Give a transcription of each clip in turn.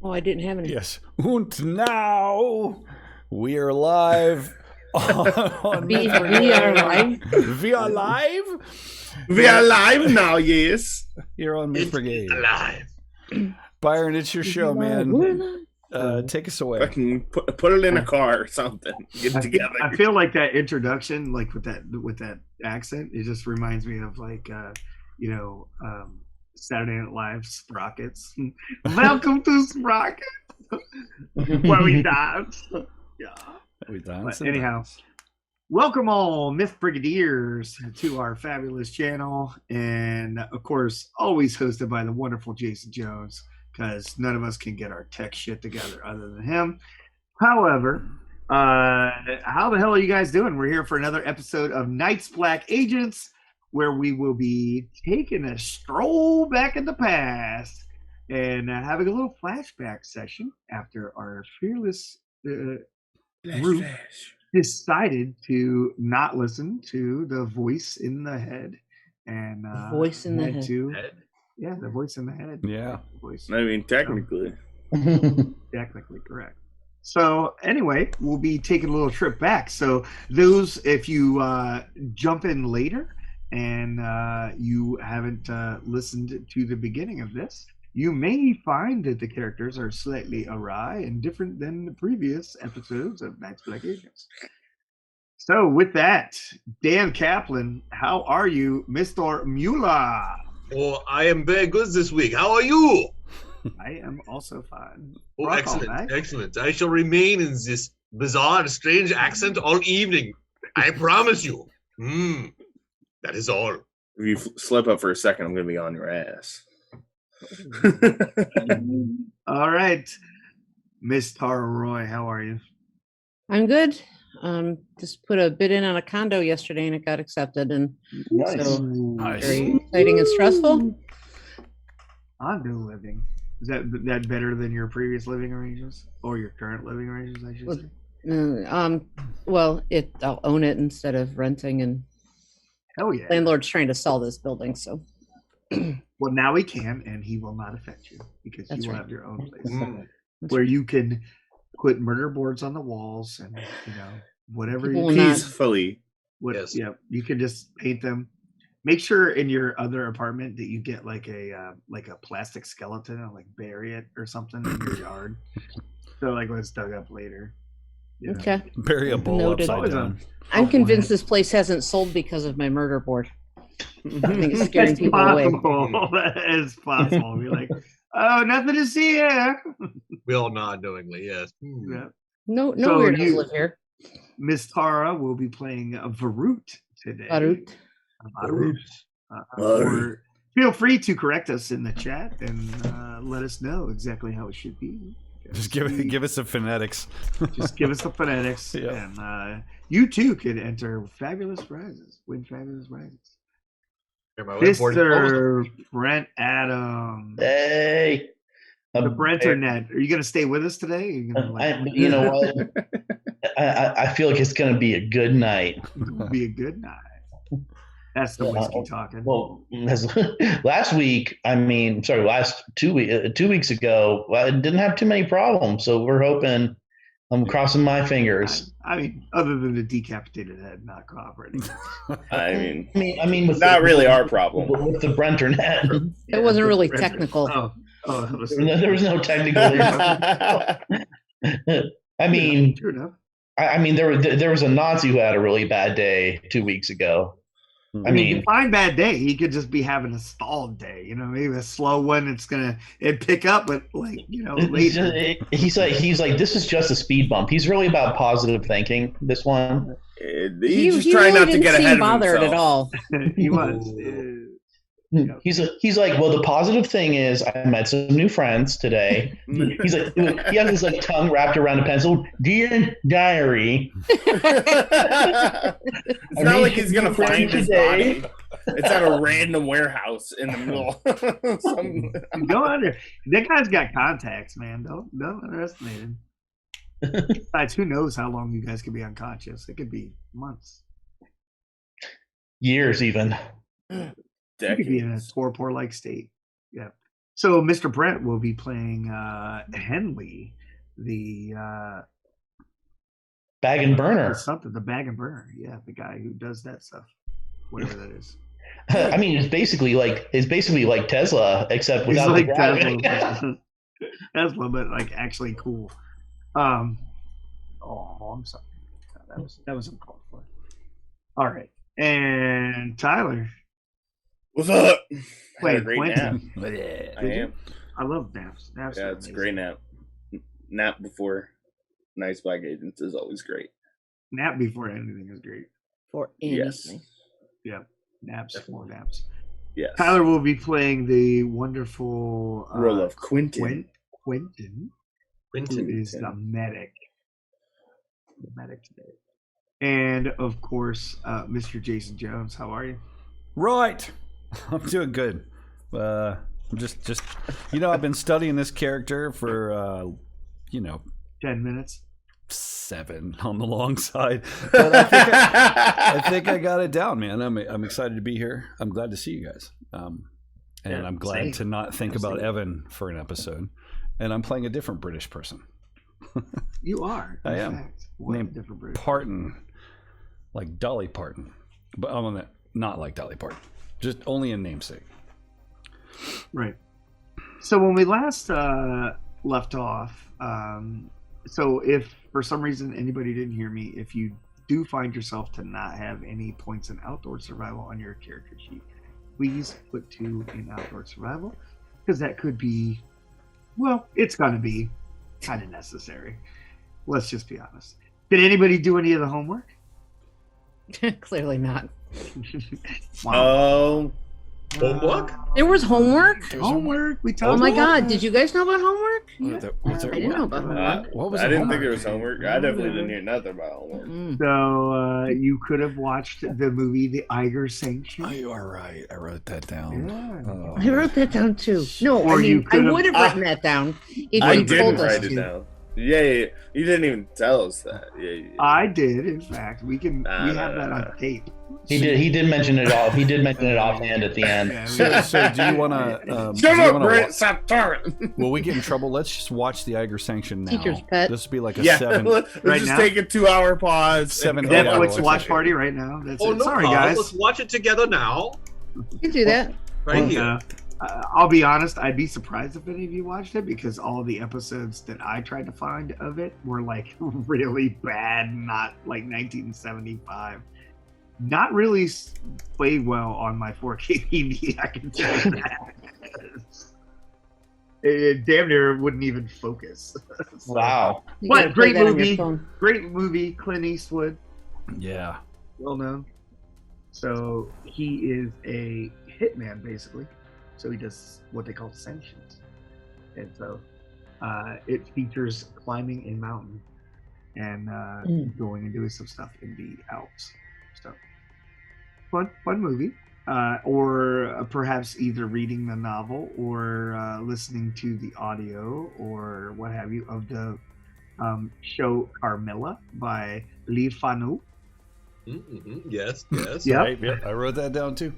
Oh, I didn't have any. Yes. Und now we are live on We are live. We are live? We are live now, yes. You're on Miss Brigade. Alive. Byron, it's your show, We're man. live. Take us away. Fucking put it in a car or something. Get it together. I feel like that introduction, like with that accent, it just reminds me of Saturday Night Live Sprockets. Welcome to Sprockets, where we dance. Yeah. We dance. But anyhow, welcome all Myth Brigadiers to our fabulous channel, and of course, always hosted by the wonderful Jason Jones, because none of us can get our tech shit together other than him. However, how the hell are you guys doing? We're here for another episode of Night's Black Agents, where we will be taking a stroll back in the past and having a little flashback session after our fearless group decided to not listen to the voice in the head. And Voice in the head. Yeah, the voice in the head. Yeah. Voice. I mean, technically. Technically correct. So anyway, we'll be taking a little trip back. So those, if you jump in later and you haven't listened to the beginning of this, you may find that the characters are slightly awry and different than the previous episodes of Night's Black Agents. So with that, Dan Kaplan, how are you, Mr. Mueller? Oh, I am very good this week. How are you? I am also fine. Oh, Rock on, excellent, man. excellent. I shall remain in this bizarre, strange accent all evening. I promise you. That is all. If you slip up for a second, I'm going to be on your ass. All right, Miss Tara Roy, how are you? I'm good. Just put a bid in on a condo yesterday and it got accepted, and so Nice. very exciting and stressful. Condo living. Is that better than your previous living arrangements or your current living arrangements? I should say. Well, I'll own it instead of renting, and Hell yeah! landlord's trying to sell this building, so Well, now he can, and he will not affect you because That's you will right. have your own place Mm. where you can put murder boards on the walls and whatever People you will not- Peacefully. Yes. Yeah, you can just paint them. Make sure in your other apartment that you get like a plastic skeleton and like bury it or something in your yard. So like when it's dug up later. you know. okay. Bury a bowl Noted. upside down. I'm Oh, convinced boy. this place hasn't sold because of my murder board. I think it's scaring It's people away. possible. It's possible. Be like, oh, nothing to see here. We all nod knowingly, yes. Yeah. No So weirdos you- live here. Miss Tara will be playing a Varut today. Barut. Varut. Or feel free to correct us in the chat and let us know exactly how it should be. Just give us the phonetics. Just give us the phonetics, Yeah. and you too could enter fabulous prizes. Win fabulous prizes. Here, my whiteboard. Mr. Brent Adams, Hey, the Brenternet. Are you going to stay with us today? Are you gonna, you know what? I feel like it's going to be a good night. It'll be a good night. That's the whiskey talking. Well, last week, last 2 weeks ago, I didn't have too many problems. So we're hoping. I'm crossing my fingers. I mean, other than the decapitated head not cooperating. I mean, with not really our problem. with the Brenternet. It wasn't really Brenternet. technical. Oh, that was There was no technical. I mean, true enough. there was a Nazi who had a really bad day 2 weeks ago. I mean, Define bad day. He could just be having a stalled day. Maybe a slow one. It'd pick up, but later. he's like, this is just a speed bump. He's really about positive thinking. This one. He's just trying really not to didn't get seem ahead of bothered himself. at all. He was. He's like, well, the positive thing is I met some new friends today. He's like, he has his like tongue wrapped around a pencil. Dear diary. It's not like he's gonna find his body. It's at a random warehouse in the middle. Go under. That guy's got contacts, man. Don't underestimate him. Besides, who knows how long you guys could be unconscious? It could be months. Years even. You could be in a torpor-like state. Yeah. So Mr. Brent will be playing Henley, the Bag and burner. the bag and burner. Yeah, the guy who does that stuff, whatever that is. I mean, it's basically like Tesla, except He's without like the gravity. Tesla, but like actually cool. I'm sorry. That was uncalled for. All right, and Tyler. What's up? Wait, Had a great nap. Quentin. I am. I love naps. Naps Yeah, are it's a amazing. great nap. Nap before Nice Black Agents is always great. Nap before anything is great. For Yes. anything. Yeah, naps, more naps. Yes. Tyler will be playing the wonderful role of Quentin. Quentin, who Quentin. is the medic. The medic today. And of course, Mr. Jason Jones. How are you? Right. I'm doing good. I'm just I've been studying this character for 10 minutes. 7 on the long side. But I think I got it down, man. I'm excited to be here. I'm glad to see you guys. And Yeah, I'm glad same. to not think about Evan for an episode. And I'm playing a different British person. You are. I in am. fact. What a Named different British. Parton. Like Dolly Parton. But I'm on that, not like Dolly Parton. Just only in namesake. Right. So when we last left off, so if for some reason anybody didn't hear me, if you do find yourself to not have any points in outdoor survival on your character sheet, please put 2 in outdoor survival, because that could be, well, it's going to be kind of necessary. Let's just be honest. Did anybody do any of the homework? Clearly not. Oh, Homework? There was homework? Homework. We Oh talked my about God. Did you guys know about homework? Was there I didn't know about homework. What was I the didn't homework? think there was homework. I definitely didn't hear nothing about homework. Mm. So you could have watched the movie The Eiger Sanction. Oh, you are right. I wrote that down. Yeah. Oh. I wrote that down too. No, Or I you mean, I could've- would have written that down if I you didn't told us write it to. down. Yeah, you didn't even tell us that. Yeah. I did, in fact. We have that on tape. He did mention it off. He did mention it offhand at the end. Yeah, So do you want to? Shut up, Brent! Stop talking. Will we get in trouble? Let's just watch the Eiger Sanction now. Teacher's pet. This would be like a Yeah, 7. let's Right just now? take a 2-hour pause. 7 and Yeah, go yeah, Netflix watch watch it. party right now. That's Oh, it. no Sorry, problem. guys. Let's watch it together now. You can do that. Right And, here. I'll be honest, I'd be surprised if any of you watched it, because all the episodes that I tried to find of it were like really bad, not like 1975. Not really played well on my 4K TV, I can tell you that. It damn near wouldn't even focus. So, Wow. You What, gotta play great that on your movie. phone. Great movie, Clint Eastwood, Yeah. well known. So he is a hitman, basically. So he does what they call sanctions. And so it features climbing a mountain and going and doing some stuff in the Alps. So fun movie. Or perhaps either reading the novel or listening to the audio or what have you of the show Carmilla by Lee Fanu. Mm-hmm. Yes, yes. Yep. Right, yep. I wrote that down too.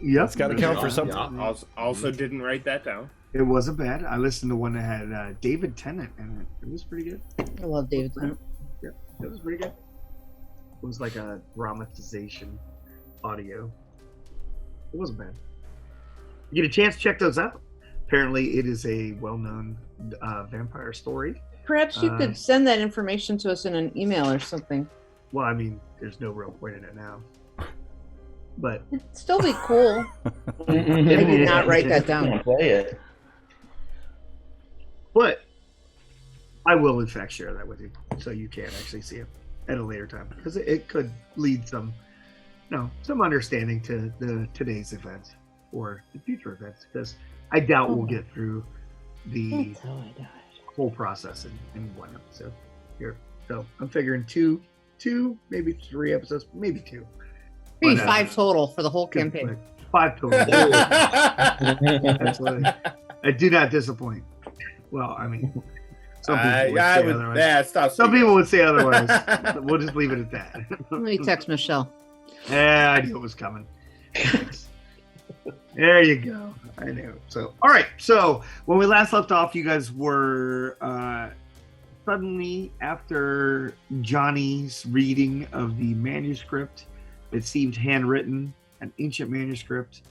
Yep. It's got to count for something. Yeah. Also didn't write that down. It wasn't bad. I listened to one that had David Tennant in it. It was pretty good. I love David Tennant. Yeah, it was pretty good. It was like a dramatization audio. It wasn't bad. You get a chance, check those out. Apparently, it is a well-known vampire story. Perhaps you could send that information to us in an email or something. Well, I mean, there's no real point in it now. But It'd still be cool. I did not write that down. Play it. But I will, in fact, share that with you so you can actually see it at a later time, because it could lead some understanding to today's events or the future events, because I doubt we'll get through the That's how I died. whole process in one episode here. So I'm figuring two, maybe 3 episodes, maybe 2. Maybe But, 5 total for the whole campaign. 5 total. Absolutely. I do not disappoint. Well, I mean, some people would say otherwise. Yeah, stop. Some people would say otherwise. We'll just leave it at that. Let me text Michelle. Yeah, I knew it was coming. There you go. I know. So, all right. So when we last left off, you guys were suddenly, after Johnny's reading of the manuscript, it seemed handwritten, an ancient manuscript,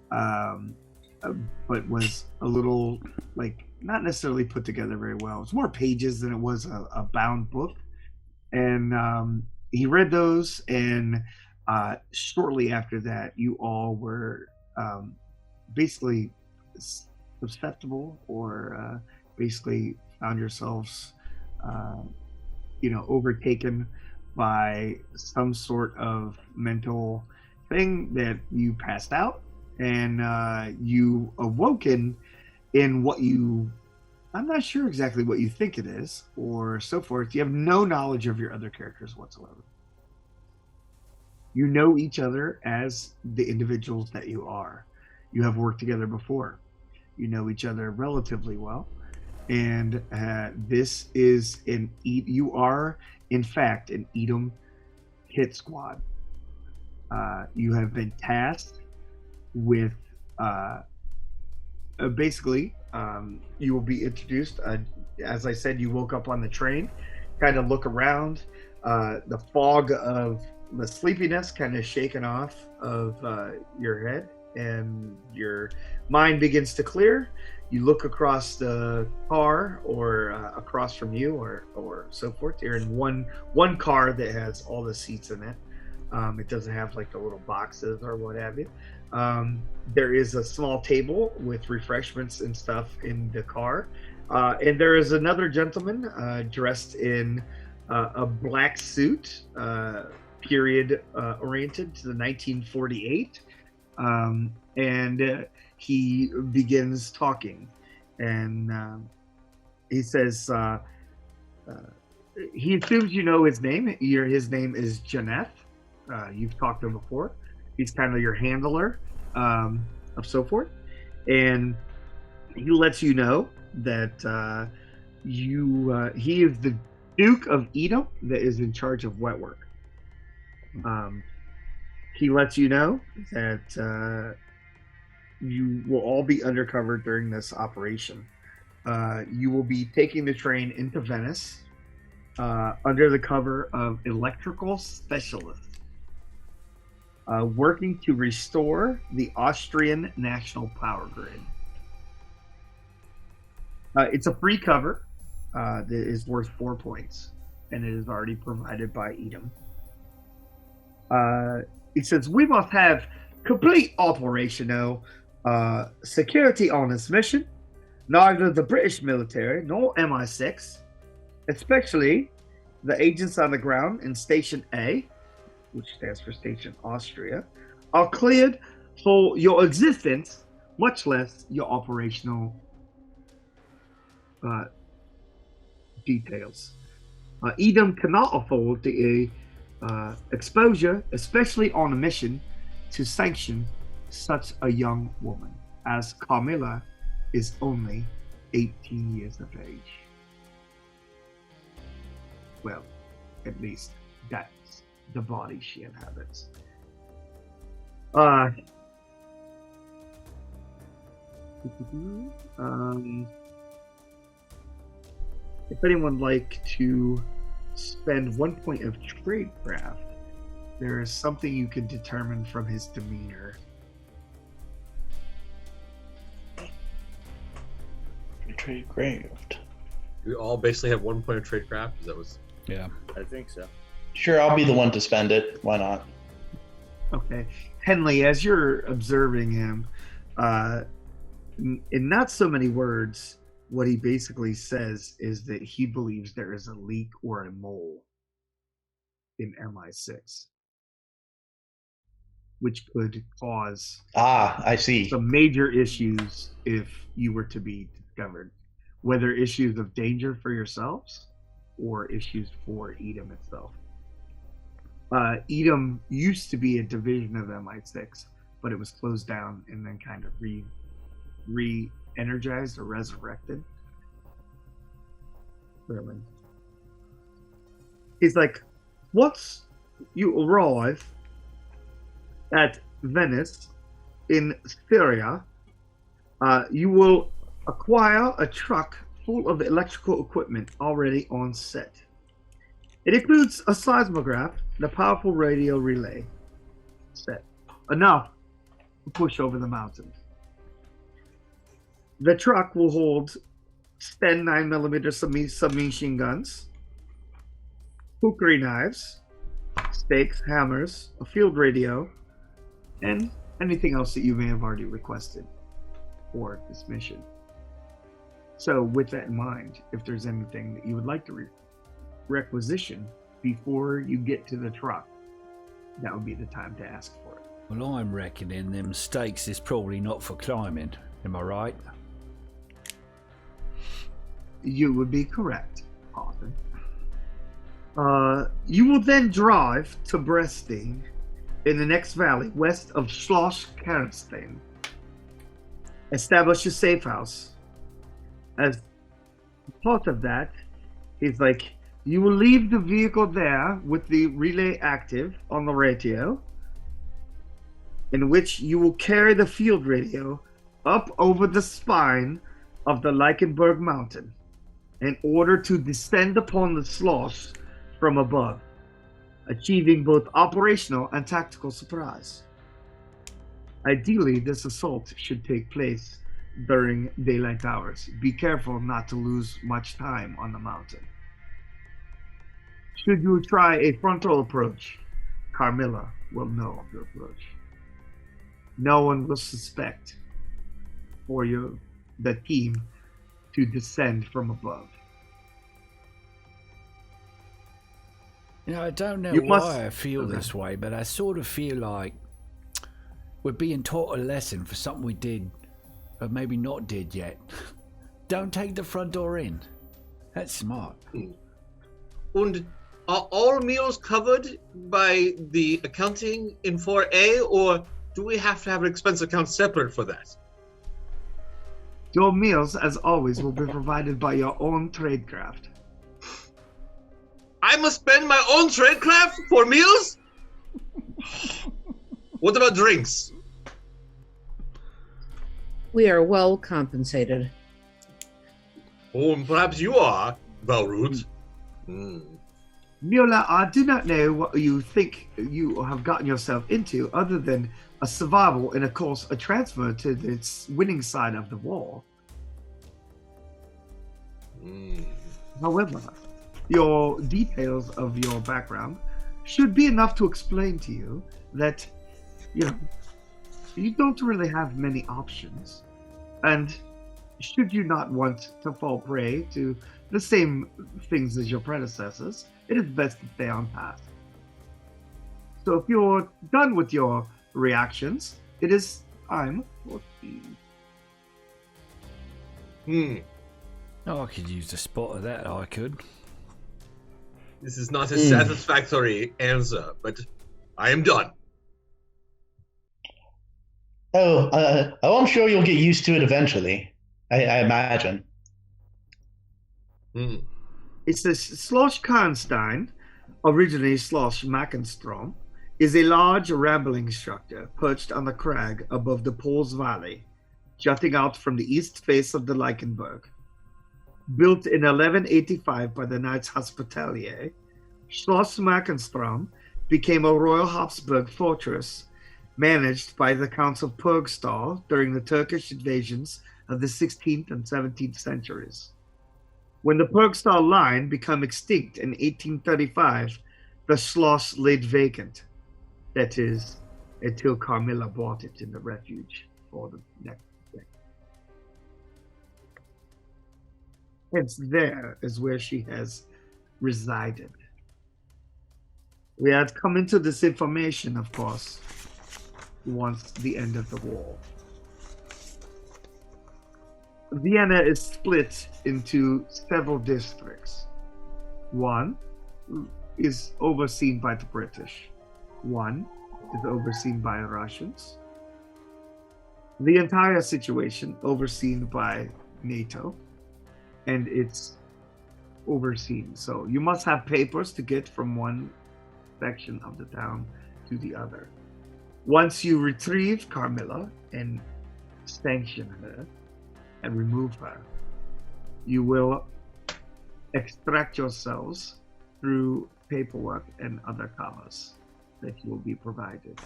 but was a little like not necessarily put together very well. It was more pages than it was a bound book, and he read those, and shortly after that, you all were basically susceptible, or basically found yourselves, overtaken by some sort of mental thing that you passed out, and you awoken in what I'm not sure exactly what you think it is, or so forth. You have no knowledge of your other characters whatsoever. You know each other as the individuals that you are. You have worked together before. You know each other relatively well. And this is you are, in fact, an EDAM hit squad. You have been tasked with, basically, you will be introduced. As I said, you woke up on the train, kind of look around. The fog of the sleepiness kind of shaken off of your head, and your mind begins to clear. You look across the car, or across from you, or so forth. You're in one car that has all the seats in it. It doesn't have like the little boxes or what have you. There is a small table with refreshments and stuff in the car, and there is another gentleman dressed in a black suit, period oriented to the 1948, and he begins talking, and he says he assumes you know his name. His name is Janeth. You've talked to him before. He's kind of your handler, of so forth, and he lets you know that he is the Duke of EDAM that is in charge of wet work. He lets you know that you will all be undercover during this operation. You will be taking the train into Venice under the cover of electrical specialists, working to restore the Austrian national power grid. It's a free cover that is worth 4 points, and it is already provided by EDAM. He says, we must have complete operational security on this mission. Neither the British military nor MI6, especially the agents on the ground in Station A, which stands for Station Austria, are cleared for your existence, much less your operational details. EDAM cannot afford the exposure, especially on a mission, to sanction such a young woman, as Carmilla is only 18 years of age. Well, at least that's the body she inhabits. If anyone would like to spend 1 point of tradecraft, there is something you can determine from his demeanor. Tradecraft. We all basically have 1 point of tradecraft. Is that what's? Yeah. I think so. Sure, I'll be the one to spend it. Why not? Okay. Henley, as you're observing him, in not so many words, what he basically says is that he believes there is a leak or a mole in MI6, which could cause I see. some major issues if you were to be discovered, whether issues of danger for yourselves or issues for EDAM itself. EDAM used to be a division of MI6, but it was closed down and then kind of re-energized or resurrected. Really. He's like, once you arrive at Venice, in Syria, you will acquire a truck full of electrical equipment already on set. It includes a seismograph and a powerful radio relay set, enough to push over the mountains. The truck will hold 10 9mm submachine guns, kukri knives, stakes, hammers, a field radio, and anything else that you may have already requested for this mission. So with that in mind, if there's anything that you would like to requisition before you get to the truck, that would be the time to ask for it. Well, I'm reckoning them stakes is probably not for climbing. Am I right? You would be correct, Arthur. You will then drive to Bresting in the next valley west of Schloss Karnstein. Establish a safe house. As part of that, he's like, you will leave the vehicle there with the relay active on the radio, in which you will carry the field radio up over the spine of the Leichenberg mountain in order to descend upon the Schloss from above, achieving both operational and tactical surprise. Ideally, this assault should take place during daylight hours. Be careful not to lose much time on the mountain. Should you try a frontal approach, Carmilla will know of the approach. No one will suspect for the team to descend from above. You know, I don't know You why must- I feel Okay. this way, but I sort of feel like we're being taught a lesson for something we did, but maybe not did yet. Don't take the front door in. That's smart. And are all meals covered by the accounting in 4A, or do we have to have an expense account separate for that? Your meals, as always, will be provided by your own tradecraft. I must spend my own tradecraft for meals? What about drinks? We are well compensated. Oh, and perhaps you are, Valroot. Miola, I do not know what you think you have gotten yourself into other than a survival and, of course, a transfer to the winning side of the war. However, your details of your background should be enough to explain to you that, you don't really have many options. And should you not want to fall prey to the same things as your predecessors, it is best to stay on path. So if you're done with your reactions, it is time for tea. Oh, I could use a spot of that, I could. This is not a satisfactory answer, but I am done. I'm sure you'll get used to it eventually. I imagine. It's the Schloss Karnstein, originally Schloss Mackenstrom, is a large rambling structure perched on the crag above the Pols Valley, jutting out from the east face of the Leichenberg. Built in 1185 by the Knights Hospitalier, Schloss Mackenstrom became a Royal Habsburg fortress managed by the Counts of Purgstall during the Turkish invasions of the 16th and 17th centuries. When the Purgstall line became extinct in 1835, the Schloss laid vacant. That is, until Carmilla bought it in the refuge for the next decade. Hence, there is where she has resided. We had come into this information, of course, once the end of the war. Vienna is split into several districts. One is overseen by the British. One is overseen by Russians. The entire situation overseen by NATO, and it's overseen. So you must have papers to get from one section of the town to the other. Once you retrieve Carmilla and sanction her and remove her, you will extract yourselves through paperwork and other commerce that you will be provided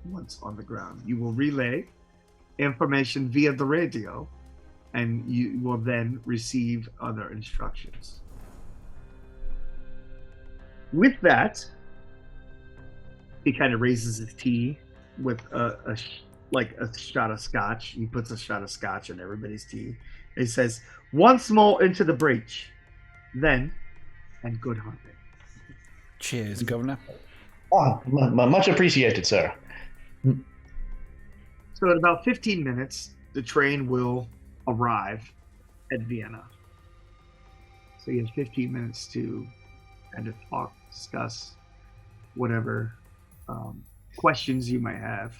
once on the ground. You will relay information via the radio, and you will then receive other instructions. With that, he kind of raises his tea with a shot of scotch. He puts a shot of scotch in everybody's tea. He says, "Once more into the breach, then, and good hunting." Cheers, Governor. Oh, much appreciated, sir. So in about 15 minutes, the train will arrive at Vienna. So you have 15 minutes to kind of talk, discuss whatever questions you might have.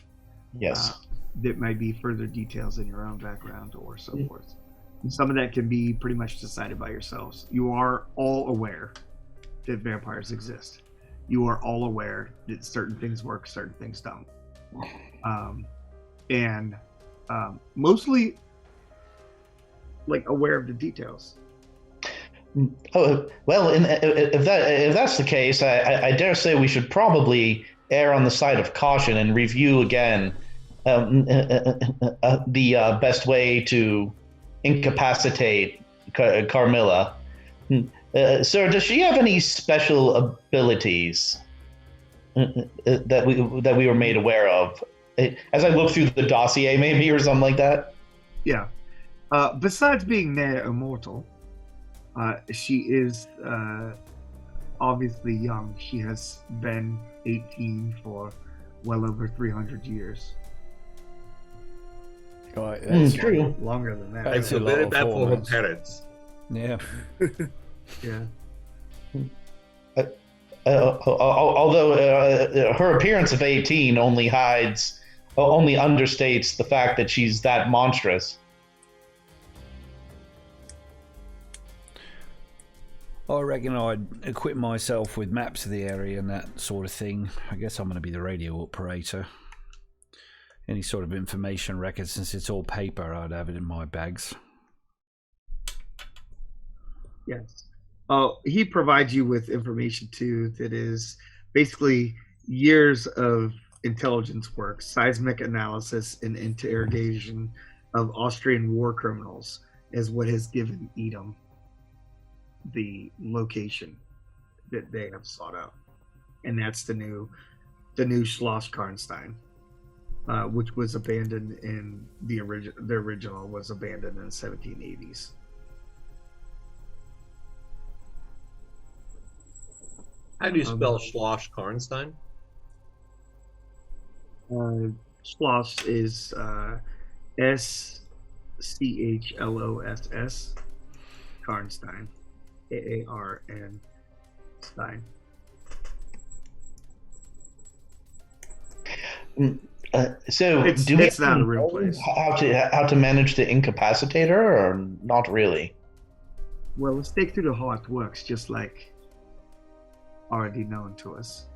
Yes. That might be further details in your own background or so forth. And some of that can be pretty much decided by yourselves. You are all aware that vampires exist. You are all aware that certain things work, certain things don't. And mostly like aware of the details. Oh, well, if that's the case, I dare say we should probably err on the side of caution and review again the best way to incapacitate Carmilla. Sir, does she have any special abilities that we were made aware of? As I look through the dossier, maybe, or something like that? Yeah. Besides being near immortal, she is obviously young. She has been 18 for well over 300 years. Right, that's true. Longer than that. That's So a lot very of bad for her hormones. parents. Yeah. Yeah. Although her appearance of 18 only understates the fact that she's that monstrous. I reckon I'd equip myself with maps of the area and that sort of thing. I guess I'm going to be the radio operator. Any sort of information record, since it's all paper, I'd have it in my bags. Yes. He provides you with information too that is basically years of intelligence work, seismic analysis, and interrogation of Austrian war criminals is what has given EDAM the location that they have sought out, and that's the new Schloss Karnstein, which was abandoned in the original was abandoned in the 1780s. How do you spell Schloss Karnstein? Schloss is SCHLOSS, Karnstein, AARN Stein. So it's not a real place. How to manage to incapacitate her, or not really? Well, let's take through how it works, just like already known to us.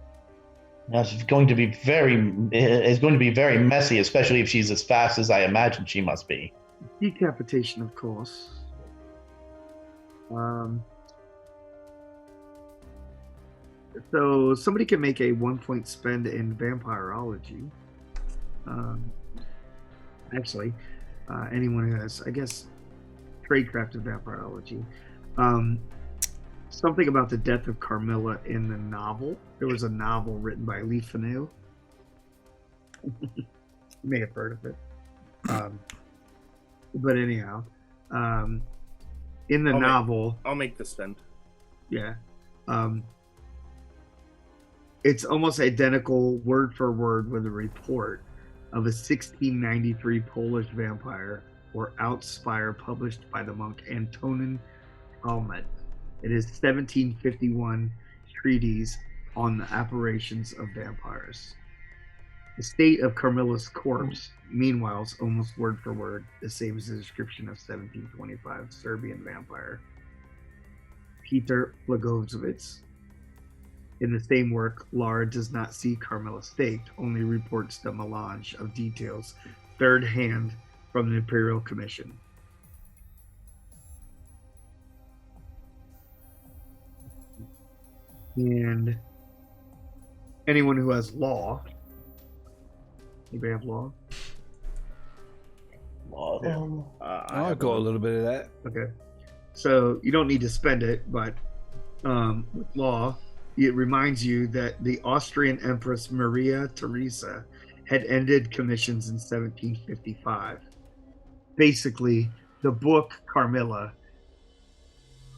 It's going to be very messy, especially if she's as fast as I imagine she must be. Decapitation, of course. So somebody can make a 1-point spend in vampirology. Actually, anyone who has, I guess, tradecraft of vampirology. Something about the death of Carmilla in the novel. There was a novel written by Lee Fanu. You may have heard of it. But anyhow, in the novel... I'll make the spend. Yeah. It's almost identical word for word with a report of a 1693 Polish vampire or outspire published by the monk Antonin Almet. It is 1751 treatise on the apparitions of vampires. The state of Carmilla's corpse, meanwhile, is almost word for word the same as the description of 1725 Serbian vampire Peter Blagojevich. In the same work, Lara does not see Carmilla staked, only reports the melange of details third hand from the Imperial Commission. And anyone who has law. Anybody have law? I've got a little bit of that. Okay. So you don't need to spend it, but with law, it reminds you that the Austrian Empress Maria Theresa had ended commissions in 1755. Basically, the book Carmilla,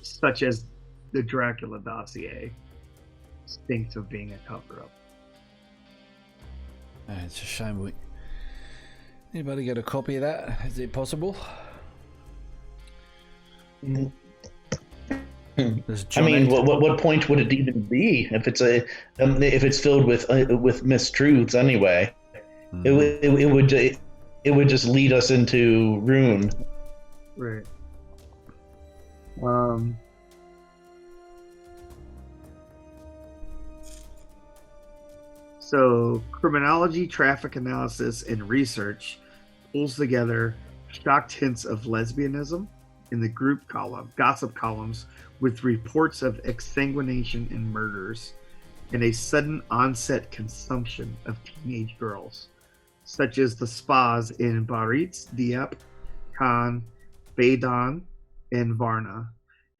such as the Dracula dossier, stinks of being a cover-up. It's a shame. Anybody get a copy of that? Is it possible? I mean, what point would it even be if it's filled with mistruths anyway? It would just lead us into ruin. Right. So, criminology, traffic analysis, and research pulls together shocked hints of lesbianism in the group column, gossip columns, with reports of exsanguination and murders, and a sudden onset consumption of teenage girls, such as the spas in Biarritz, Dieppe, Cannes, Baden, and Varna,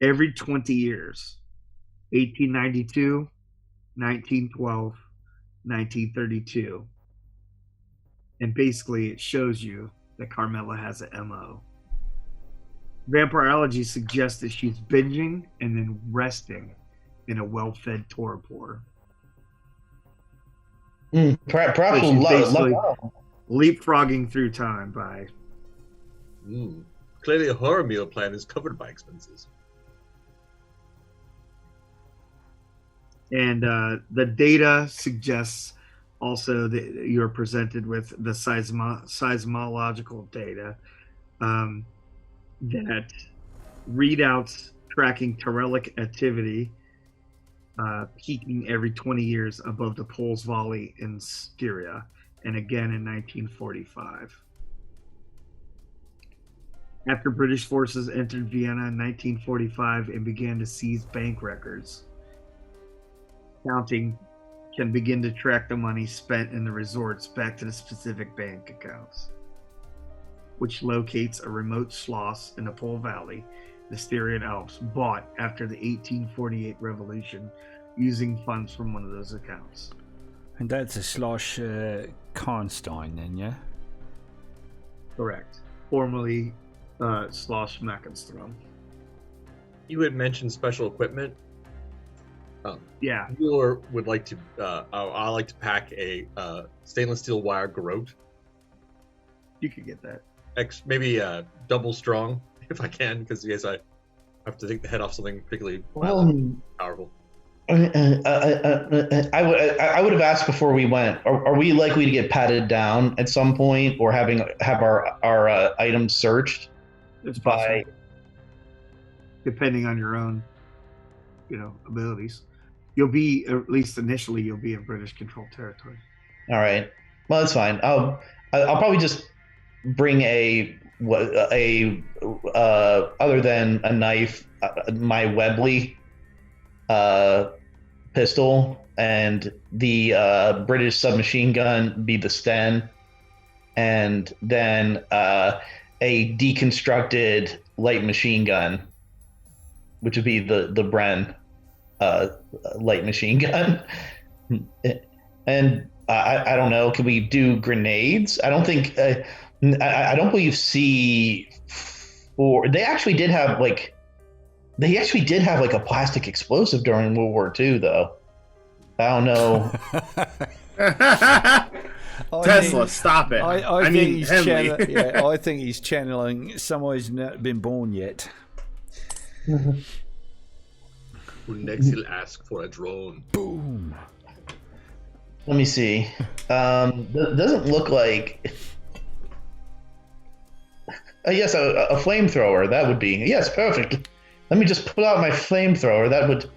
every 20 years, 1892, 1912, 1932. And basically it shows you that Carmilla has an MO. Vampirology suggests that she's binging and then resting in a well-fed torpor. Perhaps she's basically luck. leapfrogging through time by... Clearly a horror meal plan is covered by expenses. And the data suggests also that you're presented with the seismological data that readouts tracking Tyrellic activity peaking every 20 years above the Poles Valley in Styria, and again in 1945. After British forces entered Vienna in 1945 and began to seize bank records, counting can begin to track the money spent in the resorts back to the specific bank accounts, which locates a remote schloss in the Pole Valley, the Styrian Alps, bought after the 1848 revolution using funds from one of those accounts. And that's a Slosh Karnstein then, yeah? Correct. Formerly Schloss Mackenstrom. You had mentioned special equipment. Yeah. Mueller would like to. I like to pack a stainless steel wire groat. You could get that. Maybe double strong if I can, because yes, I have to take the head off something particularly powerful. I would have asked before we went. Are we likely to get patted down at some point, or have our items searched? It's possible, depending on your own, abilities. You'll be, at least initially, you'll be in British controlled territory. All right. Well, that's fine. I'll probably just bring other than a knife, my Webley pistol, and the British submachine gun be the Sten, and then a deconstructed light machine gun, which would be the Bren light machine gun. And I don't know, can we do grenades? I don't think I don't believe C4. They actually did have like a plastic explosive during World War II, though. I don't know. Tesla, stop it. I think he's channeling someone who's not been born yet. Next he'll ask for a drone. Boom. Let me see. Doesn't look like. Yes, a flamethrower. That would be. Yes, perfect. Let me just pull out my flamethrower. That would.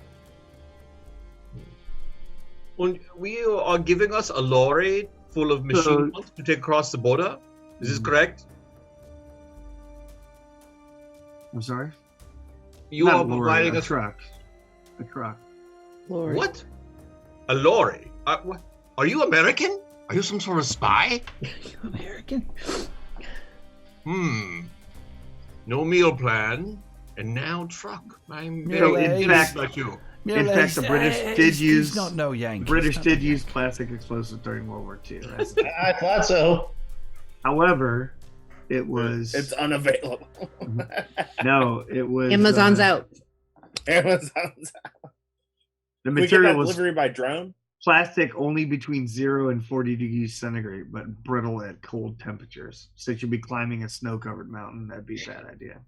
And we are giving us a lorry full of machine guns to take across the border. Is this correct? I'm sorry. You Not are a lorry, providing a us truck. A truck. Lord. what? A lorry? What? Are you American? Are you some sort of spy? American? No meal plan, and now truck. I'm So, very in envious fact- about you. In fact, the British did use not no Yankee. British did use plastic explosives during World War II. I thought so. However, it was It's unavailable. no, it was Amazon's out. Amazon's. The We get material that was delivery by drone. plastic only between 0 and 40 degrees centigrade, but brittle at cold temperatures. So you'd be climbing a snow-covered mountain. That'd be a bad idea.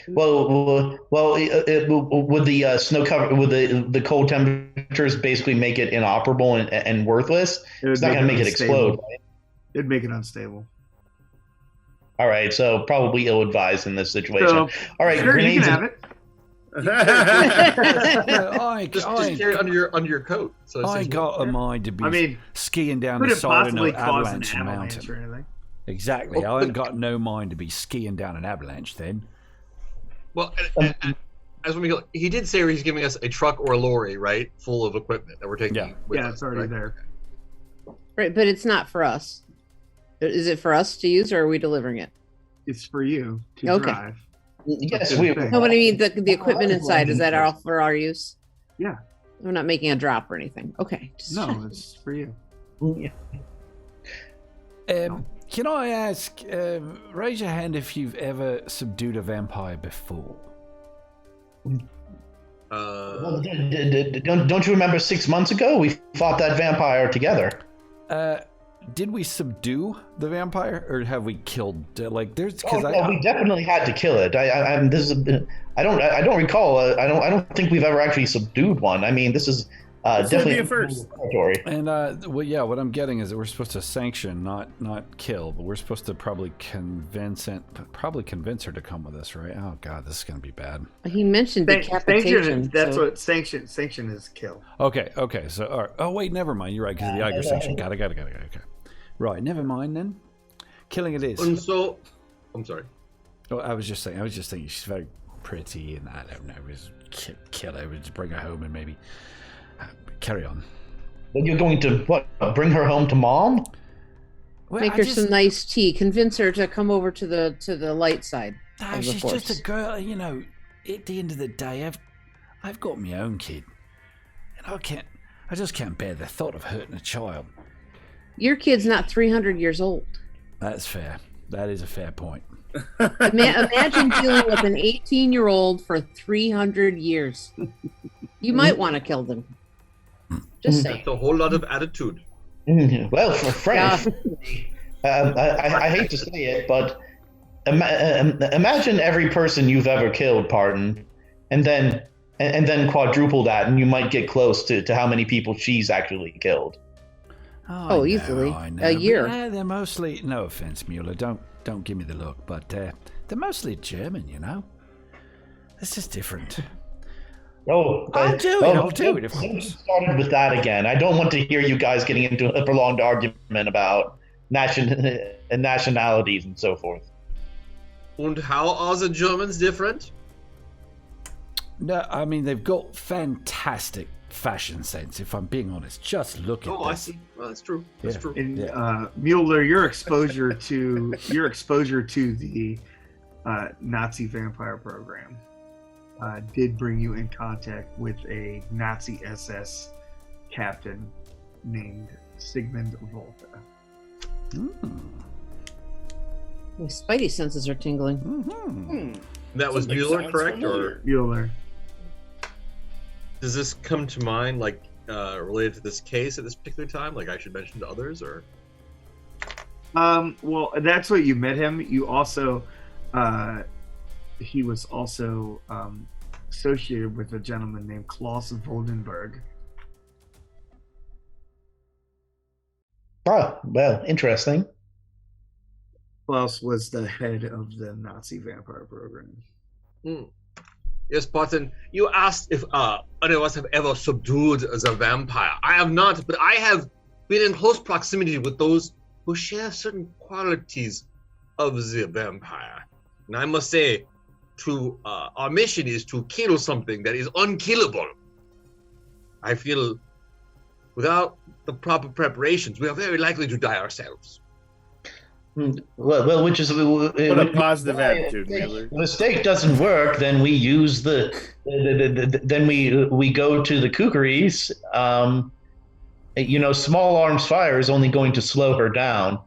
Well, would the snow cover, would the cold temperatures basically make it inoperable and worthless? It would It's not going to make it unstable. explode. Right? It'd make it unstable. All right, so probably ill-advised in this situation. So, All right, sure, you grenades. can have it. Just carry it under your coat. So it I says- got a mind to be I mean, skiing down the couldn't side of possibly an cause an avalanche avalanche mountain. or anything. Exactly. I ain't got no mind to be skiing down an avalanche then. Well, as we go, he did say he's giving us a truck or a lorry, right, full of equipment that we're taking. Yeah. with Yeah, us, it's already right? there. Right, but it's not for us. Is it for us to use, or are we delivering it? It's for you to Okay. drive. Yes, we- No, what I mean, the equipment inside, is that all for our use? Yeah. We're not making a drop or anything. Okay. just No, check. it's for you. Can I ask, raise your hand if you've ever subdued a vampire before? Well, don't you remember 6 months ago we fought that vampire together? Did we subdue the vampire, or have we killed? There's Oh, because no, we definitely had to kill it. I don't recall. I don't think we've ever actually subdued one. I mean, this is This will definitely be a first. territory. And well, yeah, what I'm getting is that we're supposed to sanction, not kill, but we're supposed to probably convince her to come with us, right? Oh God, this is gonna be bad. He mentioned decapitation. That's so- what sanction is kill. Okay, so all right. Oh wait, never mind. You're right, because of the Iger sanction. Got it. Okay. Right, never mind then. Killing it is. And so, I'm sorry. Oh, I was just thinking she's very pretty, and I don't know, just kill her, just bring her home, and maybe carry on. But you're going to bring her home to mom? Well, Make her some nice tea. Convince her to come over to the light side. No, of the she's force. just a girl. You know, at the end of the day, I've got my own kid, and I just can't bear the thought of hurting a child. Your kid's not 300 years old. That's fair. That is a fair point. Imagine dealing with an 18-year-old for 300 years. You might want to kill them. Just saying. That's a whole lot of attitude. Well, for French, I hate to say it, but imagine every person you've ever killed, Pardon, and then quadruple that, and you might get close to how many people she's actually killed. Oh, easily. I know, A but, year. they're mostly, no offense, Mueller, don't give me the look, but they're mostly German, you know? This is different. Oh, I'll do it, of don't course. get started with that again. I don't want to hear you guys getting into a prolonged argument about nationalities and so forth. And how are the Germans different? No, I mean, they've got fantastic fashion sense, if I'm being honest. Just look at Oh, I this. see. Well, that's true. That's Yeah. true. And Mueller, your exposure to the Nazi vampire program did bring you in contact with a Nazi SS captain named Sigmund Volta. My spidey senses are tingling. That was Something Mueller, sounds correct? familiar. Or Mueller. does this come to mind, like, related to this case at this particular time? Like, I should mention to others, or? Well, that's what you met him. You also, he was also associated with a gentleman named Klaus Voldenberg. Oh, well, interesting. Klaus was the head of the Nazi vampire program. Yes, Barton, you asked if any of us have ever subdued the vampire. I have not, but I have been in close proximity with those who share certain qualities of the vampire. And I must say, our mission is to kill something that is unkillable. I feel without the proper preparations, we are very likely to die ourselves. Well, which is What a positive attitude, if Mueller. the stake doesn't work, then we use then we go to the kookeries. Small arms fire is only going to slow her down.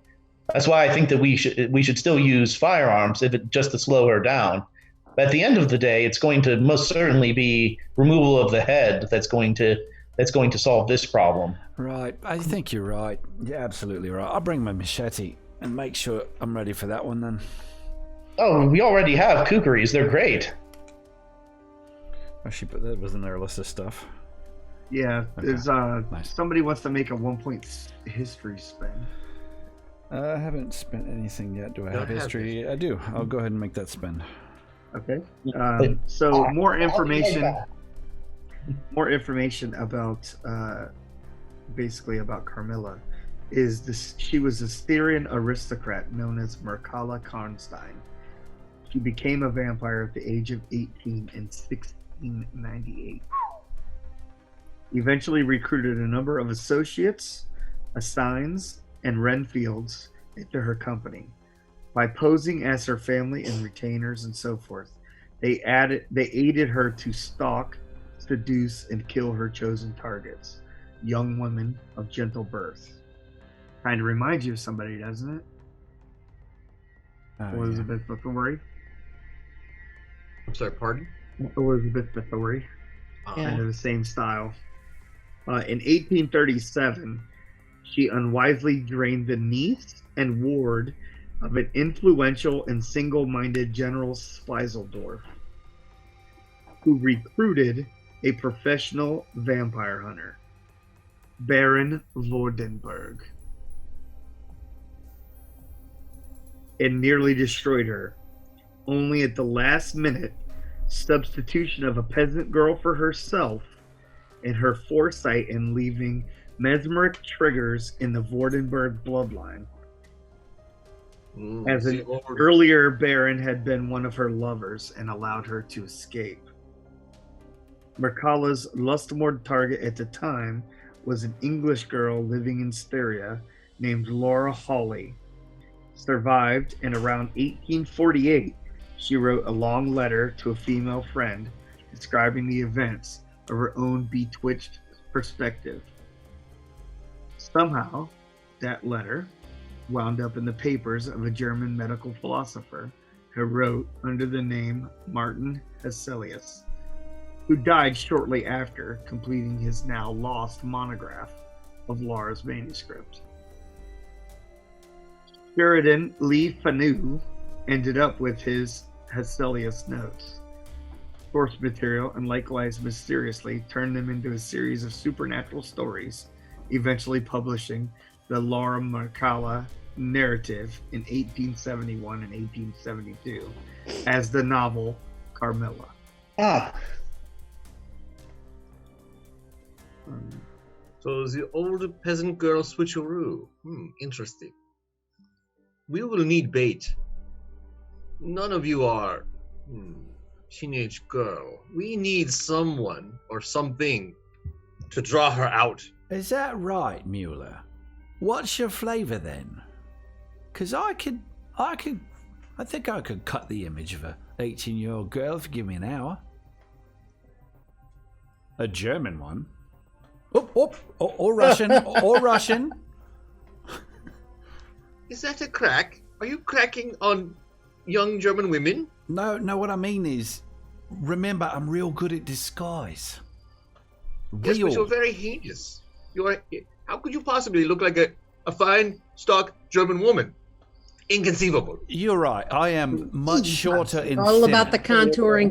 That's why I think that we should still use firearms just to slow her down. But at the end of the day, it's going to most certainly be removal of the head that's going to solve this problem. Right, I think you're right. You're absolutely right. I'll bring my machete and make sure I'm ready for that one then. Oh, we already have kookeries. They're great. Actually, but that was in their list of stuff. Yeah, Okay. there's Nice. somebody wants to make a 1-point history spend. I haven't spent anything yet. Do I Don't have have history? I do. I'll go ahead and make that spend. Okay. So more information about basically about Carmilla is this. She was a Styrian aristocrat known as Castle Karnstein. She became a vampire at the age of 18 in 1698. Eventually recruited a number of associates, assigns, and Renfields into her company. By posing as her family and retainers and so forth, they aided her to stalk, seduce, and kill her chosen targets, young women of gentle birth. Kind of reminds you of somebody, doesn't it? Oh, Elizabeth Bathory. I'm sorry, pardon? Elizabeth Bathory. Yeah. Kind of the same style. In 1837, she unwisely drained the niece and ward of an influential and single-minded General Spieseldorf, who recruited a professional vampire hunter, Baron Vordenberg, and nearly destroyed her. Only at the last minute, substitution of a peasant girl for herself and her foresight in leaving mesmeric triggers in the Vordenberg bloodline. As an earlier Baron had been one of her lovers and allowed her to escape. Mercala's lustmord target at the time was an English girl living in Styria named Laura Hawley. Survived, and around 1848, she wrote a long letter to a female friend describing the events of her own betwitched perspective. Somehow, that letter wound up in the papers of a German medical philosopher who wrote under the name Martin Hesselius, who died shortly after completing his now lost monograph of Laura's manuscript. Sheridan Lee Fanu ended up with his Hesselius notes, source material, and likewise mysteriously turned them into a series of supernatural stories, eventually publishing the Laura Mercala narrative in 1871 and 1872 as the novel Carmilla. So the old peasant girl switcheroo. Interesting. We will need bait. None of you are teenage girl. We need someone or something to draw her out. Is that right, Mueller? What's your flavor then? Because I think I could cut the image of a 18-year-old girl if you give me an hour. A German one. Or Russian, or Russian. Is that a crack? Are you cracking on young German women? No, what I mean is, remember, I'm real good at disguise. Yes, but you're very heinous. How could you possibly look like a fine, stock German woman? Inconceivable. You're right. I am much shorter in All thinner. about the contouring.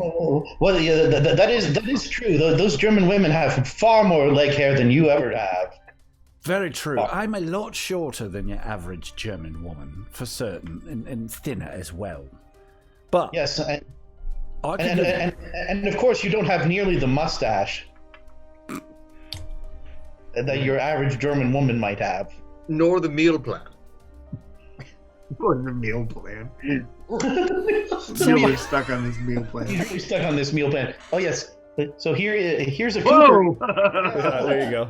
Well, yeah, that is true. Those German women have far more leg hair than you ever have. Very true. I'm a lot shorter than your average German woman, for certain, and thinner as well. But Yes, And of course, you don't have nearly the mustache that your average German woman might have. Nor the meal plan. What the meal plan? Really stuck on this meal plan. He's really stuck on this meal plan. Oh yes. So here's a Whoa! cooker. There you go.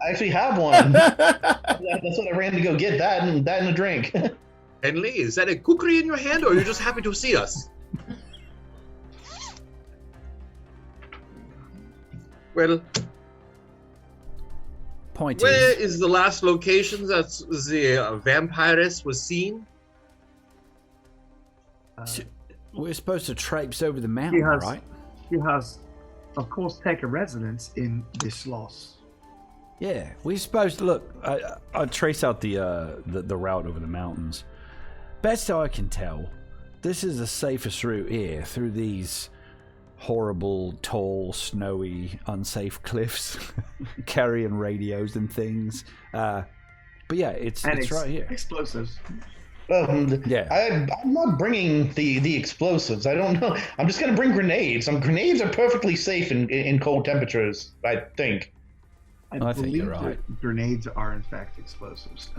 I actually have one. That's what I ran to go get. That and a drink. Henley, is that a cookery in your hand, or are you just happy to see us? Well, Point where is, is the last location that the vampiress was seen? we're supposed to traipse over the mountain, right? She has, of course, taken residence in the Schloss. Yeah, we're supposed to look. I trace out the route over the mountains. Best I can tell, this is the safest route here through these horrible, tall, snowy, unsafe cliffs, carrying radios and things. But yeah, it's right here. Explosives. Yeah. I'm not bringing the explosives. I don't know. I'm just gonna bring grenades. Grenades are perfectly safe in cold temperatures, I think. I think you're right. Grenades are in fact explosives.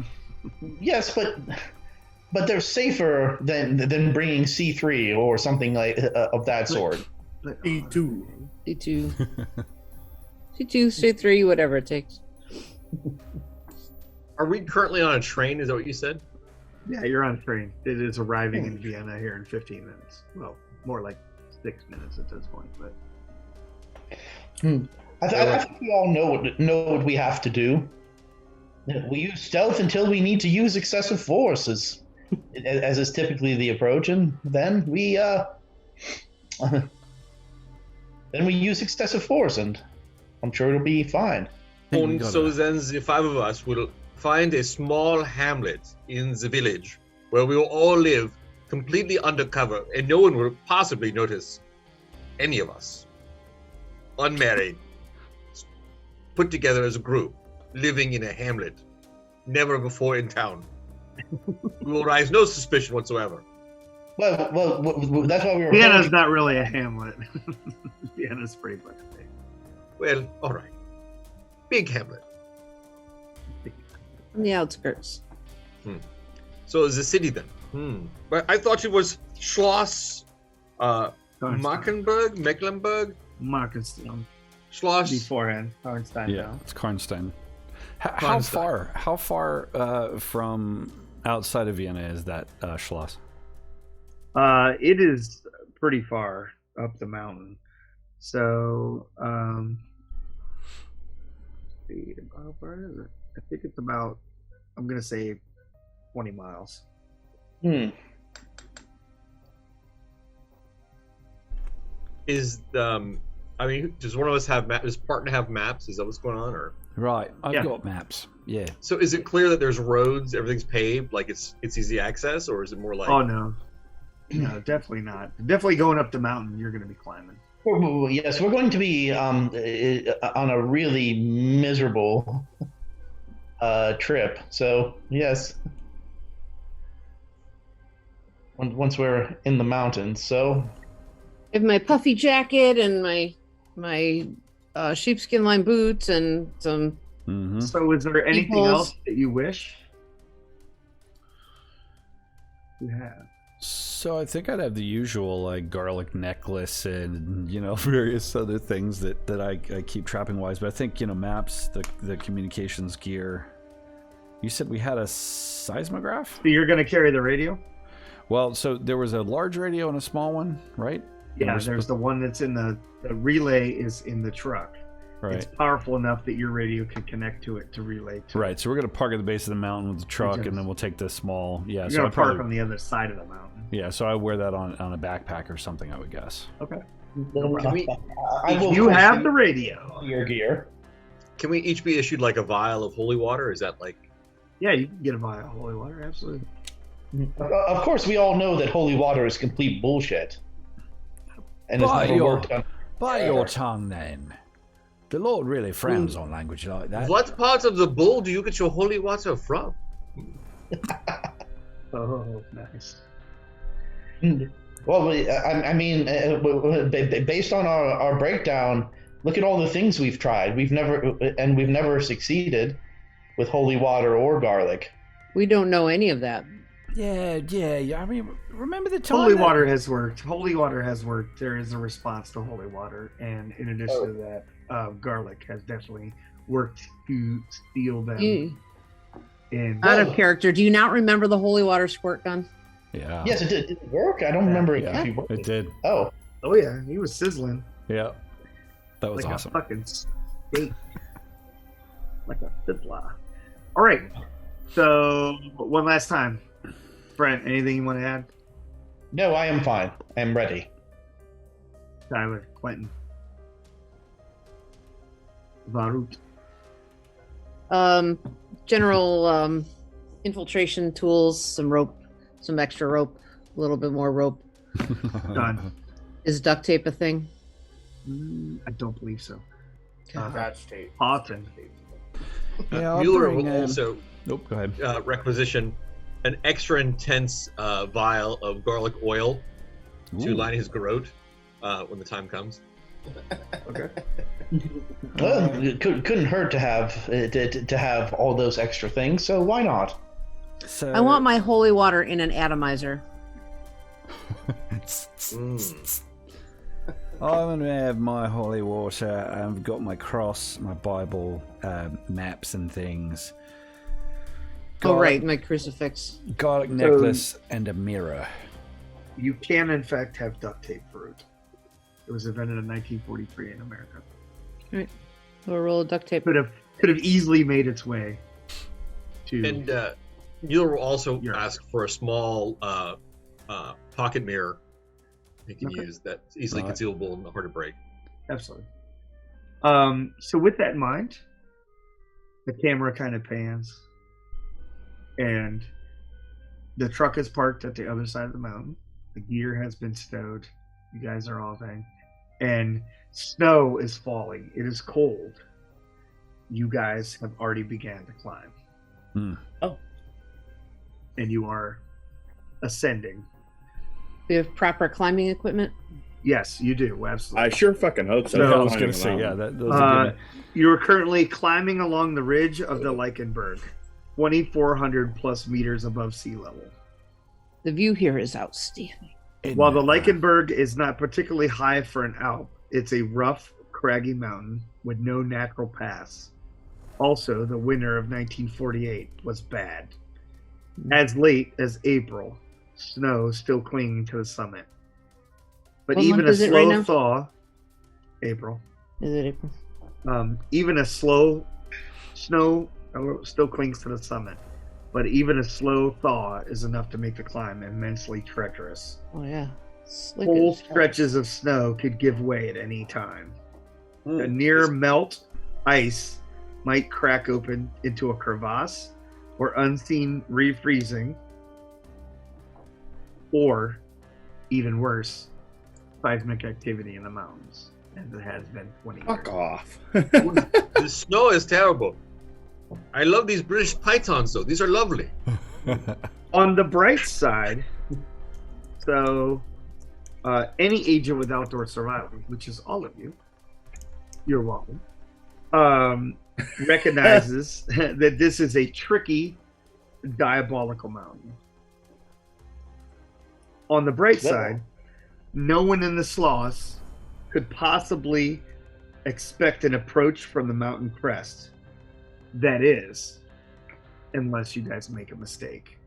Yes, but they're safer than bringing C3 or something like of that sort. E2. C2. C2, C3, whatever it takes. Are we currently on a train? Is that what you said? Yeah, you're on a train. It is arriving in Vienna here in 15 minutes. Well, more like 6 minutes at this point, but. I think we all know what we have to do. We use stealth until we need to use excessive force, as is typally the approach, and then we use excessive force, and I'm sure it'll be fine. And so then the five of us will find a small hamlet in the village where we will all live completely undercover, and no one will possibly notice any of us. Unmarried, put together as a group, living in a hamlet, never before in town. We will raise no suspicion whatsoever. Well, that's why we were. Vienna's not really a hamlet. Vienna's pretty much big. Well, all right. Big hamlet. On the outskirts. So it's a city then. But I thought it was Schloss Mecklenburg? Markenstein. Schloss. Beforehand. Karnstein. Yeah, it's Karnstein. How far from outside of Vienna is that Schloss? It is pretty far up the mountain. So, how far is it? I think it's about, I'm going to say 20 miles. Is does one of us have does partner have maps? Is that what's going on, or? Right, I've got maps. Yeah. So is it clear that there's roads, everything's paved, like it's easy access, or is it more like? Oh no, definitely not. Definitely going up the mountain, you're going to be climbing. Yes, we're going to be on a really miserable trip. So yes, once we're in the mountains. So I have my puffy jacket and my sheepskin lined boots and some. Mm-hmm. So is there anything else that you wish you have? So I think I'd have the usual, like, garlic necklace and, various other things that I keep trapping wise. But I think, maps, the communications gear. You said we had a seismograph? So you're going to carry the radio? Well, so there was a large radio and a small one, right? Yeah, there's the one that's in the relay is in the truck. Right. It's powerful enough that your radio can connect to it to relay to. Right, so we're going to park at the base of the mountain with the truck, and then we'll take the small. Yeah, you're so going to park on the other side of the mountain. Yeah, so I wear that on a backpack or something, I would guess. Okay. You have the radio. Your gear. Can we each be issued like a vial of holy water? Is that like? Yeah, you can get a vial of holy water. Absolutely. Of course, we all know that holy water is complete bullshit. And it's never worked on. By your tongue, then. The Lord really frowns on language like that. What part of the bull do you get your holy water from? Oh, nice. Well, I mean, based on our breakdown, look at all the things we've tried. We've never succeeded with holy water or garlic. We don't know any of that. Yeah. I mean, remember the time Holy water has worked. Holy water has worked. There is a response to holy water, and in addition to that, garlic has definitely worked to steal them. Out of character, do you not remember the holy water squirt gun? Yeah. Yes, it did. Did it work? I don't remember it actually working. It did. Oh yeah, he was sizzling. Yeah. That was like awesome. A fucking steak. Like a sizzler. All right. So one last time, Brent. Anything you want to add? no, I am fine. I am ready. Tyler, Quentin, Varut. General infiltration tools, some rope, some extra rope, a little bit more rope. Done. Is duct tape a thing? I don't believe so. Scotch tape. Often. Yeah, I'll Mueller bring, will also Nope, go ahead. requisition an extra intense vial of garlic oil to Ooh. line his garrote when the time comes. Okay. Well, it couldn't hurt to have all those extra things. So why not? So, I want my holy water in an atomizer. I'm gonna have my holy water. I've got my cross, my Bible, maps and things. Oh, right, my crucifix. Garlic necklace and a mirror. You can, in fact, have duct tape for it. It was invented in 1943 in America. A roll of duct tape. Could have easily made its way to. And Mueller will also Yeah. ask for a small pocket mirror he can Okay. use that's easily Right. concealable and hard to break. Absolutely. So with that in mind, the camera kind of pans, and the truck is parked at the other side of the mountain. The gear has been stowed. You guys are all thing, and snow is falling. It is cold. You guys have already began to climb. Oh. And you are ascending. We have proper climbing equipment. Yes, you do. Absolutely. I sure fucking hope so. No, I was gonna say, yeah, those are good. You're currently climbing along the ridge of the Leichenberg, 2,400 plus meters above sea level. The view here is outstanding. While the Leichenberg is not particularly high for an Alp, it's a rough, craggy mountain with no natural pass. Also, the winter of 1948 was bad. As late as April, snow still clinging to the summit. But What even month a is it right slow now? thaw, April, Is it April? even a slow snow still clings to the summit. But even a slow thaw is enough to make the climb immensely treacherous. Oh, yeah. Slick Whole as hell. stretches of snow could give way at any time. Hmm. The near melt ice might crack open into a crevasse or unseen refreezing, or even worse, seismic activity in the mountains, as it has been 20 Fuck years. off. The snow is terrible. I love these British pythons, though. These are lovely. On the bright side, so any agent with outdoor survival, which is all of you, you're welcome, recognizes that this is a tricky, diabolical mountain. On the bright side, no one in the sloughs could possibly expect an approach from the mountain crest. That is, unless you guys make a mistake.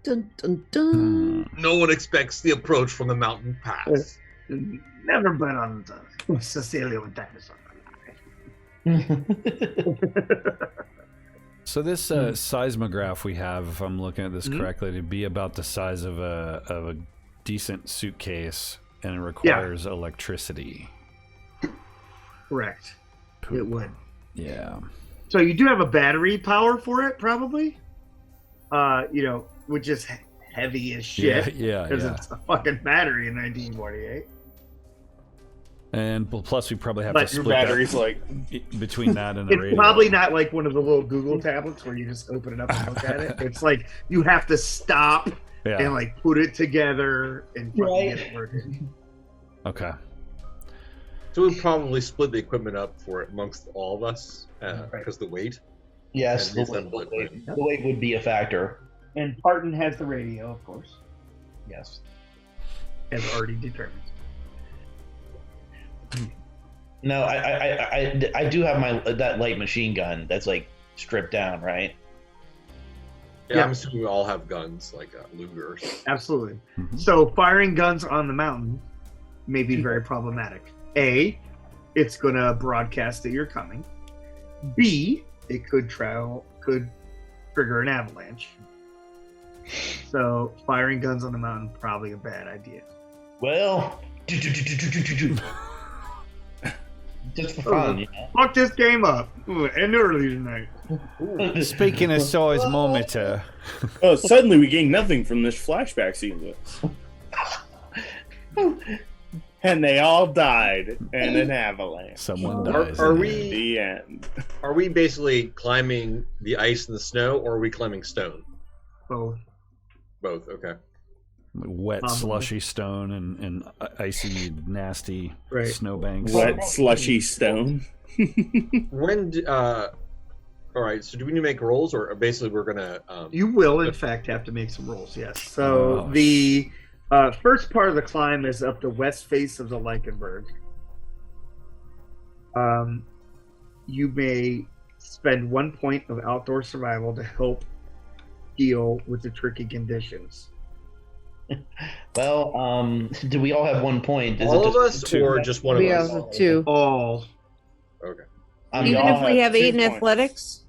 Dun, dun, dun. No one expects the approach from the mountain pass. Never bet on the Cecilia with dinosaur. So this seismograph we have, if I'm looking at this correctly, to be about the size of a decent suitcase, and it requires electricity. Correct. It would. Yeah. So you do have a battery power for it, probably. Which is heavy as shit. Yeah. Because it's a fucking battery in 1948. And plus, we probably have But to Your split battery's like, between that and the It's radio. probably not like one of the little Google tablets where you just open it up and look at it. It's like you have to stop Yeah. and like put it together and fucking get it working. Okay. So we'll probably split the equipment up for it amongst all of us because the weight. Yes, And the reassemble it. weight would be a factor. And Parton has the radio, of course, Yes. as already determined. No, I do have that light machine gun that's like stripped down, right? Yeah, Yeah. I'm assuming we all have guns like Lugers. Absolutely. Mhm. So firing guns on the mountain may be very problematic. A, it's going to broadcast that you're coming. B, it could trigger an avalanche. So firing guns on the mountain probably a bad idea. Well, just for fun, you know. Fuck this game up. Ooh, end early tonight. Speaking of seismometer, Oh, suddenly we gain nothing from this flashback sequence. And they all died in an avalanche. someone dies. Are in we- The end. Are we basically climbing the ice and the snow, or are we climbing stone? Both. Both. Okay. wet, Probably. slushy stone and icy, nasty Right. snowbanks. Wet, slushy stone. When? All right. So do we need to make rolls, or basically we're gonna? You will, in fact, have to make some rolls, yes. So Oh, the first part of the climb is up the west face of the Leichenberg. You may spend 1 point of outdoor survival to help deal with the tricky conditions. Well, do we all have 1 point? Is all it of us, two? or just one We of us? have 2. All, Okay. We Even all if we have 8 in 2 points. athletics?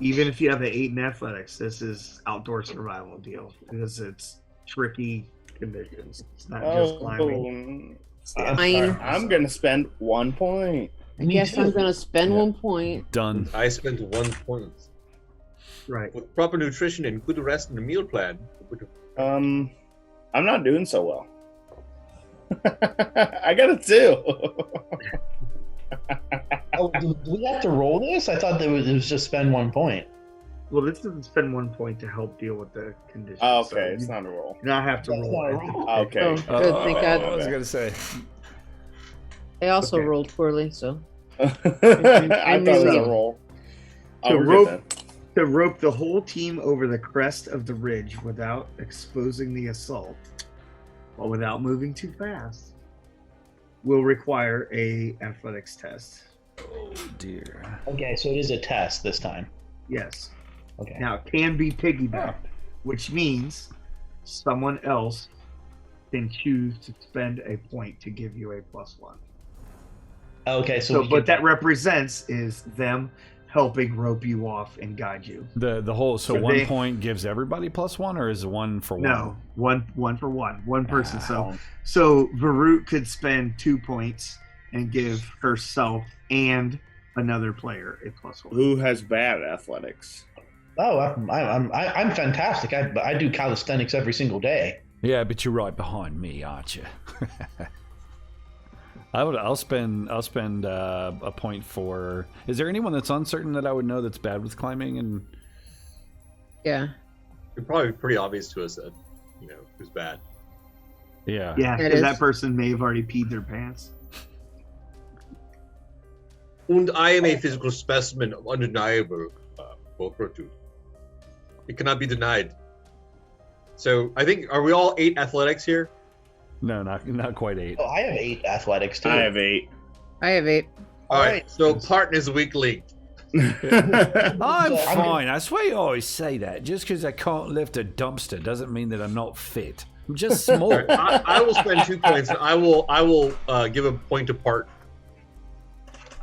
even if you have an 8 in athletics, this is outdoor survival deal because it's tricky conditions. It's not just climbing. I'm going to spend 1 point. I guess I'm going to spend 1 point. Done. I spent 1 point. Right. With proper nutrition and good rest and a meal plan. I'm not doing so well. I got a 2. Oh, do we have to roll this? I thought it was just spend 1 point. Well, this doesn't spend 1 point to help deal with the conditions. Oh, so okay, you it's not a roll. do not have to That's not a roll. roll. Okay. Oh, good. Thank I God. was gonna say. I also Okay. rolled poorly, so. I thought it was knew a it. roll. To Oh, we're rope- good To rope the whole team over the crest of the ridge without exposing the assault, but without moving too fast, will require a athletics test. Oh dear. Okay, so it is a test this time. Yes. Okay. Now it can be piggybacked, which means someone else can choose to spend a point to give you a +1. Okay, so, So we what get- that represents is them helping rope you off and guide you. The whole so So 1 they- point gives everybody +1, or is it 1 for 1? No, one for one person. Ah. So Varut could spend 2 points and give herself and another player a +1. Who has bad athletics? Oh, I'm fantastic. I do calisthenics every single day. Yeah, but you're right behind me, aren't you? I'll spend a point for. Is there anyone that's uncertain that I would know that's bad with climbing? And Yeah. It'd probably be pretty obvious to us that, who's bad. yeah, Yeah, It because is. that person may have already peed their pants. And I am a physical specimen of undeniable fortitude. It cannot be denied. So I think, are we all 8 athletics here? no, not quite 8. Oh, I have 8 athletics too. I have 8. I have 8. All right. right. So Parton is weak linked. I'm I'm- fine. I swear you always say that. Just because I can't lift a dumpster doesn't mean that I'm not fit. I'm just small. I will spend 2 points, and I will give a point to Parton.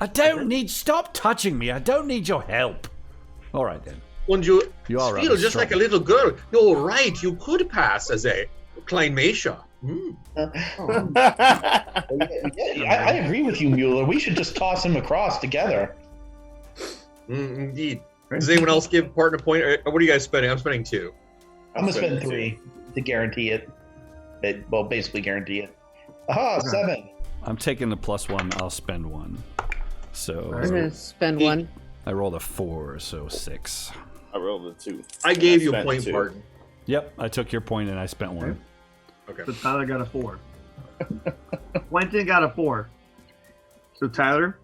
I don't need. Stop touching me. I don't need your help. All right then. When you, You are feel rather just like a strong. little girl, you're right. You could pass as a climatia. Yeah, I agree with you, Mueller. We should just toss him across together. Indeed. Does anyone else give Parton a point? Or what are you guys spending? I'm spending 2. I'm gonna spend 3 to guarantee it. Well, basically guarantee it. Aha, 7. I'm taking the +1. I'll spend 1. So I'm going to spend 1. I rolled a 4, so 6. I rolled a 2. I gave you a spent point, 2. Parton. Yep, I took your point and I spent one. Okay. So Tyler got a 4. Quentin got a 4. So Tyler,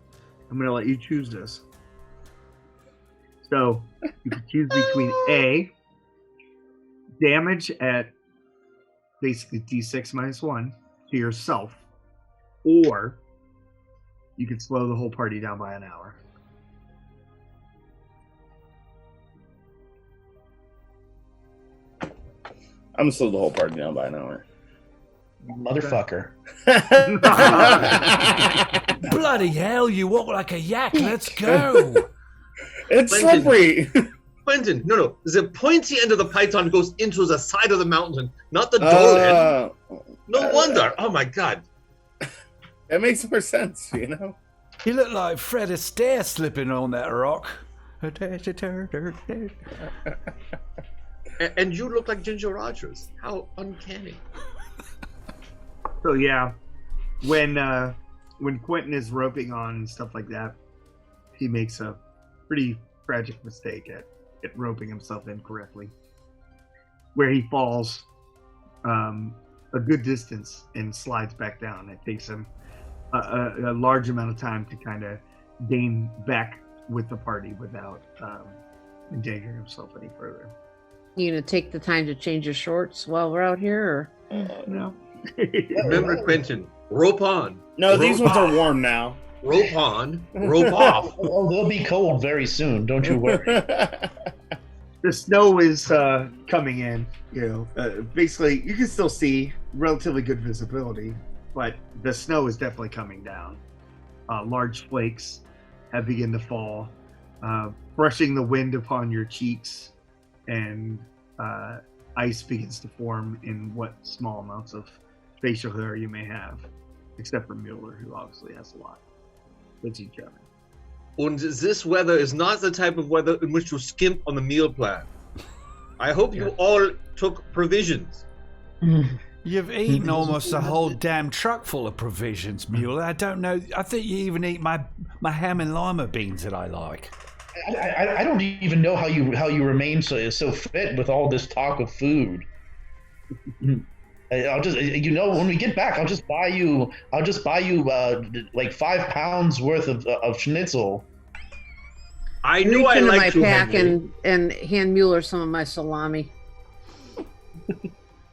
I'm going to let you choose this. So you can choose between A, damage at basically D6 minus 1 to yourself, or you can slow the whole party down by an hour. I'm gonna slow the whole party down by an hour. Motherfucker. Bloody hell, you walk like a yak. Let's go. It's slippery. Quentin, no. The pointy end of the python goes into the side of the mountain, not the dull end. No wonder. Oh my god. It makes more sense, you know? You look like Fred Astaire slipping on that rock. And you look like Ginger Rogers. How uncanny. So yeah, when Quentin is roping on and stuff like that, he makes a pretty tragic mistake at roping himself incorrectly, where he falls a good distance and slides back down. It takes him a large amount of time to kind of gain back with the party without endangering himself any further. You gonna take the time to change your shorts while we're out here, or No. Remember, Quentin, rope on. No, these ones are warm now. Rope on, rope off. Oh, they'll be cold very soon. Don't you worry. The snow is coming in. You know, basically, you can still see relatively good visibility, but the snow is definitely coming down. Large flakes have begun to fall, brushing the wind upon your cheeks, and ice begins to form in what small amounts of facial hair you may have, except for Mueller, who obviously has a lot. Let's each other. And this weather is not the type of weather in which you skimp on the meal plan. I hope you all took provisions. You've eaten almost a whole damn truck full of provisions, Mueller. I don't know. I think you even eat my ham and lima beans that I like. I don't even know how you remain so fit with all this talk of food. I'll just, when we get back, I'll just buy you like 5 pounds worth of schnitzel. I knew I reach into my liked you, pack Henry. and hand Mueller some of my salami.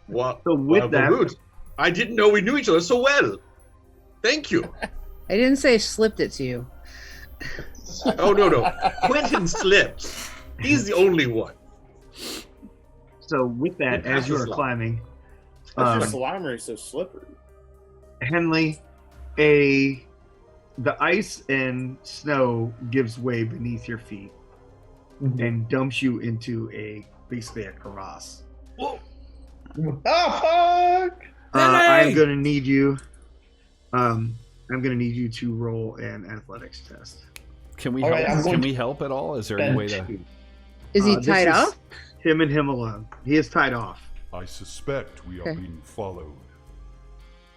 What? So with that, Baruch, I didn't know we knew each other so well. Thank you. I didn't say I slipped it to you. Oh no. Quentin slipped. He's the only one. so with that, as you are climbing, The salami is so slippery. Henley, the ice and snow gives way beneath your feet and dumps you into basically a crevasse. Whoa. Oh fuck! I'm gonna need you. I'm gonna need you to roll an athletics test. Can we All help? right, Can we help at all? Is there any way to? Is he This tied is up? Him and him alone. He is tied off. I suspect we are Okay. being followed.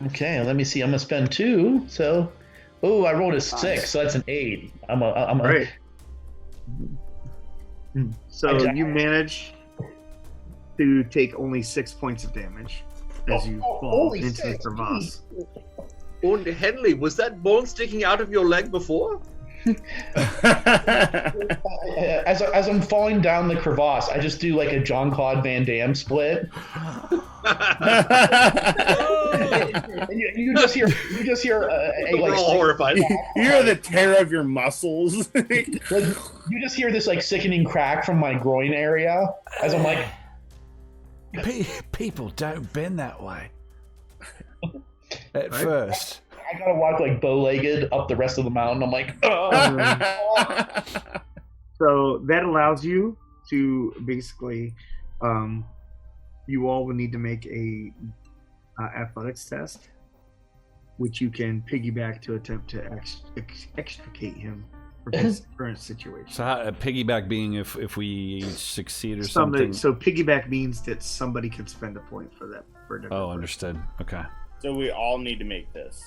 Okay, let me see. I'm gonna spend 2. So, I rolled a 6, so that's an 8. I'm Right. So I- you manage to take only 6 points of damage as you fall only into the 6, crevasse. And Henley, was that bone sticking out of your leg before? As I'm falling down the crevasse, I just do like a Jean-Claude Van Damme split. And you just hear We're all horrified. You hear the tear of your muscles. you just hear this like sickening crack from my groin area as I'm like, People don't bend that way. At first. I gotta walk like bow-legged up the rest of the mountain. I'm like, So that allows you to basically, you all will need to make a athletics test, which you can piggyback to attempt to extricate him from his current situation. So how, piggyback being if we succeed or something. So piggyback means that somebody can spend a point for that. For a different Oh, person. understood. Okay. So we all need to make this.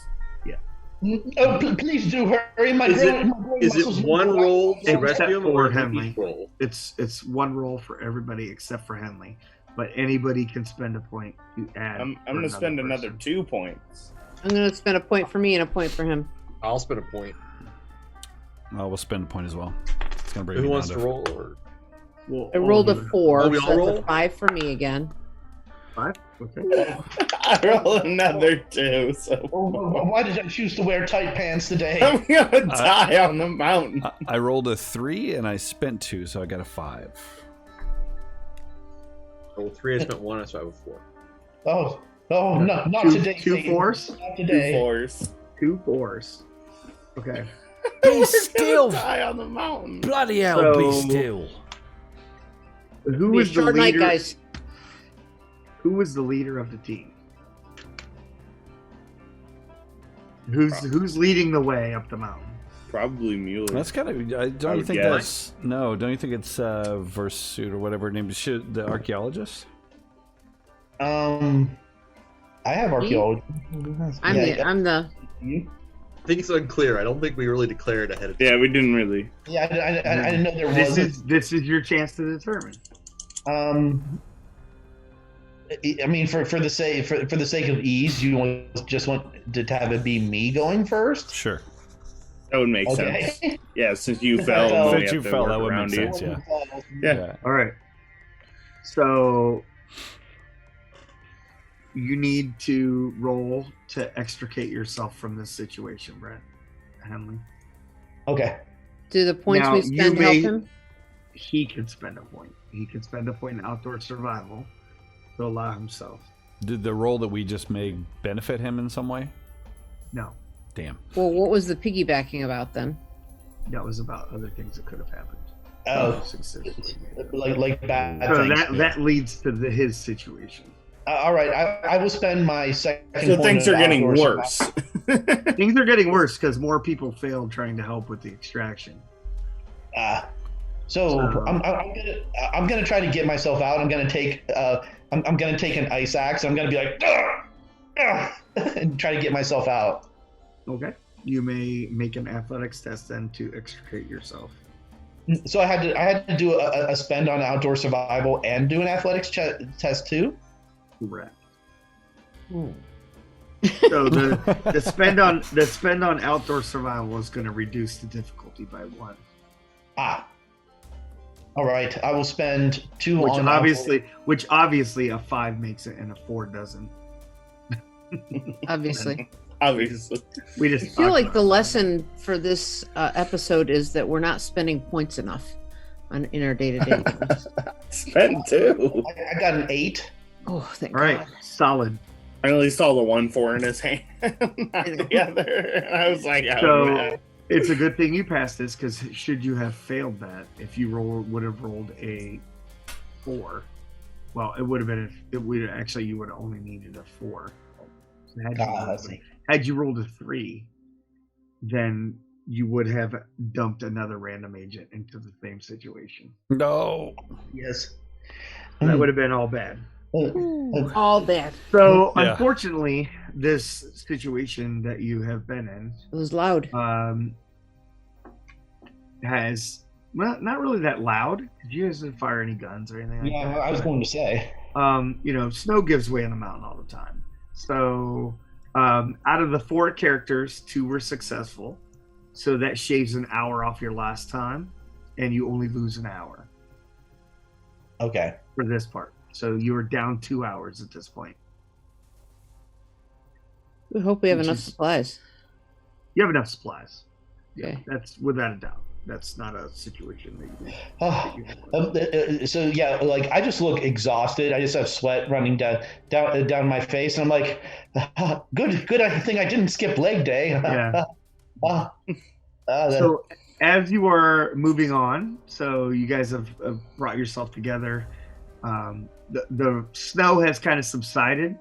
please do hurry. My Is groin Is muscles it one roll to Except rescue him for or Henley. each roll? It's one roll for everybody except for Henley. but anybody can spend a point to add. I'm going to spend another 2 points. I'm going to spend a point for me and a point for him. I'll spend a point. I will spend a point as well. It's gonna bring Who me wants down to roll? Or... I rolled a 4, Oh, we so all that's roll? a 5 for me again. 5? Okay. I rolled another 2, so Why did I choose to wear tight pants today? I'm going to die on the mountain. I rolled a 3 and I spent 2, so I got a 5. I rolled 3, I spent 1, so I have a 4. Oh, no, not today. 2 Satan. 4s? Not 2 today. 4s. 2 4s. Okay. Be We're still! gonna die on the mountain. Bloody hell, be So- still. Who Be a was the short night, leader? guys. Who was the leader of the team? Who's leading the way up the mountain? Probably Mueller. That's kind of. Don't you would think guess. that's no? Don't you think it's Versuit or whatever name? The archaeologist. I have archaeology. I'm the. I think it's unclear. I don't think we really declared ahead of time. Yeah, we didn't really. Yeah, I didn't know there This was. is your chance to determine. I mean, for the sake of ease, you just want to have it be me going first. Sure. That would make Okay. sense. Yeah, since you fell. Since we have you to fell, work that would around make you. sense. Yeah. All right. So you need to roll to extricate yourself from this situation, Brett Henley. Okay. Do the points Now, we you spend may- help him? He can spend a point. He can spend a point in outdoor survival to allow himself. Did the roll that we just made benefit him in some way? No, Damn. Well, what was the piggybacking about then? that was about other things that could have happened. Oh, Successfully made. like bad So things. that leads to his situation. All right, I will spend my second. So point things of are getting outdoor worse. survival. Things are getting worse because more people failed trying to help with the extraction. So I'm gonna try to get myself out. I'm gonna take I'm gonna take an ice axe. I'm gonna be like and try to get myself out. Okay. You may make an athletics test then to extricate yourself. So I had to do a spend on outdoor survival and do an athletics test too. Correct. So the spend on outdoor survival is going to reduce the difficulty by 1. All right. I will spend 2 Which on obviously a 5 makes it and a 4 doesn't. Obviously. Obviously. We just I feel like the lesson for this episode is that we're not spending points enough in our day-to-day lives. Spent 2. I got an 8. Oh, thank all right, God. solid. I only saw the 1 4 in his hand, not the other. And I was like, oh, So man. it's a good thing you passed this because should you have failed that, if you would have rolled a 4, well, it would have been you would have only needed a 4. So had you rolled a 3, then you would have dumped another random agent into the same situation. No. Yes. That would have been all bad. All bad. So Yeah. unfortunately, this situation that you have been in It was loud. has not really that loud. Did you guys fire any guns or anything like Yeah, that? I was going to say. Snow gives way on the mountain all the time. So out of the 4 characters, 2 were successful. So that shaves an hour off your last time, and you only lose an hour Okay. for this part. So you are down 2 hours at this point. We hope we have Which enough is- supplies. You have enough supplies. Okay. That's without a doubt. That's not a situation that So yeah, like I just look exhausted. I just have sweat running down my face, and I'm like, good thing I didn't skip leg day. Yeah. That- So as you are moving on, so you guys have brought yourself together. The snow has kind of subsided,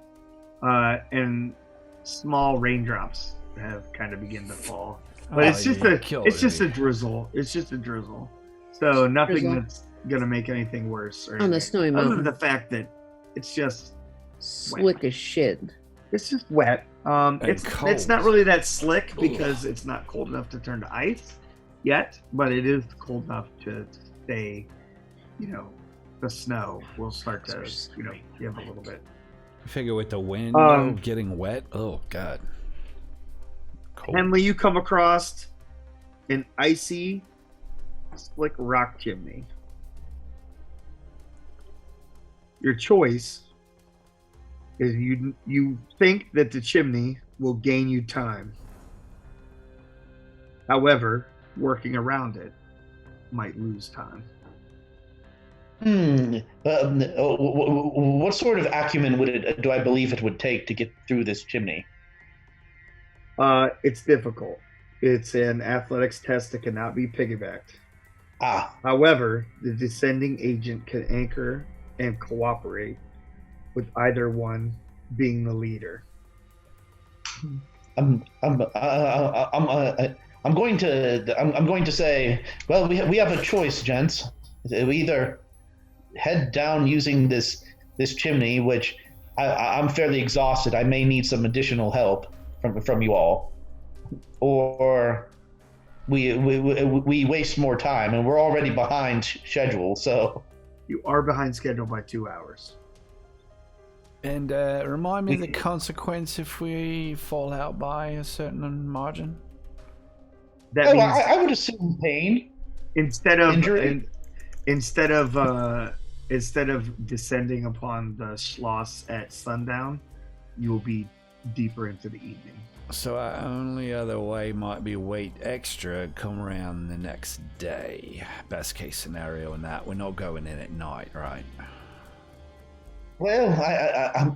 and small raindrops have kind of begun to fall. But it's just a drizzle. It's just a drizzle. So nothing Drizzle. that's gonna make anything worse. Or On the anything. snowy Other than mountain. the fact that it's just Slick as shit. it's just wet. It's cold. not really that slick because it's not cold enough to turn to ice yet, but it is cold enough to stay, the snow will start to, give a little bit. I figure with the wind getting wet. Oh God. Cold. Henley, you come across an icy, slick rock chimney. Your choice is you think that the chimney will gain you time. However, working around it might lose time. What sort of acumen do I believe it would take to get through this chimney? It's difficult. It's an athletics test that cannot be piggybacked. Ah. However, the descending agent can anchor and cooperate with either one being the leader. I'm going to say, well, we have a choice, gents. We either head down using this chimney, which I'm fairly exhausted. I may need some additional help from you all, or we waste more time, and we're already behind schedule. So you are behind schedule by 2 hours. And remind me of the consequence if we fall out by a certain margin. That means I would assume pain instead of injury. Instead of descending upon the Schloss at sundown, you will be deeper into the evening. So our only other way might be wait extra, come around the next day. Best case scenario in that we're not going in at night, right? Well,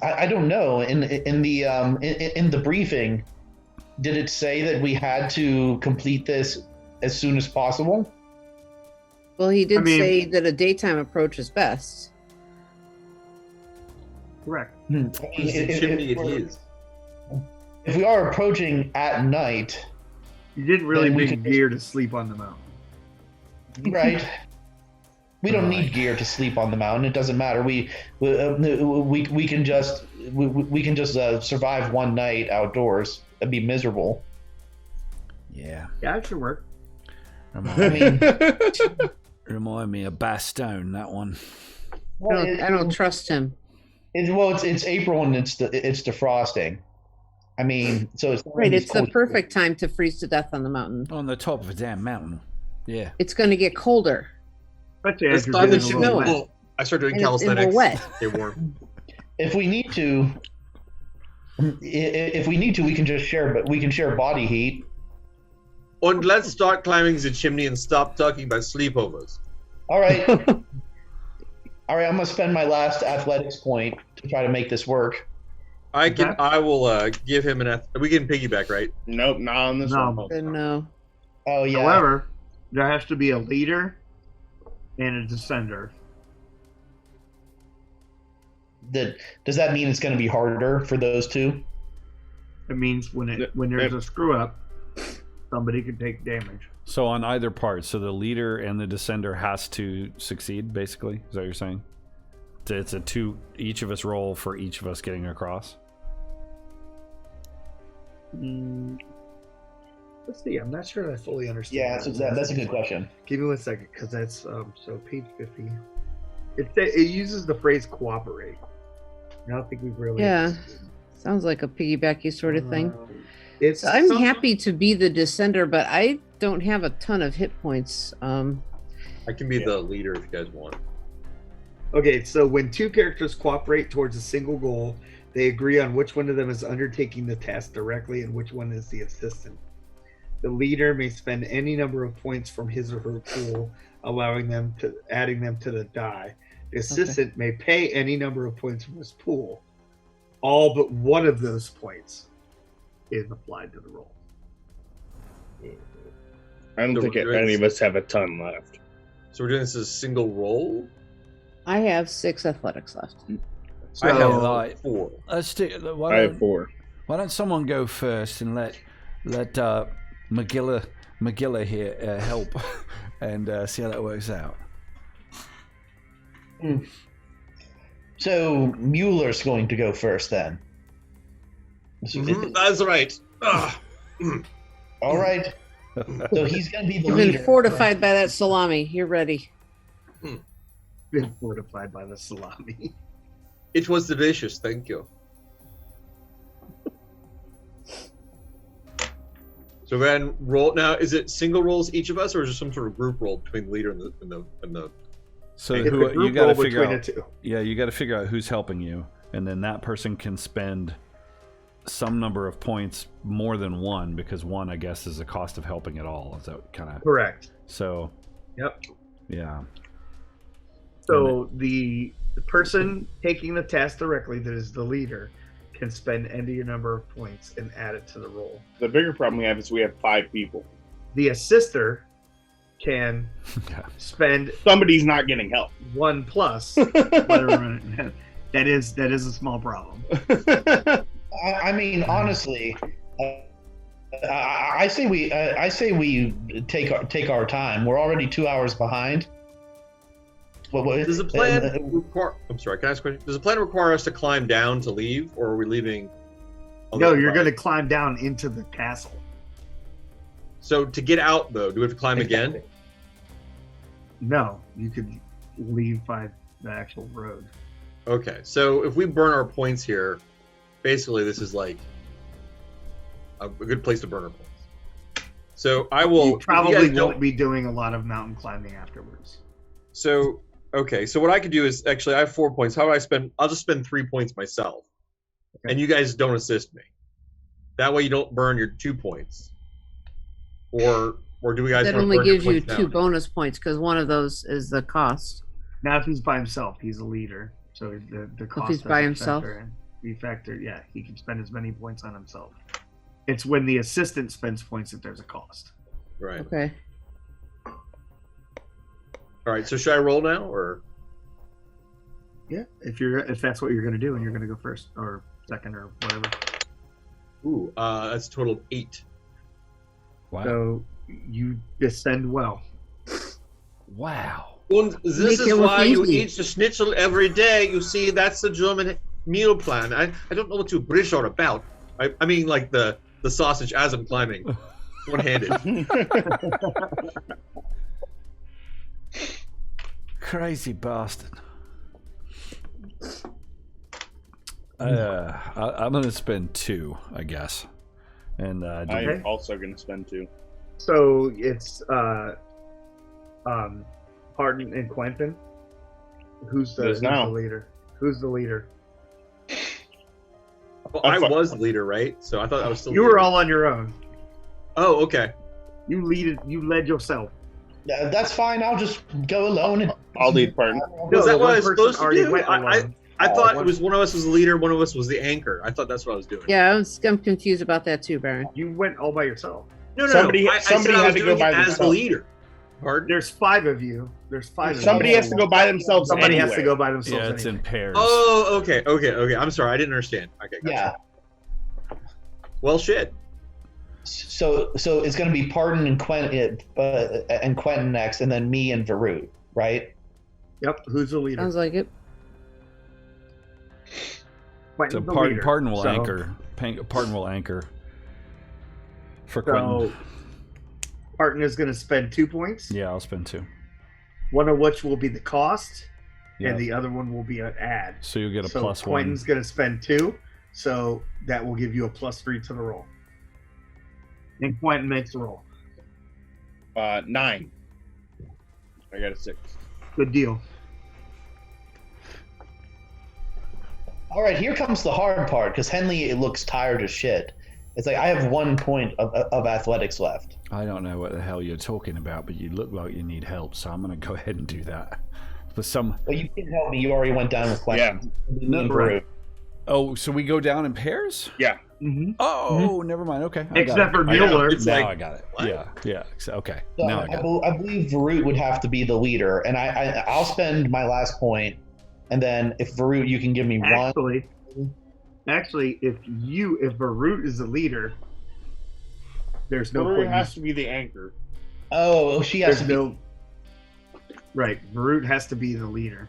I don't know. In the briefing, did it say that we had to complete this as soon as possible? Well, he did say that a daytime approach is best. Correct. If we are approaching at night, you didn't really bring gear to sleep on the mountain, right? We don't need gear to sleep on the mountain. It doesn't matter. We can just survive one night outdoors. That'd be miserable. Yeah. Yeah, it should work. Remind me of Bastogne, that one. I don't trust him. It's April and it's defrosting. I mean, so it's right. It's the perfect time to freeze to death on the mountain. On the top of a damn mountain. Yeah. It's going to get colder. It's time to snow. I start doing calisthenics. And we're wet. Get warm. If we need to, we can just share. But we can share body heat. And let's start climbing the chimney and stop talking about sleepovers. All right. All right. I'm gonna spend my last athletics point to try to make this work. I will give him we can piggyback, right? Nope, not on this one. No. Oh yeah. However, there has to be a leader and a descender. Does that mean it's going to be harder for those two? It means when there's a screw up, somebody can take damage. So on either part, so the leader and the descender has to succeed, basically? Is that what you're saying? It's a two, each of us roll for each of us getting across? Let's see, I'm not sure I fully understand. Yeah, that's a good question. Give me 1 second, because that's, so page 50. It uses the phrase cooperate. I don't think we've really... Yeah, sounds like a piggybacky sort of thing. I'm happy to be the descender, but I don't have a ton of hit points. I can be the leader if you guys want. Okay, so when two characters cooperate towards a single goal, they agree on which one of them is undertaking the task directly and which one is the assistant. The leader may spend any number of points from his or her pool, adding them to the die. The assistant may pay any number of points from his pool. All but one of those points is applied to the roll. I don't think any of us have a ton left. So we're doing this as a single roll? I have 6 athletics left. So I have 4. I have 4. Why don't someone go first and let McGilla here help and see how that works out. So Mueller's going to go first then. That's right. All right. So he's going to be the You've leader. been fortified by that salami. You're ready. been fortified by the salami. It was delicious, thank you. So then roll now. Is it single rolls each of us, or is there some sort of group roll between the leader and the? So It's a who, group you got to roll figure between out. the two. Yeah, you got to figure out who's helping you, and then that person can spend some number of points more than one, because one, I guess, is the cost of helping at all. Is that kind of Correct. so? Yep. Yeah. So the person taking the task directly, that is the leader, can spend any number of points and add it to the roll. The bigger problem we have is we have 5 people. The assister can Yeah. spend Somebody's not getting help. 1 plus whatever. That is a small problem. I mean, honestly, I say we take our time. We're already 2 hours behind. Does the plan require? I'm sorry. Can I ask a question? Does the plan require us to climb down to leave, or are we leaving? No, you're going to climb down into the castle. So to get out, though, do we have to climb again? No, you could leave by the actual road. Okay, so if we burn our points here, basically this is like a good place to burn our points. So I will. You probably don't won't be doing a lot of mountain climbing afterwards. So okay, so what I could do is actually I have 4 points. How do I spend? I'll just spend 3 points myself, Okay. and you guys don't assist me. That way you don't burn your 2 points. Or do we guys? That wanna only burn your gives you points 2 now? bonus points because one of those is the cost. Now, if he's by himself, he's a leader. So the cost. he's by doesn't himself? factor in. Yeah, he can spend as many points on himself. It's when the assistant spends points that there's a cost. Right. Okay. All right. So should I roll now, or Yeah, if that's what you're going to do, and you're going to go first or second or whatever. ooh, that's a total of 8. Wow. So you descend well. Wow. And this Make is it look why you easy. eat the schnitzel every day. You see, that's the German meal plan. I don't know what you British are about. I mean, like the sausage as I'm climbing, one-handed. Crazy bastard. I'm gonna spend 2, I guess, and I'm also going to spend 2. So it's Hardin and Quentin. Who's the leader? Who's the leader? Well, I was the leader, right? So I thought I was still. You were all on your own. Oh, okay. You led yourself. That's fine. I'll just go alone. And I'll lead part. Was that the what I one was person supposed to already do? went alone. I thought it was one of us was the leader, one of us was the anchor. I thought that's what I was doing. Yeah, I'm confused about that too, Baron. You went all by yourself. No. Somebody I said had I was to go doing by it as the themselves. leader. Pardon? There's 5 of you. Somebody has to go by themselves. Somebody anyway. has to go by themselves. yeah, it's in anyway. pairs. Oh, okay. I'm sorry, I didn't understand. Okay, gotcha. Yeah. Well, shit. So it's going to be Pardon and Quentin next, and then me and Varut, right? Yep. Who's the leader? Sounds like it. Quentin's So the leader. Pardon will So- anchor. Pardon will anchor. For Quentin. So Pardon is going to spend 2 points. Yeah, I'll spend 2. One of which will be the cost, Yeah. and the other one will be an add. So you'll get a So plus Quentin's 1. going to spend 2, so that will give you a +3 to the roll. And Quentin makes the roll. 9. I got a 6. Good deal. All right, here comes the hard part, because Henley looks tired as shit. It's like I have 1 point of athletics left. I don't know what the hell you're talking about, but you look like you need help, so I'm going to go ahead and do that. But Well, you can help me. You already went down with Quentin. No, Varut. Oh, so we go down in pairs? Yeah. Mm-hmm. Oh, never mind. Okay. I got Except it. for Mueller. It's Now like, I got it. what? Yeah. So, okay. So Now I got it. I believe Varut would have to be the leader, and I'll spend my last point, and then if Varut, you can give me 1. Actually, if Varut is the leader, there's no Varut point. has to be the anchor. Oh, she has There's to be. no. Right, Varut has to be the leader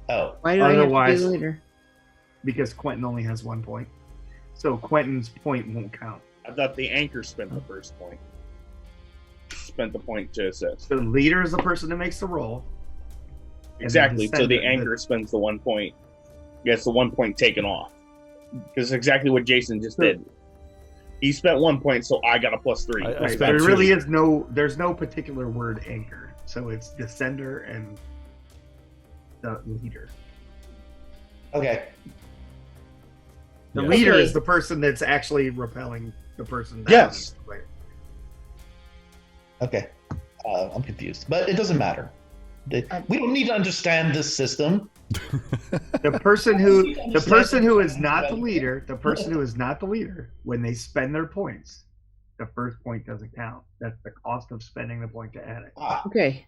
Oh, Why do I have to be Otherwise- the leader? because Quentin only has 1 point, so Quentin's point won't count. I thought the anchor spent the first point. Spent the point to assist. The leader is the person that makes the roll. Exactly. So the descendant- anchor spends the 1 point. Gets the 1 point taken off. Because exactly what Jason just did. He spent 1 point, so I got a +3. I Right, spent there two. really is there's no particular word anchor. So it's descender and the leader. Okay. The Yeah. leader Okay. is the person that's actually repelling the person. That Yes. needs to play. Okay. I'm confused, but it doesn't matter. We don't need to understand this system. The person who is not the leader, when they spend their points, the first point doesn't count. That's the cost of spending the point to add it. Okay.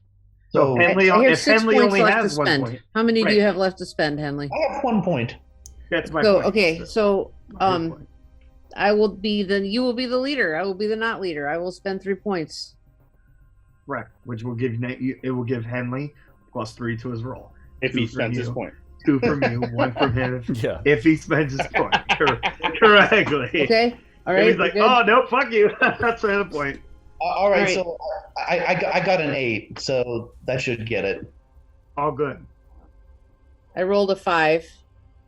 So So Henley, I have if 6 Henley points only left to has 1 spend. point, How many do Right. you have left to spend, Henley? I have 1 point. that's my So point. okay, so My point. you will be the leader. I will be the not leader. I will spend 3 points. Correct, which will give Henley +3 to his roll. If Two he from spends his you. point. 2 from you, 1 from him. Yeah. If he spends his point correctly. Okay. All If right. he's like, we're good? oh no, fuck you. That's the point. All right, Right. so I got an 8, so that should get it. All good. I rolled a 5.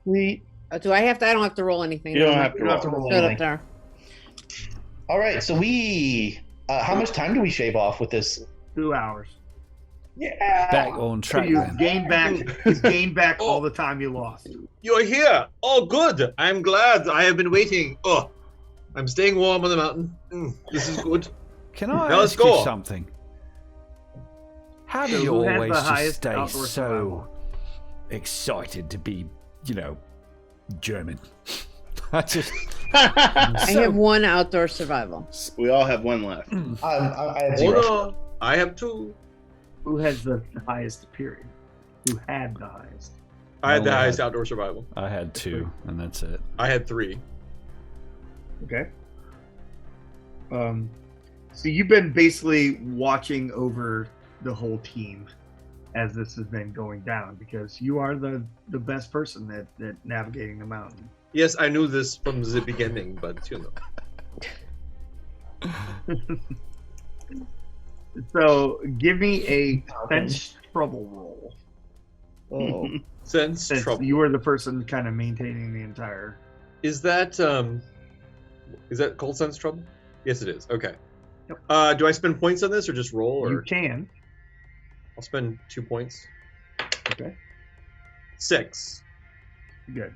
Sweet. Do I have to? I don't have to roll anything. You don't have You don't have to to roll. roll Shut anything. up there. All right, so how much time do we shave off with this? 2 hours. Yeah. Back on So track you then. gain back all the time you lost. You're here. Oh, good. I'm glad. I have been waiting. Oh, I'm staying warm on the mountain. This is good. Can I Now let's ask you go. something? How do So you who has always the just highest stay outdoor so survival? excited to be, German? I just I have 1 outdoor survival. We all have 1 left. I had Oh 0. no, I have 2. Who has the highest period? Who had the highest? I had the Oh, I highest had- outdoor survival. I had 2, and that's it. I had 3. Okay. So you've been basically watching over the whole team as this has been going down because you are the best person at navigating the mountain. Yes, I knew this from the beginning, but So give me a sense trouble roll. Oh. sense Since trouble. you are the person kind of maintaining the entire. Is that called sense trouble? Yes, it is. Okay. Yep. Do I spend points on this or just roll? Or You can. I'll spend 2 points. Okay. 6. Good.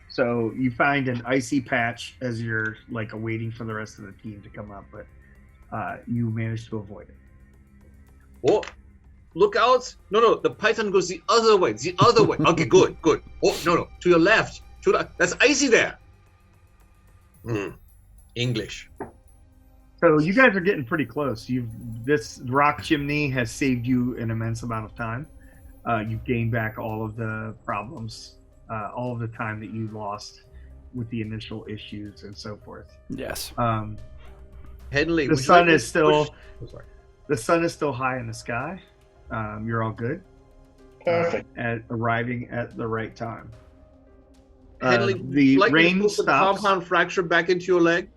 So you find an icy patch as you're like awaiting for the rest of the team to come up, but you manage to avoid it. Oh, look out! No, the python goes the other way. The other way. Okay, good. Oh, no, to your left. That's icy there. English. So you guys are getting pretty close. This rock chimney has saved you an immense amount of time. You've gained back all of the problems, all of the time that you lost with the initial issues and so forth. Yes. Henley, The would you sun like is to still push- Oh, sorry. the sun is still high in the sky. You're all good. Perfect. At arriving at the right time. Henley, The would you like me to rain put the stops. compound fracture back into your leg?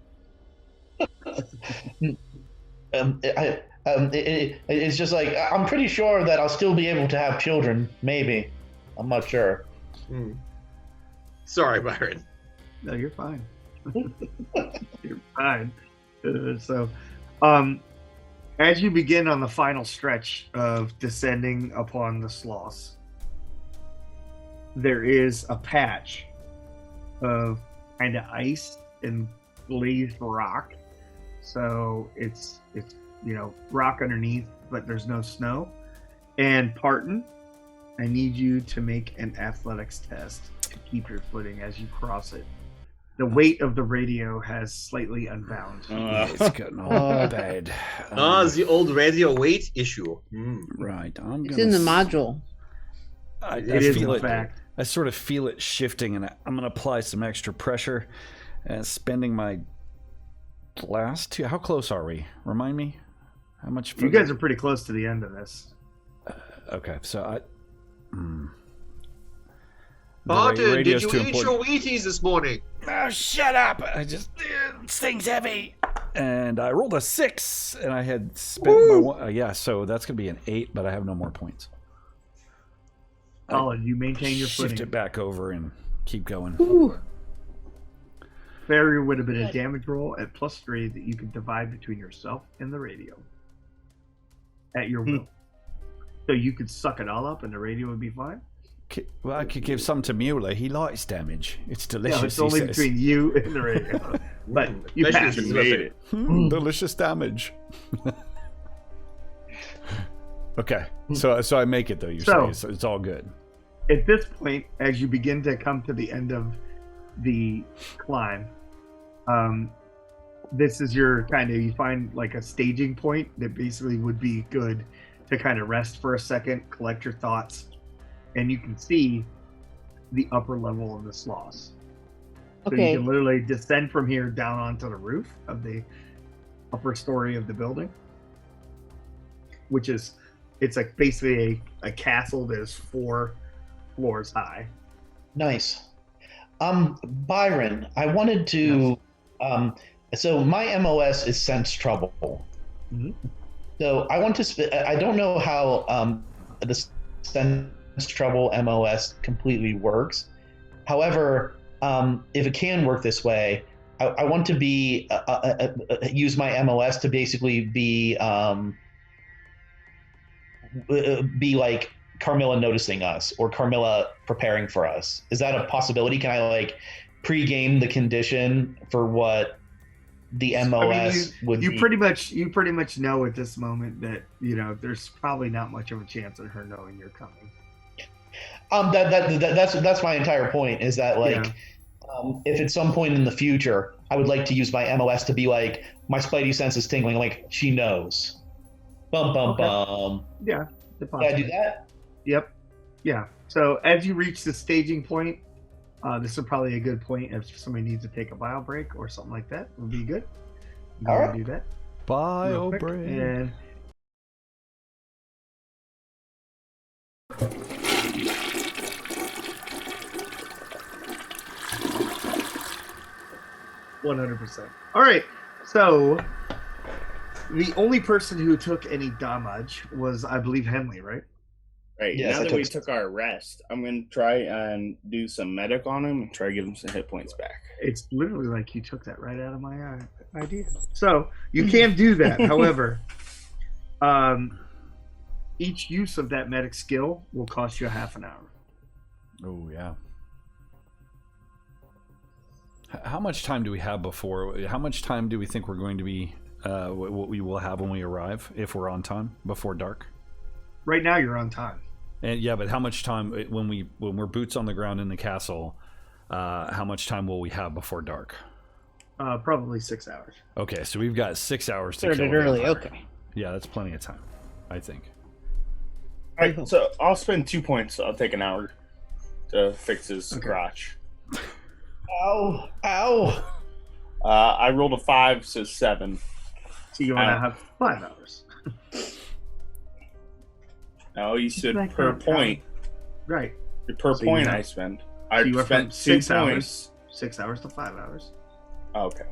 It's just like I'm pretty sure that I'll still be able to have children. Maybe, I'm not sure. Sorry, Byron. No, you're fine. You're fine. As you begin on the final stretch of descending upon the sloughs, there is a patch of kind of ice and glazed rock. So it's rock underneath, but there's no snow. And Parton, I need you to make an athletics test to keep your footing as you cross it. The weight of the radio has slightly unbound. It's getting all bad. The old radio weight issue. Right. It's in the module. It is feel in it. fact. I sort of feel it shifting, and I'm going to apply some extra pressure. And spending my last 2. How close are we? Remind me. How much? You guys are pretty close to the end of this. Okay, so I. Barton, did radio's you too eat important. your Wheaties this morning? Oh, shut up! I just this thing's heavy, and I rolled a 6, and I had spent my one. So that's gonna be an 8, but I have no more points. Solid. You maintain your Shift footing. it back over and keep going. Ooh. Failure would have been a damage roll at +3 that you could divide between yourself and the radio at your will. So you could suck it all up and the radio would be fine. Well, I could give some to Mueller. He likes damage. It's delicious. No, it's only he says. between you and the radio. But you Especially passed if made it's it. Delicious damage. Okay, so I make it though. You're saying so it's all good. At this point, as you begin to come to the end of the climb, this is your you find like a staging point that basically would be good to kind of rest for a second, collect your thoughts, and you can see the upper level of the sloughs. So Okay. you can literally descend from here down onto the roof of the upper story of the building, which is, it's like basically a castle that is 4 floors high. Nice. Byron, I wanted to. So my MOS is sense trouble. Mhm. So I want to. I don't know how the sense trouble MOS completely works. However, if it can work this way, I want to be use my MOS to basically be like Carmilla noticing us or Carmilla preparing for us. Is that a possibility? Can I like pre-game the condition for what the MOS would be? You pretty much know at this moment that there's probably not much of a chance of her knowing you're coming. That's my entire point. Is that like if at some point in the future I would like to use my MOS to be like my spidey sense is tingling, like she knows. Bum. Yeah. Can I do that? Yep. Yeah. So as you reach the staging point, this is probably a good point if somebody needs to take a bio break or something like that. Would be good. All right. Do that. Bio Real quick. break. And %. All right. So the only person who took any damage was, I believe, Henley, right? Right. Yes, now I that we took- took our rest, I'm going to try and do some medic on him and try to give him some hit points back. It's literally like you took that right out of my idea. So you can do that. However, each use of that medic skill will cost you a half an hour. Oh yeah. How much time do we have before? How much time do we think we're going to be? What we will have when we arrive, if we're on time before dark? Right now, you're on time. And yeah, but how much time when we're boots on the ground in the castle? How much time will we have before dark? Probably 6 hours. Okay, so we've got 6 hours to kill Started a early. vampire. Okay. Yeah, that's plenty of time, I think. All right, so I'll spend 2 points. I'll take an hour to fix his crotch. Ow! Ow! I rolled a 5, so 7. So you want to have 5 hours. No, you said Like per that, point. Right. Per So point you have- I spend. So I you went from spent 2 6 points. hours. 6 hours to 5 hours. Okay.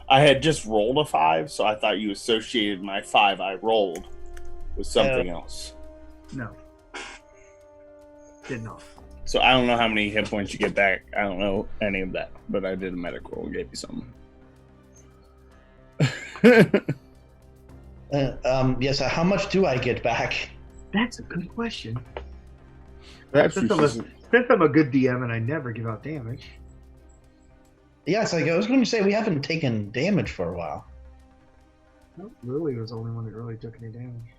I had just rolled a 5, so I thought you associated my 5 I rolled with something else. No. Did not. So I don't know how many hit points you get back. I don't know any of that, but I did a medic roll and gave you something. Yes. How much do I get back? That's a good question. Perhaps Since I'm a good DM and I never give out damage. Yes, I was going to say we haven't taken damage for a while. No, Lily was the only one that really took any damage.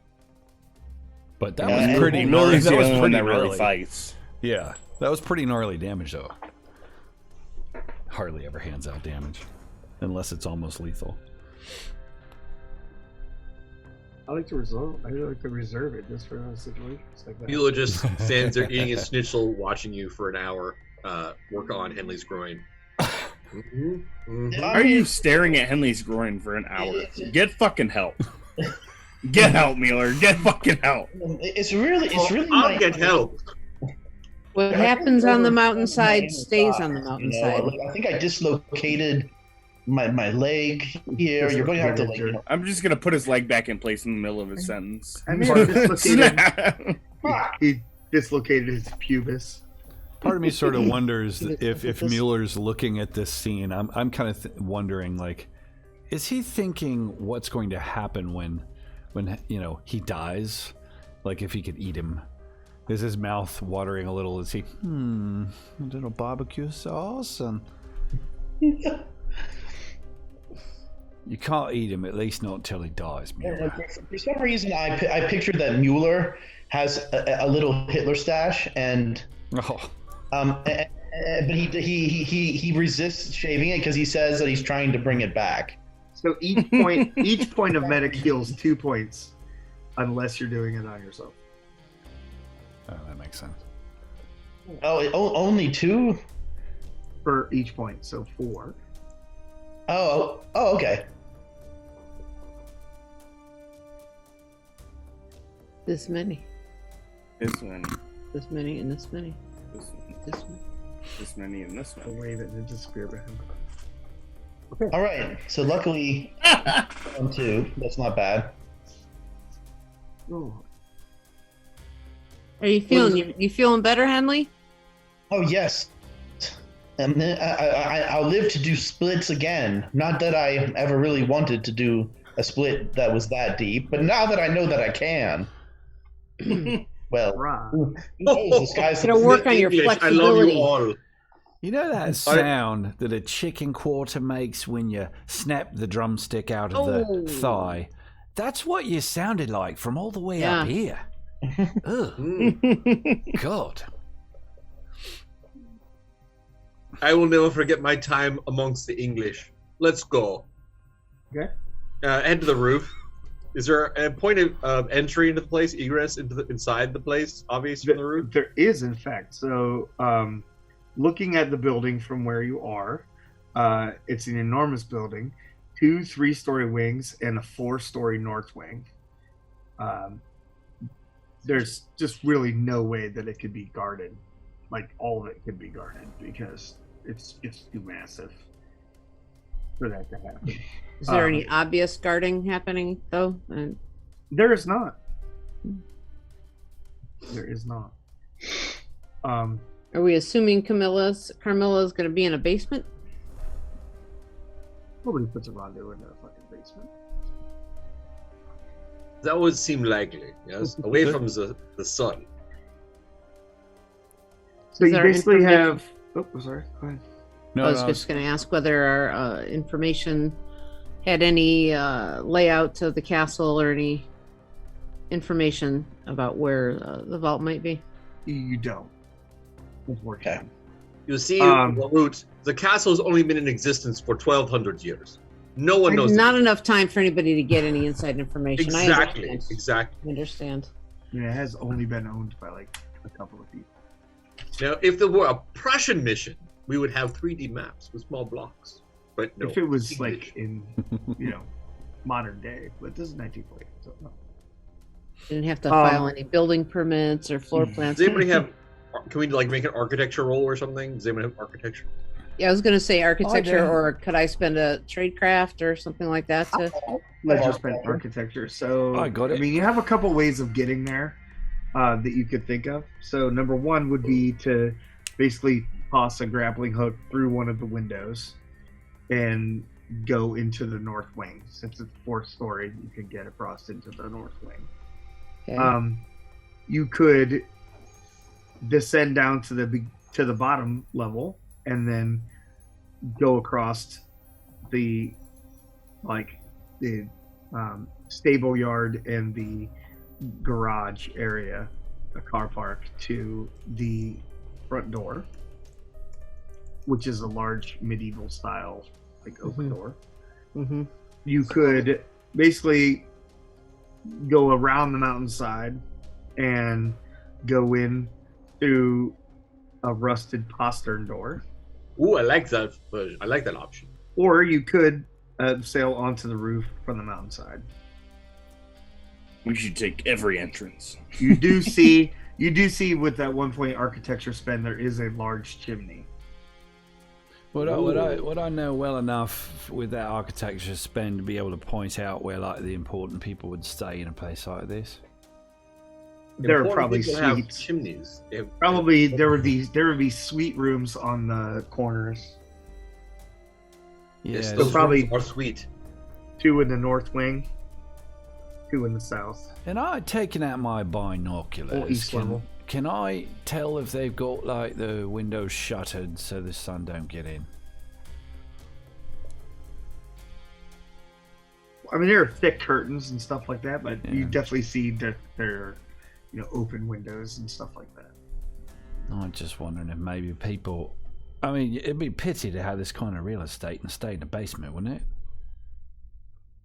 But that Yeah, was pretty. Millie's That the was only one pretty that really gnarly. fights. Yeah, that was pretty gnarly damage, though. Hardly ever hands out damage, unless it's almost lethal. I like to reserve it just for situations like that. Milo just stands there eating his schnitzel, watching you for an hour work on Henley's groin. Why are you staring at Henley's groin for an hour? Get fucking help. Get help, Mueller. Get fucking help. It's really I'll get help. What happens on the mountainside stays on the mountainside. I think I dislocated my leg here. You're going to have to like. I'm just gonna put his leg back in place in the middle of his sentence. I may have dislocated. dislocated his pubis. Part of me sort of wonders if Mueller's looking at this scene. I'm kind of wondering, like, is he thinking what's going to happen when he dies? Like, if he could eat him. Is his mouth watering a little? Is he, a little barbecue sauce? And you can't eat him, at least not until he dies, Mueller. For some reason, I pictured that Mueller has a little Hitler stash, and but he resists shaving it because he says that he's trying to bring it back. So each point of medic heals 2 points, unless you're doing it on yourself. Oh, that makes sense. Only 2 for each point, so 4. Oh, okay. This many. This many. This many and this many. This This many. this many and this The many. way that ninja spear behind. All right. So luckily, 2. That's not bad. Oh, Are you feeling you feeling better, Henley? Oh yes. And then I'll live to do splits again. Not that I ever really wanted to do a split that was that deep, but now that I know that I can, well, right. who knows? This guy's Gonna work on your English, I love you flexibility. all. You know that sound that a chicken quarter makes when you snap the drumstick out of the thigh? That's what you sounded like from all the way up here. Ugh. God. I will never forget my time amongst the English. Let's go. Okay. Head to the roof. Is there a point of entry into the place, egress inside the place, obvious from the roof? There is, in fact. So, looking at the building from where you are, it's an enormous building, 2 3-story wings and a 4-story north wing. There's just really no way that it could be guarded. Like, all of it could be guarded because it's too massive for that to happen. Is there any obvious guarding happening though? And There is not. There is not. are we assuming Carmilla's going to be in a basement? Nobody puts a rendezvous in a fucking basement. That would seem likely, yes? Away from the sun. So Is you there basically information- have. Oh, sorry. Go ahead. No, I was just going to ask whether our information had any layout of the castle or any information about where the vault might be. You don't. Okay. You see, Um, Root, the castle has only been in existence for 1,200 years. No one knows. Not enough time for anybody to get any inside information. Exactly. I understand. Exactly. I understand. And it has only been owned by like a couple of people. Now, if there were a Prussian mission, we would have 3D maps with small blocks. But no. If it was English. like in, modern day, but this is 1940. So no. Didn't have to file any building permits or floor plans. Does anybody have? Can we like make an architecture roll or something? Does anybody have architecture? Yeah, I was going to say architecture, do. or could I spend a trade craft or something like that to? Let's just spend architecture. So I got it. I mean, you have a couple ways of getting there that you could think of. So number one would be to basically toss a grappling hook through one of the windows and go into the north wing. Since it's 4th story, you could get across into the north wing. Okay. You could descend down to the bottom level and then go across the stable yard and the garage area, a car park, to the front door, which is a large medieval style oak door. Mm-hmm. You could basically go around the mountainside and go in through a rusted postern door, Ooh, I like that. I like that option. or you could sail onto the roof from the mountainside. We should take every entrance. You do see with that 1 point architecture spend, there is a large chimney. Would I know well enough with that architecture spend to be able to point out where like the important people would stay in a place like this? There are Important probably people have suites. chimneys. Probably there would be suite rooms on the corners. Yeah, Those probably- rooms are sweet. 2 in the north wing, 2 in the south. and I taken out my binoculars. Or east level. Can I tell if they've got like the windows shuttered so the sun don't get in? I mean, there are thick curtains and stuff like that, but you Yeah. definitely see that there are, open windows and stuff like that. I'm just wondering if maybe people. I mean, it'd be pity to have this kind of real estate and stay in the basement, wouldn't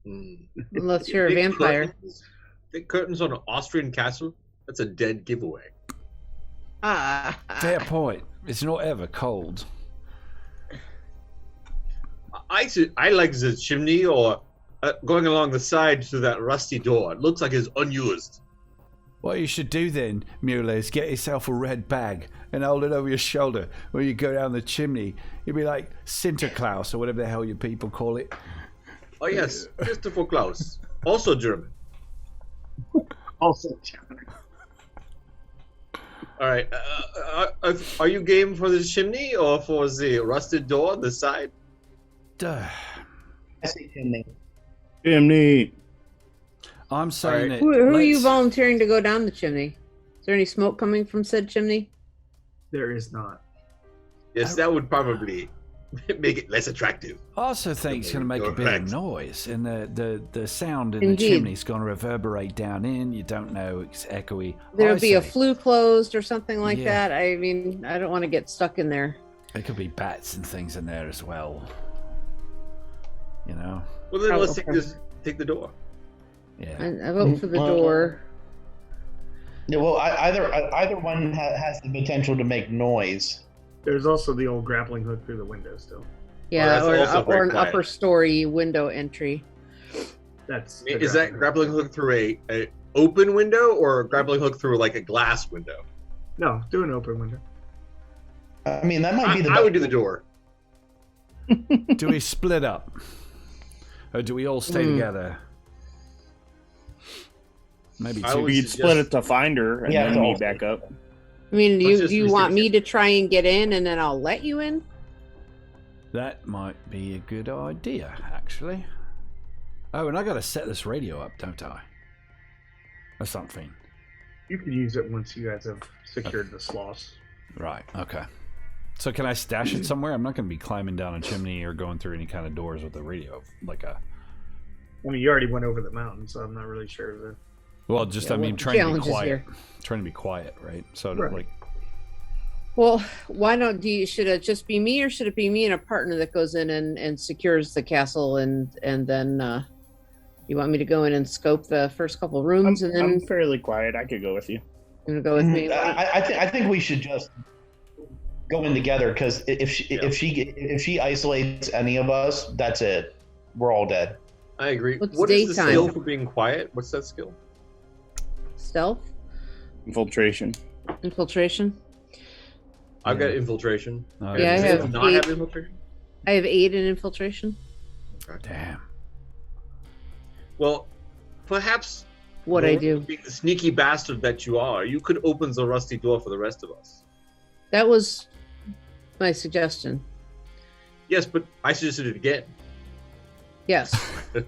it? Unless you're a Big vampire. Curtains, big curtains on an Austrian castle. That's a dead giveaway. Fair point. It's not ever cold. I like the chimney or going along the side to that rusty door. It looks like it's unused. What you should do then, Mueller, is get yourself a red bag and hold it over your shoulder when you go down the chimney. You'll be like Sinterklaas or whatever the hell you people call it. Oh yes, Christopher Klaus, also German. Also, All right, are you game for the chimney or for the rusted door on the side? Duh. I say chimney. Chimney. I'm saying Alright. it. Who are you let's- volunteering to go down the chimney? Is there any smoke coming from said chimney? there is not. Yes, that would probably make it less attractive. I also think it's going to make a You're bit of correct. noise, and the sound in Indeed. the chimney is going to reverberate down in. You don't know, it's echoey. There'll I be a say flue closed or something like Yeah. that. I mean, I don't want to get stuck in there. There could be bats and things in there as well. You know? Well, then Oh, let's okay. take the door. Yeah. I vote for the Well, door. Yeah, well, either one has the potential to make noise. There's also the old grappling hook through the window still. Yeah, that's also or very an quiet. upper story window entry. That's the Is that grappling hook. grappling hook through a open window or a grappling hook through like a glass window? No, do an open window. I mean, that might be the. I would do the door. Do we split up? Or do we all stay together? Maybe I two. would We could split suggest- it to find her and Yeah, then to meet all- back up. I mean, Let's you just you want me restrict to try and get in, and then I'll let you in? That might be a good idea, actually. Oh, and I got to set this radio up, don't I? Or something. You can use it once you guys have secured the slots. Right, okay. So can I stash it somewhere? I'm not going to be climbing down a chimney or going through any kind of doors with the radio. Like a... I mean, you already went over the mountain, so I'm not really sure. Well, just, Yeah, I mean, well, trying to be challenge is quiet. here. Trying to be quiet, right? So, Right. like... Well, why don't should it just be me, or should it be me and a partner that goes in and secures the castle, and then you want me to go in and scope the first couple rooms, and then I'm fairly quiet. I could go with you. you're gonna go with me? I think we should just go in together because if she isolates any of us, that's it. We're all dead. I agree. What's What is the daytime? skill for being quiet? What's that skill? Stealth, Infiltration. infiltration. I've got infiltration. Oh, Yeah, I Does have it not have infiltration? I have 8 in infiltration. Damn. Well, perhaps What I Lord, do? being the sneaky bastard that you are, you could open the rusty door for the rest of us. That was my suggestion. Yes, but I suggested it again. Yes. Is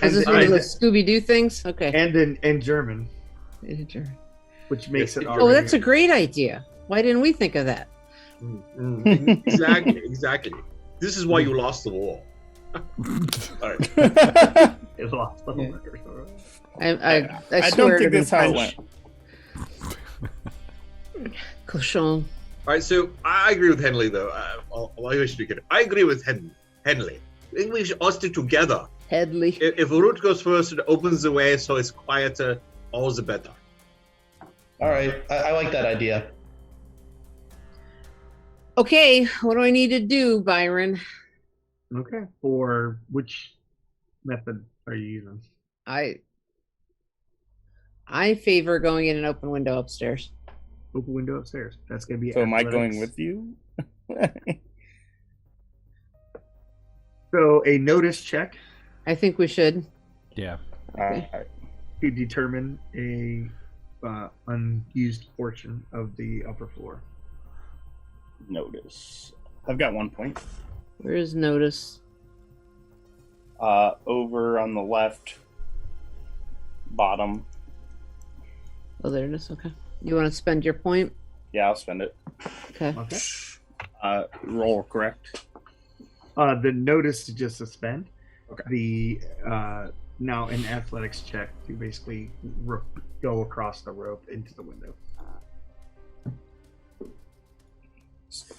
And, this one of those Scooby Doo things? Okay. and in German, which makes it. Oh, that's a great idea. Why didn't we think of that? Exactly, exactly. This is why you lost the war. All right. It lost the Yeah. I I swear don't think to that's how it French. went. Cochon. All right, so I agree with Henley, though. I should get it. I agree with Henley. I think we should all stick together. Headley. If Root goes first, it opens the way so it's quieter, all the better. All right, I like that idea. Okay, what do I need to do, Byron? Okay. For which method are you using? I favor going in an open window upstairs. Open window upstairs. That's gonna be. So am I going athletics. with you? So a notice check I think we should. Yeah. Alright. to determine a unused portion of the upper floor. Notice. I've got 1 point. Where is notice? Over on the left bottom. Oh, there it is. Okay. You want to spend your point? Yeah, I'll spend it. Okay. Okay. Roll correct. The notice to just suspend. Okay. The now an athletics check to basically go across the rope into the window.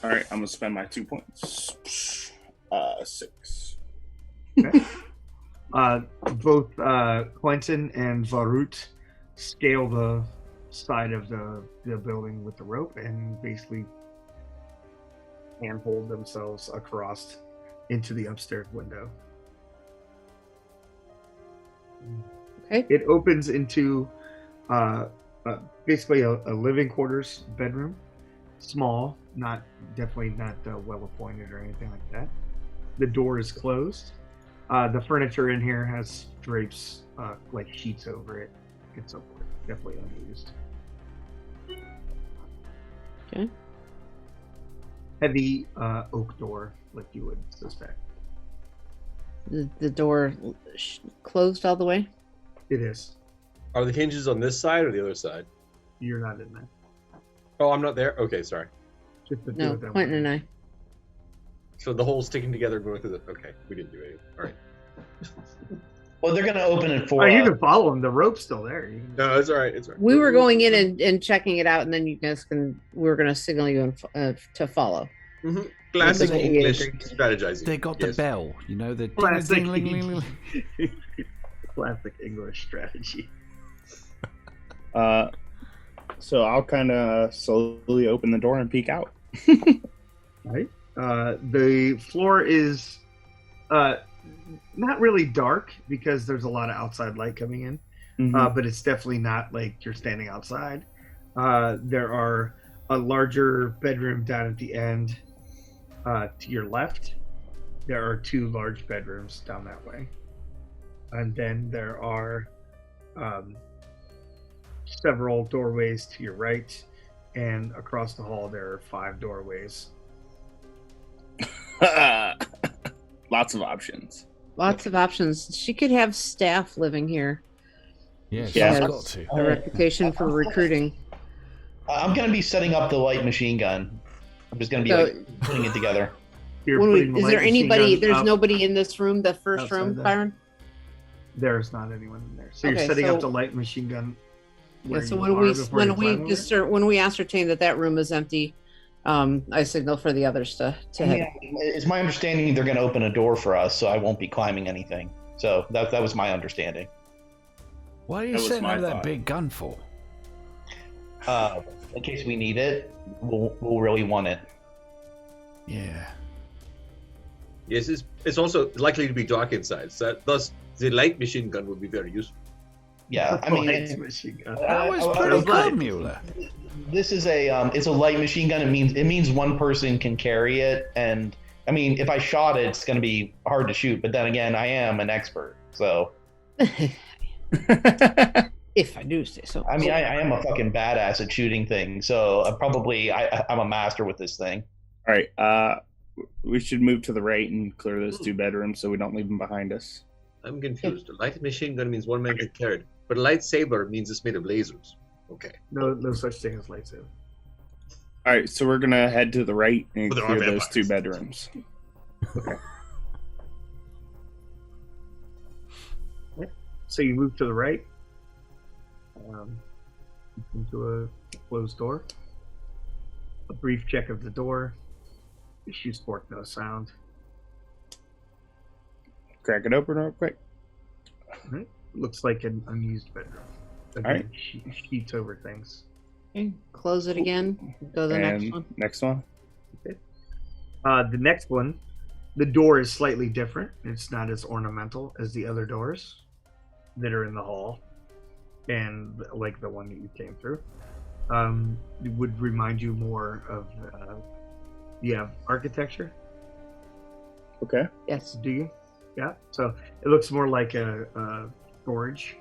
All right, I'm gonna spend my 2 points. 6. Okay. Both Quentin and Varut scale the side of the building with the rope and basically handhold themselves across into the upstairs window. Okay. It opens into basically a living quarters bedroom. Small, definitely not well appointed or anything like that. The door is closed. The furniture in here has drapes, like sheets over it, and so forth. Definitely unused. Okay. Heavy oak door, like you would suspect. The door closed all the way? It is. Are the hinges on this side or the other side? You're not in there. Oh, I'm not there? Okay, sorry. Just to do No, it that Quentin way. and I. So the whole sticking together going through the... Okay, we didn't do anything. All right. Well, they're going to open it for. Oh, you can follow him. The rope's still there. You can- No, it's all right. It's all right. We were going in and checking it out, and then you guys we were going to signal you to follow. Mm-hmm. Classic That's what English we agreed. strategizing. They got the Yes. bell, you know, the Classic. ding, ding, ding, ding, ding. Classic English strategy. So I'll kind of slowly open the door and peek out. Right. The floor is not really dark because there's a lot of outside light coming in, but it's definitely not like you're standing outside. There are a larger bedroom down at the end to your left. There are 2 large bedrooms down that way. And then there are several doorways to your right, and across the hall there are 5 doorways. Lots of options. Lots of options. She could have staff living here. Yeah, She Yeah. she's has got to. a reputation for recruiting. I'm going to be setting up the light machine gun. I'm just going to be So- like putting it together. You're When putting the is light there machine anybody? gun There's up. nobody in this room, the first Outside room, there. Byron? There's not anyone in there. So Okay, you're setting so- up the light machine gun. Yeah, where so you when are we before you climb over? when we ascertain that room is empty, I signal for the others to head. Yeah, it's my understanding they're going to open a door for us, so I won't be climbing anything. So that was my understanding. What are you That was setting my up that thought. big gun for? In case we need it, we'll really want it. Yeah. Yes, it's also likely to be dark inside. So thus, the light machine gun would be very useful. Yeah, I mean, Light machine gun. That was I pretty was good, like- Mueller. This is it's a light machine gun. It means one person can carry it, and I mean, if I shot it, it's going to be hard to shoot. But then again, I am an expert, so If I do say so. I mean, I am a fucking badass at shooting things. So I'm a master with this thing. All right. We should move to the right and clear those 2 bedrooms so we don't leave them behind us. I'm confused. A light machine gun means one man can carry it, but a lightsaber means it's made of lasers. Okay. No such thing as lightsaber. All right, so we're gonna head to the right and But there are clear those 2 vampires. bedrooms. So you move to the right, into a closed door. A brief check of the door. Issue sport, no sound. Crack it open real quick. Looks like an unused bedroom. Alright. Sheets over things. Okay, close it again. Go to the next And one. next one. The next one, the door is slightly different. It's not as ornamental as the other doors that are in the hall, and like the one that you came through. It would remind you more of architecture. Okay. Yes. Do you? Yeah. So it looks more like a storage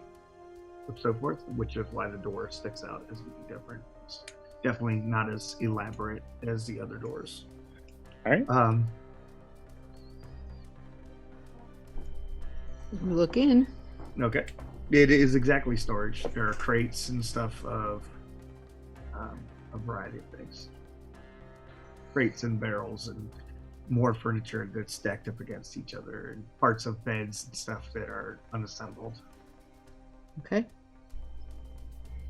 so forth, which is why the door sticks out as being different. It's definitely not as elaborate as the other doors. All right. Look in. Okay. It is exactly storage. There are crates and stuff of a variety of things. Crates and barrels and more furniture that's stacked up against each other and parts of beds and stuff that are unassembled. Okay.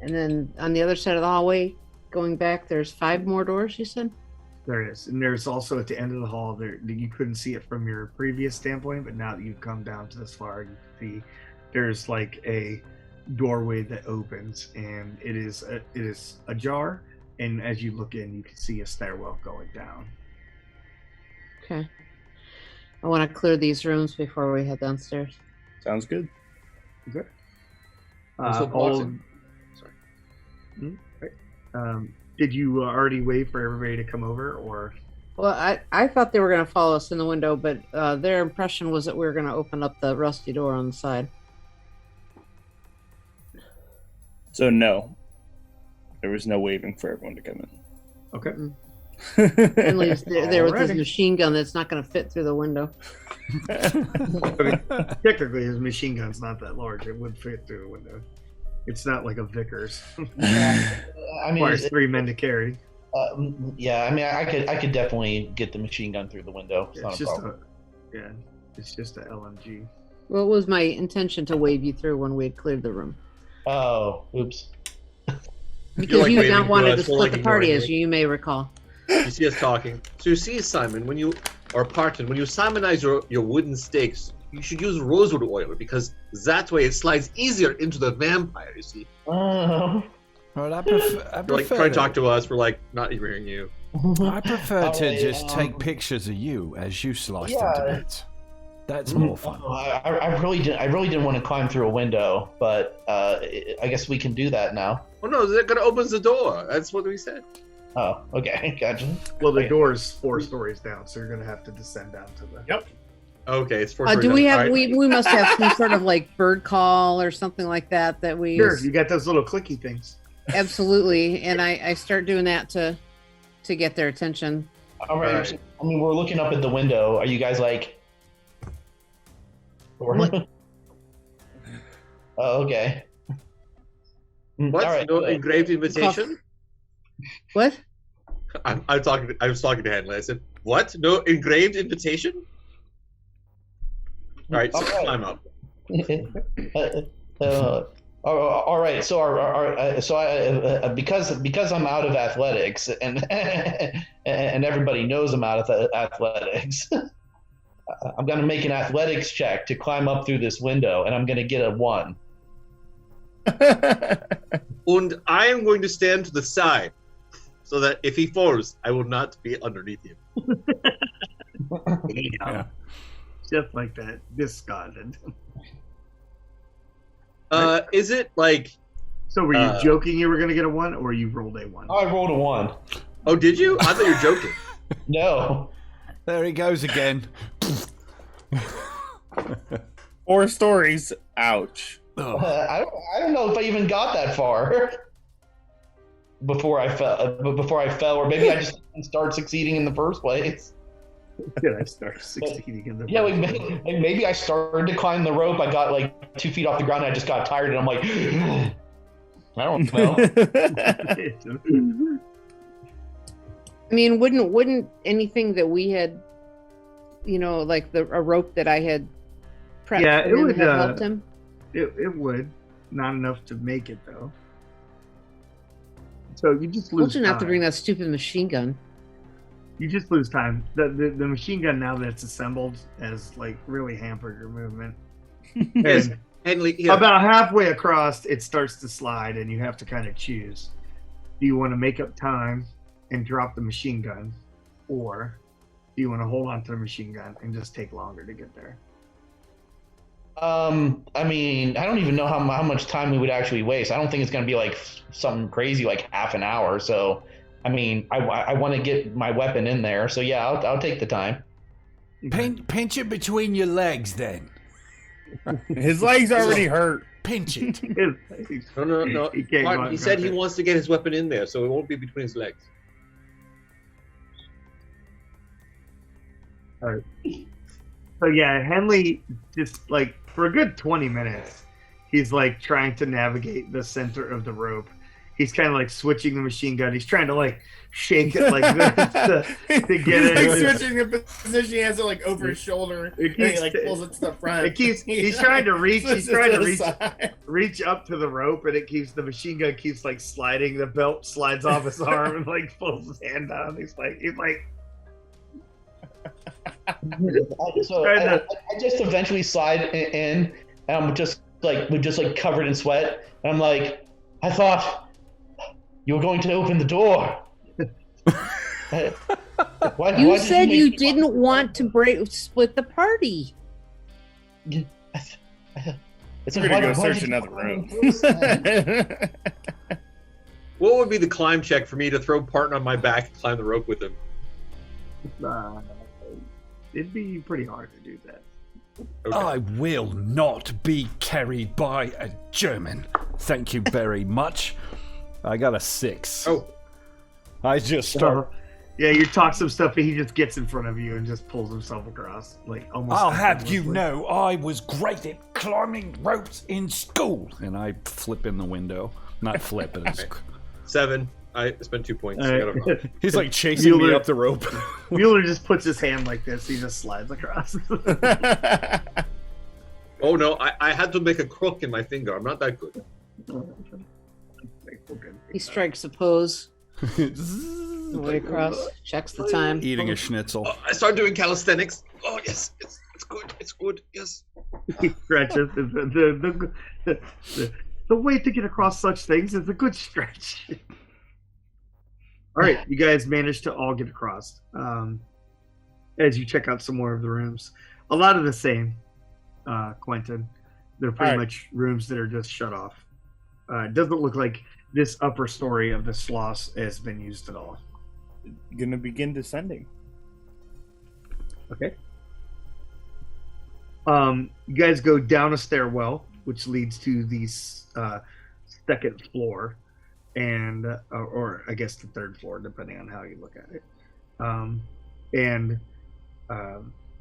And then on the other side of the hallway, going back, there's 5 more doors, you said? There is. And there's also at the end of the hall, there you couldn't see it from your previous standpoint, but now that you've come down to this far, you can see there's like a doorway that opens, and it is ajar. And as you look in, you can see a stairwell going down. Okay. I want to clear these rooms before we head downstairs. Sounds good. Okay. Also boxing. Right. Did you already wait for everybody to come over, or? Well, I thought they were going to follow us in the window, but their impression was that we were going to open up the rusty door on the side. So no, there was no waving for everyone to come in. Okay. Finley was there with his Alrighty. machine gun that's not going to fit through the window. Technically, his machine gun's not that large. It would fit through a window. It's not like a Vickers. I mean, Requires 3 men to carry. yeah. I mean, I could definitely get the machine gun through the window. It's not a problem. It's just a LMG. Well, it was my intention to wave you through when we had cleared the room. Oh, oops. Because like you waving now to wanted us, to we're, split like, the party, ignoring as you. you may recall. You see us talking. So you see, Simon, when you or Parton, when you simonize your wooden stakes, you should use rosewood oil because that way it slides easier into the vampire. You see, Oh. Well, I prefer, you're like trying to talk to us. We're like not hearing you. I prefer to Alright, just take pictures of you as you slice yeah. into bits. That's more fun. I really didn't want to climb through a window, but I guess we can do that now. Oh no, that gonna opens the door. That's what we said. Oh, okay, gotcha. Well, the Okay. door's 4 stories down, so you're going to have to descend down to the. Yep. Okay, it's for. Do we have? All right. We must have some sort of like bird call or something like that we Sure, use. you got those little clicky things. Absolutely, and I start doing that to get their attention. All right. Alright. I mean, we're looking up at the window. Are you guys like? What? Oh, okay. What? All right. No engraved invitation? What? I was talking to Hanley. I said, "What? No engraved invitation?" All right, so Okay. climb up. All right. So because I'm out of athletics and and everybody knows I'm out of athletics, I'm gonna make an athletics check to climb up through this window, and I'm gonna get a 1. And I am going to stand to the side, so that if he falls, I will not be underneath him. Yeah. Just like that. Discarded. Is it like? So were you joking you were going to get a 1, or you rolled a 1? I rolled a 1. Oh, did you? I thought you were joking. No. There he goes again. 4 stories. Ouch. Oh. I don't know if I even got that far before I fell, or maybe I just didn't start succeeding in the first place. Did I start succeeding in the Yeah, maybe I started to climb the rope. I got like 2 feet off the ground. And I just got tired, and I'm like, I don't know. I mean, wouldn't anything that we had, like a rope that I had prepped Yeah, for it him would, have helped him? It would. Not enough to make it, though. So you just Told lose you not to time. bring that stupid machine gun. You just lose time. The machine gun, now that's assembled, has like really hampered your movement. Yes, And Henley. Here. about halfway across, it starts to slide, and you have to kind of choose. Do you want to make up time and drop the machine gun, or do you want to hold on to the machine gun and just take longer to get there? I mean, I don't even know how much time we would actually waste. I don't think it's going to be like something crazy like half an hour. So, I mean, I want to get my weapon in there. So yeah, I'll take the time. Pinch it between your legs, then. His legs already hurt. pinch it. No. He can't go out He and said grab he it. wants to get his weapon in there, so it won't be between his legs. So yeah, Henley just like for a good 20 minutes, he's like trying to navigate the center of the rope. He's kind of like switching the machine gun. He's trying to like shake it like this to get it. He's like switching the position. He has it like over his shoulder. It And he keeps- like pulls it to the front. It keeps. He's trying to reach. He's Switches trying to the reach. side. Reach up to the rope, and it keeps the machine gun keeps like sliding. The belt slides off his arm and like pulls his hand down. He's like. So Trying I to- just eventually slide in, and I'm just like we're just like covered in sweat. And I'm like, I thought you were going to open the door. Why You did said make you me- didn't want to split the party. It's We're why- gonna go why search did you- another room. What would be the climb check for me to throw Parton on my back and climb the rope with him? It'd be pretty hard to do that. Okay. I will not be carried by a German. Thank you very much. I got a 6. Oh, I just start. Yeah, you talk some stuff, and he just gets in front of you and just pulls himself across, like almost. I'll have you effortlessly. know I was great at climbing ropes in school. And I flip in the window. Not flip, but it's... 7. I spent 2 points. All I got right. a- He's like chasing me Mueller- up the rope. Mueller just puts his hand like this. He just slides across. Oh no, I had to make a crook in my finger. I'm not that good. He strikes a pose. The way across, checks the time. Eating a schnitzel. Oh, I started doing calisthenics. Oh yes, it's good. It's good. Yes. He stretches. The way to get across such things is a good stretch. All right, you guys managed to all get across. As you check out some more of the rooms, a lot of the same, Quentin. They're pretty All right. much rooms that are just shut off. It doesn't look like this upper story of the Schloss has been used at all. Gonna begin descending. Okay. You guys go down a stairwell, which leads to the second floor, and or I guess the third floor, depending on how you look at it.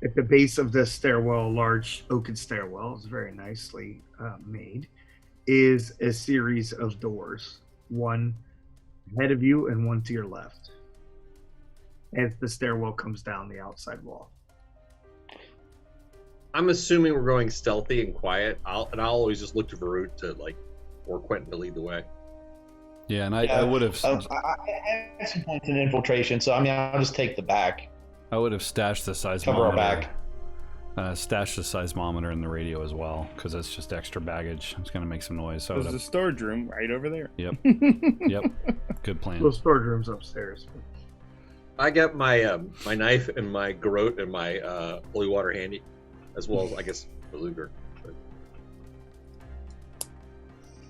At the base of the stairwell, a large oaken stairwell, is very nicely made, is a series of doors, one ahead of you and one to your left, as the stairwell comes down the outside wall. I'm assuming we're going stealthy and quiet. I'll always just look to Varut to or Quentin to lead the way. Yeah, and I would have... I have some points in infiltration, so I mean, I'll just take the back. I would have stashed the seismometer. Cover our back. Stashed the seismometer in the radio as well, because that's just extra baggage. It's going to make some noise. So I There's would a have... storage room right over there. Yep. Yep. Good plan. Those storage rooms upstairs. I got my my knife and my garrote and my holy water handy, as well as I guess the Luger.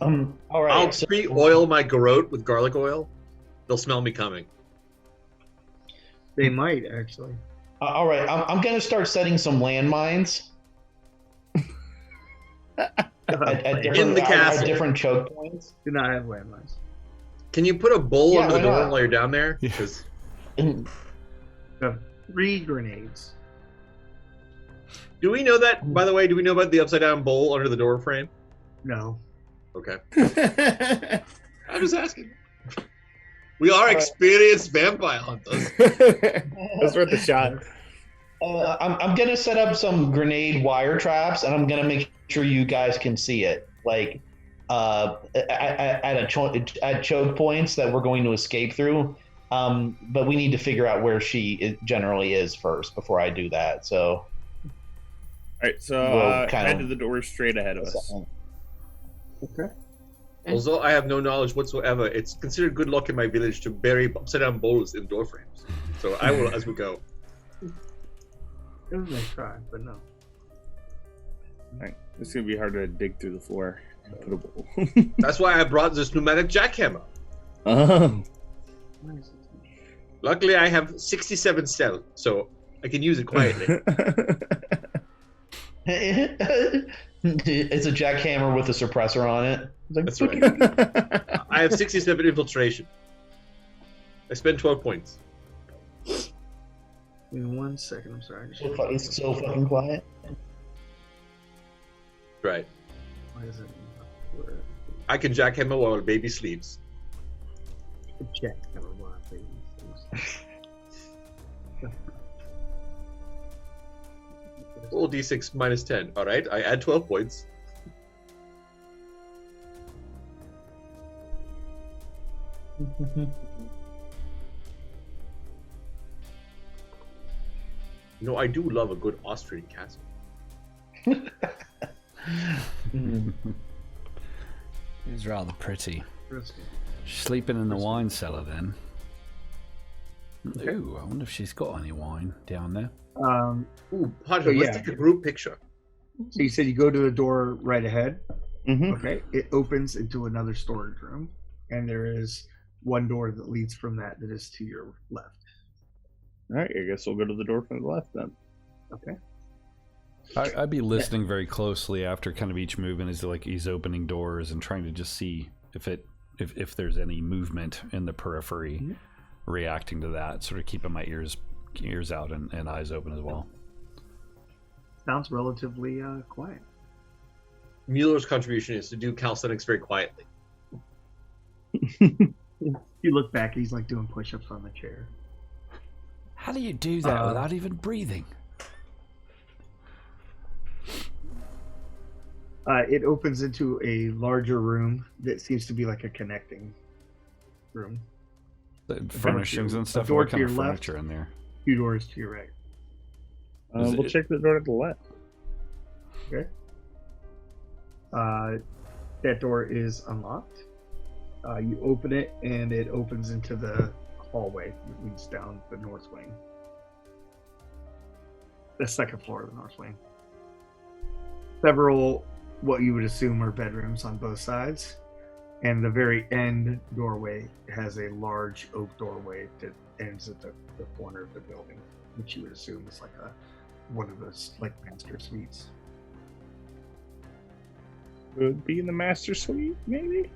All right. I'll so- pre-oil my garrote with garlic oil. They'll smell me coming. They might actually. all right. I'm gonna start setting some landmines at different, In the castle. at different choke points. Do not have landmines. Can you put a bowl Yeah, under the why door not? while you're down there? Yeah. 'Cause You have 3 grenades. do we know that? By the way, do we know about the upside down bowl under the door frame? No. Okay, I'm just asking. We are experienced vampire hunters. That's worth a shot. I'm gonna set up some grenade wire traps, and I'm gonna make sure you guys can see it, like at choke points that we're going to escape through. But we need to figure out where she generally is first before I do that. So All right, so We'll kind head of- to the door straight ahead of us. Okay. Although I have no knowledge whatsoever, it's considered good luck in my village to bury upside down bowls in door frames. So I will as we go. It was a nice try, but no. All right, it's gonna be hard to dig through the floor and put a bowl. That's why I brought this pneumatic jackhammer. Oh. Luckily, I have 67 stealth, so I can use it quietly. It's a jackhammer with a suppressor on it. It's like, That's right. I have 67 infiltration. I spent 12 points. Give me 1 second. I'm sorry. It's so fucking quiet. Right. Why is it? I can jackhammer while baby sleeps. Check. Never mind, please. Roll d6 minus 10. All right, I add 12 points. No, I do love a good Austrian castle. It's rather pretty. Sleeping in the wine cellar then. Ooh, I wonder if she's got any wine down there. Ooh, Potter, let's take a group picture. So you said you go to the door right ahead. Mm-hmm. Okay. It opens into another storage room, and there is one door that leads from that is to your left. All right, I guess we'll go to the door from the left then. Okay. I'd be listening very closely after kind of each movement as like he's opening doors and trying to just see if there's any movement in the periphery reacting to that. Sort of keeping my ears out and eyes open as well. Sounds relatively quiet. Mueller's contribution is to do calisthenics very quietly. You look back, he's like doing push-ups on the chair. How do you do that without even breathing? It opens into a larger room that seems to be like a connecting room. The furnishings and stuff. door What to kind of your furniture left. in there? 2 doors to your right. We'll check the door to the left. Okay. That door is unlocked. You open it, and it opens into the hallway that leads down the north wing. The second floor of the north wing. Several, what you would assume are bedrooms on both sides. And the very end doorway has a large oak doorway that ends at the corner of the building, which you would assume is like one of those like master suites. Would be in the master suite, maybe?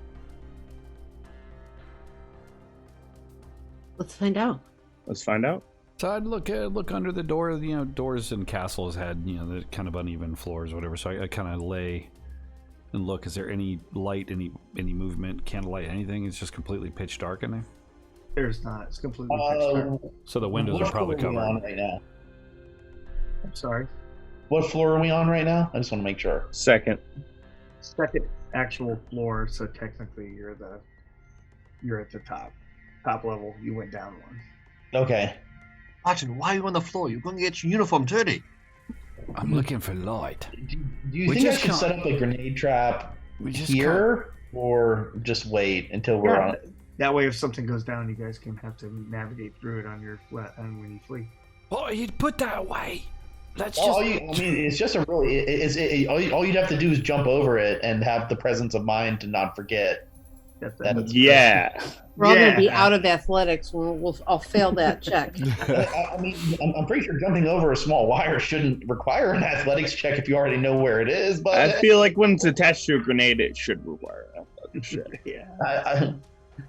Let's find out. Let's find out. So I'd look under the door. You know, doors in castles had the kind of uneven floors, or whatever. So I kind of lay and look. Is there any light, any movement, candlelight, anything? It's just completely pitch dark in there. There's not. It's completely pitch dark. So the windows are probably What floor are we covered. on right now? I'm sorry. What floor are we on right now? I just want to make sure. Second. Second actual floor, so technically you're at the top level. You went down one. Okay. Martin, why are you on the floor? You're going to get your uniform dirty. I'm looking for light. Do you We think I just should can't- set up a grenade trap We just here, or just wait until we're on? That way, if something goes down, you guys can have to navigate through it on when you flee. Oh, you'd put that away. Let's All just. it's just a really. All you'd have to do is jump over it and have the presence of mind to not forget. That is- Yeah. We're all going to be Yeah. out of athletics. I'll fail that check. I mean, I'm pretty sure jumping over a small wire shouldn't require an athletics check if you already know where it is. But I feel like when it's attached to a grenade, it should require an athletics check. Yeah.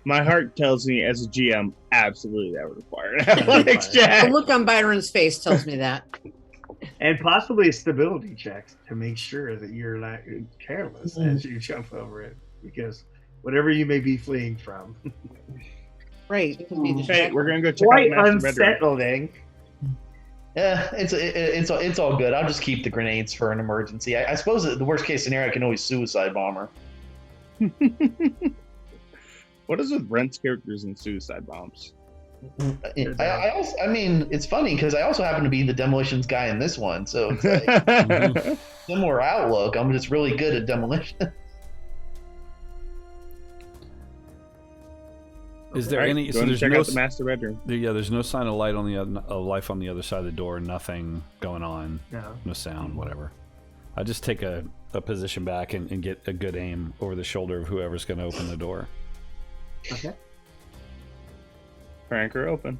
My heart tells me, as a GM, absolutely that would require an athletics The check. look on Byron's face tells me that. And possibly a stability check to make sure that you're not careless as you jump over it, because whatever you may be fleeing from. Right. it could be Hey, distracting. we're gonna go check Quite out the master bedroom. unsettling. yeah, it's all good. I'll just keep the grenades for an emergency. I suppose the worst case scenario, I can always suicide bomber. What is with Brent's characters and suicide bombs? I mean, it's funny because I also happen to be the demolitions guy in this one, so it's like similar outlook. I'm just really good at demolition. Is there All right, any? go So and there's check no. out the master bedroom. There's no sign of light on the life on the other side of the door. Nothing going on. No. No sound. Whatever. I just take a position back and get a good aim over the shoulder of whoever's going to open the door. Okay. Crank her open.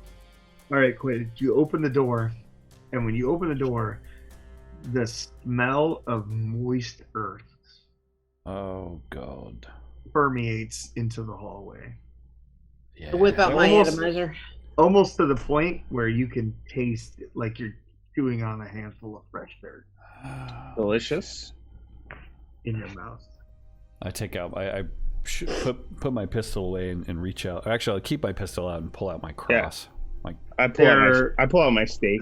All right, Quid. You open the door, and when you open the door, the smell of moist earth Oh God. permeates into the hallway, Yeah. To whip out my Almost- atomizer. almost to the point where you can taste it like you're chewing on a handful of fresh dirt Delicious. in your mouth. I take out. I should put my pistol away and reach out. Actually, I'll keep my pistol out and pull out my cross. I pull out my steak.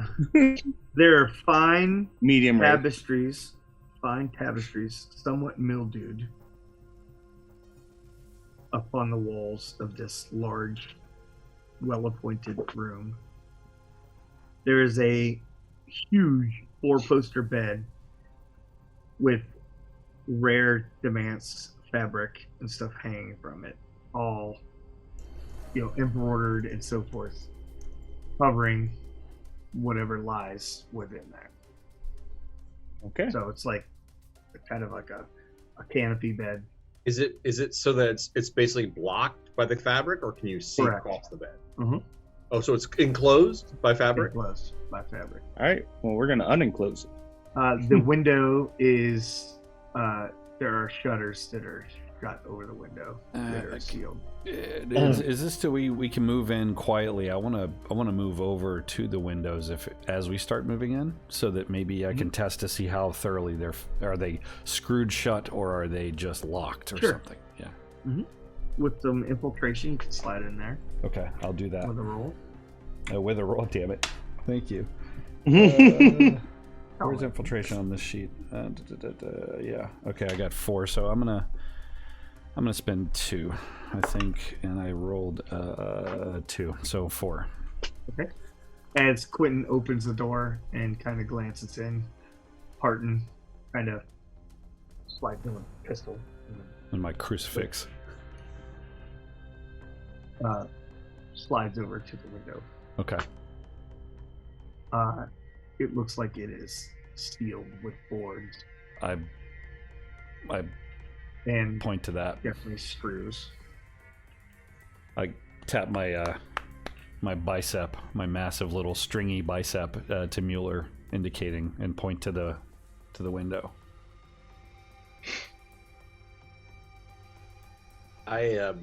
There are fine Medium rare. tapestries, somewhat mildewed, up on the walls of this large, well-appointed room. There is a huge four-poster bed with rare Damask fabric and stuff hanging from it, all embroidered and so forth, covering whatever lies within there. Okay. So it's like kind of like a canopy bed. Is it so that it's basically blocked by the fabric, or can you see Correct. across the bed? Mhm. Oh, so it's enclosed by fabric. Enclosed by fabric. All right. Well, we're gonna unenclose it. The window is there are shutters that are shut over the window that are sealed. Is this till we can move in quietly? I want to move over to the windows as we start moving in, so that maybe I can test to see how thoroughly are they screwed shut, or are they just locked or Sure. something. Yeah. With some infiltration, you can slide in there Okay, I'll do that with a roll. with a roll. Damn it! Thank you. Where's infiltration on this sheet? Yeah. Okay, I got 4, so I'm gonna spend 2, I think, and I rolled 2, so 4. Okay. As Quentin opens the door and kind of glances in, Parton kind of slides in a pistol. And my crucifix. Slides over to the window. Okay. It looks like it is sealed with boards I and point to that. definitely screws. I tap my my bicep, my massive little stringy bicep, to Mueller, indicating, and point to the window. I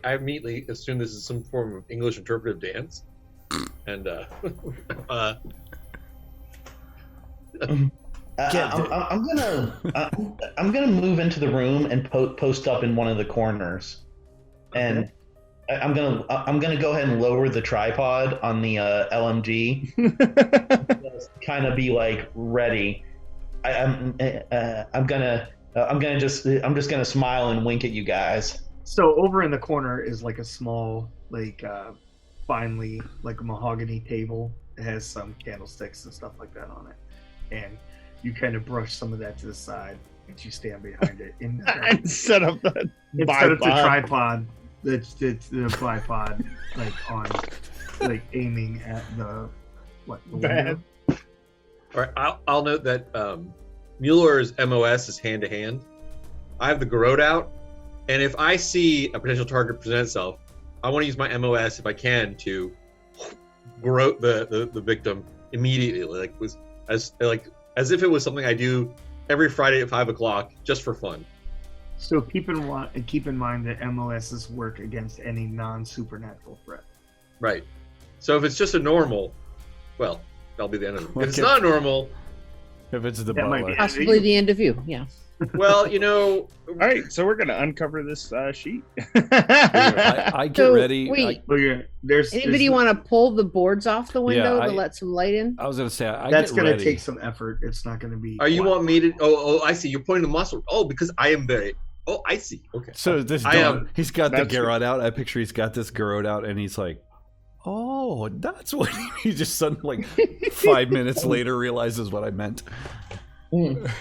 immediately assume this is some form of English interpretive dance, and I'm gonna move into the room and post up in one of the corners, and I'm gonna go ahead and lower the tripod on the LMG, kind of be like ready. I'm just gonna smile and wink at you guys. So over in the corner is like a small, finely like a mahogany table. It has some candlesticks and stuff like that on it, and you kind of brush some of that to the side, and you stand behind it. And set up the tripod. It's the tripod, aiming at the window. all right. I'll note that Mueller's MOS is hand to hand. I have the garrote out, and if I see a potential target present itself, I want to use my MOS if I can to garrote the victim immediately, as if it was something I do every Friday at 5:00 just for fun. So keep in mind that MOSs work against any non-supernatural threat. Right. So if it's just a normal, well, that'll be the end of it. If it's Okay. not normal, If it's the That might butler. be- Possibly the end of you. Yeah. well, All right, so we're gonna uncover this sheet. I get So, ready. wait. There's Anybody want to pull the boards off the window I- to let some light in? I was gonna say That's get going to ready. take some effort. It's not going to be. you quiet. want me to? Oh, I see. You're pointing the muscle. Oh, because I am very. Oh, I see. Okay. So this I am- he's got the That's garrote out. I picture he's got this garrote out, and he's like, "Oh, that's what." He just suddenly, 5 minutes later, realizes what I meant.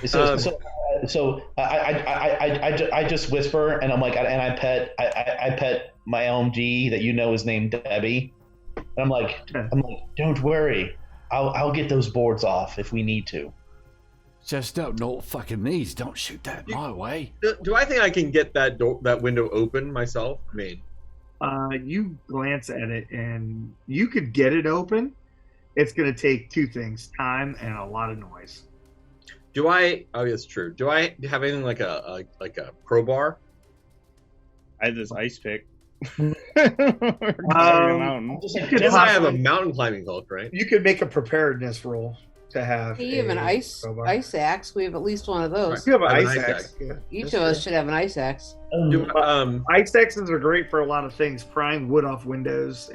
So I just whisper, and I'm like, and I pet my LMG that is named Debbie, and I'm like, don't worry, I'll get those boards off if we need to. Just no fucking knees. Don't shoot that my way. Do I think I can get that window open myself? I mean, You glance at it, and you could get it open. it's going to take two things: time and a lot of noise. Do I? Oh, it's true. Do I have anything like a crowbar? I have this ice pick. Um, Mountain. you could Yes, I have a possibly- mountain climbing hook, right? You could make a preparedness roll to have. Hey, you have an a ice crowbar. axe. We have at least one of those. You have an I have ice an ice axe. Yeah, Each that's of us true. should have an ice axe. Do, Ice axes are great for a lot of things. Prying wood off windows.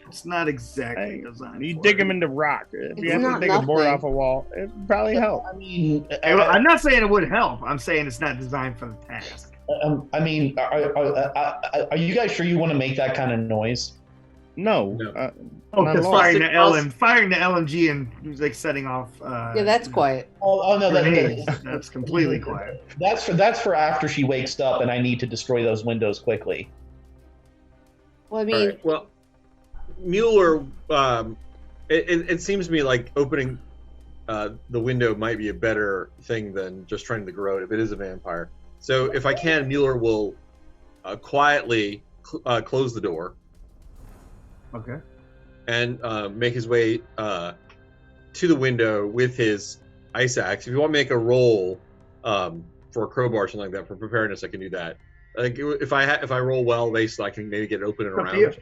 It's not exactly Hey, designed. You for dig it. them into rock. If It's you have to not dig a board nothing. off a wall, it probably help. I mean, I'm not saying it would help. I'm saying it's not designed for the task. I mean, are you guys sure you want to make that kind of noise? No. No. Oh, not because at all. firing the LMG and like setting off. Yeah, that's quiet. Oh no, Grenades. That's completely quiet. that's for after she wakes up and I need to destroy those windows quickly. Well, I all mean, right. Well, Mueller. It seems to me like opening the window might be a better thing than just trying to grow it if it is a vampire. So if I can, Mueller will quietly close the door Okay. and make his way to the window with his ice axe. If you want to make a roll for a crowbar or something like that for preparedness, I can do that. Like if I roll well, basically I can maybe get it open and Up to you.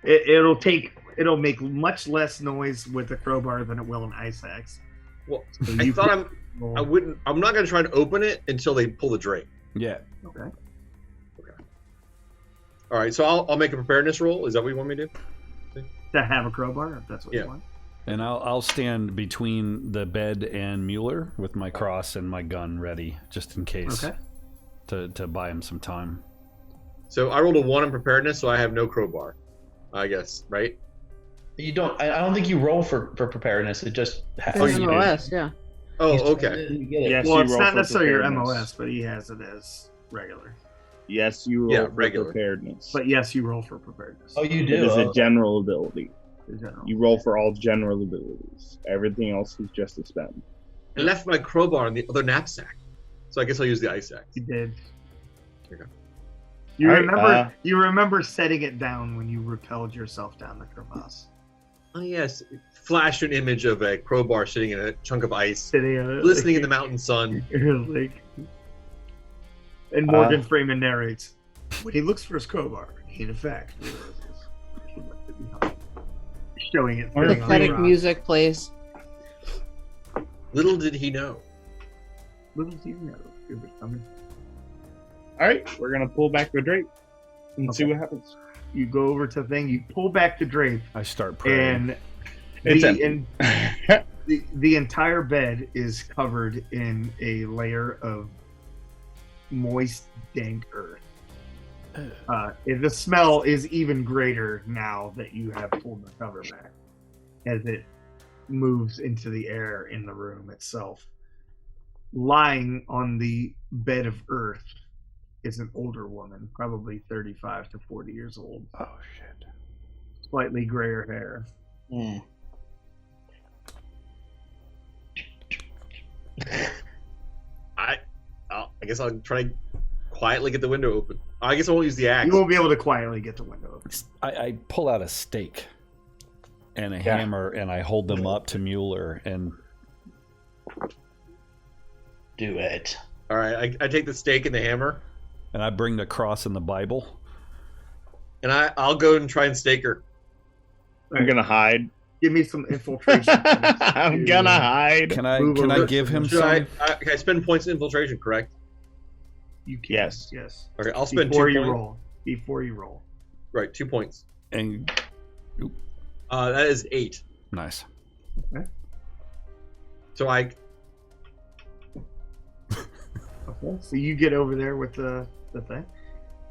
around. It'll make much less noise with a crowbar than it will an ice axe. Well, So I you thought could I roll. wouldn't. I'm not going to try to open it until they pull the drape. Yeah. Okay. All right, so I'll make a preparedness roll. Is that what you want me to do? To have a crowbar, if that's what Yeah. you want. And I'll stand between the bed and Mueller with my cross and my gun ready, just in case, Okay. to buy him some time. So I rolled a 1 in preparedness, so I have no crowbar. I guess, right? You don't. I don't think you roll for preparedness. It just. it's Oh, you do. MOS, yeah. Oh, okay. You get it. Yes, Well, you it's roll not for necessarily your preparedness. MOS, but he has it as regular. Yes, you roll Yeah, for regular. preparedness. But yes, you roll for preparedness. Oh, you It do. is a Oh. general ability. In general. You roll for all general abilities. Everything else is just a spell. I left my crowbar in the other knapsack, so I guess I'll use the ice axe. You did. Okay. You All right, remember? You remember setting it down when you repelled yourself down the crevasse. Oh yes, flash an image of a crowbar sitting in a chunk of ice, Sitting, glistening in the mountain sun. like, and Morgan Freeman narrates when he looks for his crowbar. He in fact realizes he left it behind. Showing it. sitting on the Pathetic rock. music plays. Little did he know. Little do you know, it was coming. All right, we're gonna pull back the drape and see Okay. what happens. You go over to the thing. You pull back the drape, I start praying. and It's the, empty. and the entire bed is covered in a layer of moist, dank earth. The smell is even greater now that you have pulled the cover back, as it moves into the air in the room itself. Lying on the bed of earth is an older woman, probably 35 to 40 years old, Oh shit. slightly grayer hair. Mm. I guess I'll try to quietly get the window open. I guess I won't use the axe. You won't be able to quietly get the window open. I pull out a stake and a hammer and I hold them up to Mueller and Do it. All right, I take the stake and the hammer, I bring the cross and the Bible. and I'll go and try and stake her. I'm gonna hide. Give me some infiltration. I'm gonna hide. Can I Move over. give him Should I, some? can I spend points in infiltration, correct? You can. Yes. Yes. Okay, I'll spend Before 2 you points. roll. Before you roll. Right, 2 points. And That is 8. nice. So I Okay. So you get over there with the thing.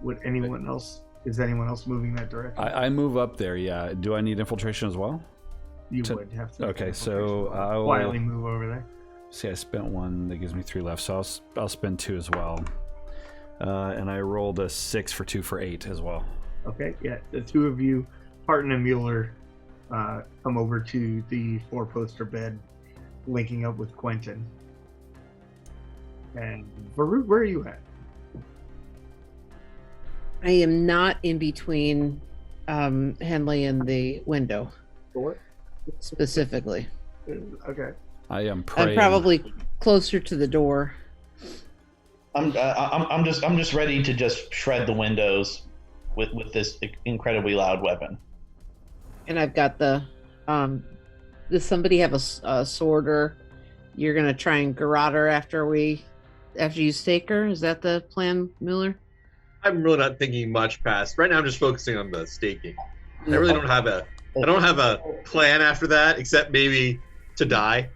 Would anyone else? Is anyone else moving that direction? I move up there. Yeah. Do I need infiltration as well? You to- would have to. okay, so I will- quietly move over there. See, I spent 1. That gives me 3 left, so I'll spend 2 as well. And I rolled a 6 for 2 for 8 as well. Okay. Yeah. The two of you, Parton and Mueller, come over to the 4-poster bed, linking up with Quentin. And Varut, where are you at? I am not in between Henley and the window. What? specifically. Okay. I am praying. I'm probably closer to the door. I'm just ready to just shred the windows with this incredibly loud weapon. And I've got the. Does somebody have a sword, or you're gonna try and garrote her after you stake her? Is that the plan, Mueller? I'm really not thinking much past. Right now, I'm just focusing on the staking. I really don't have a plan after that, except maybe to die.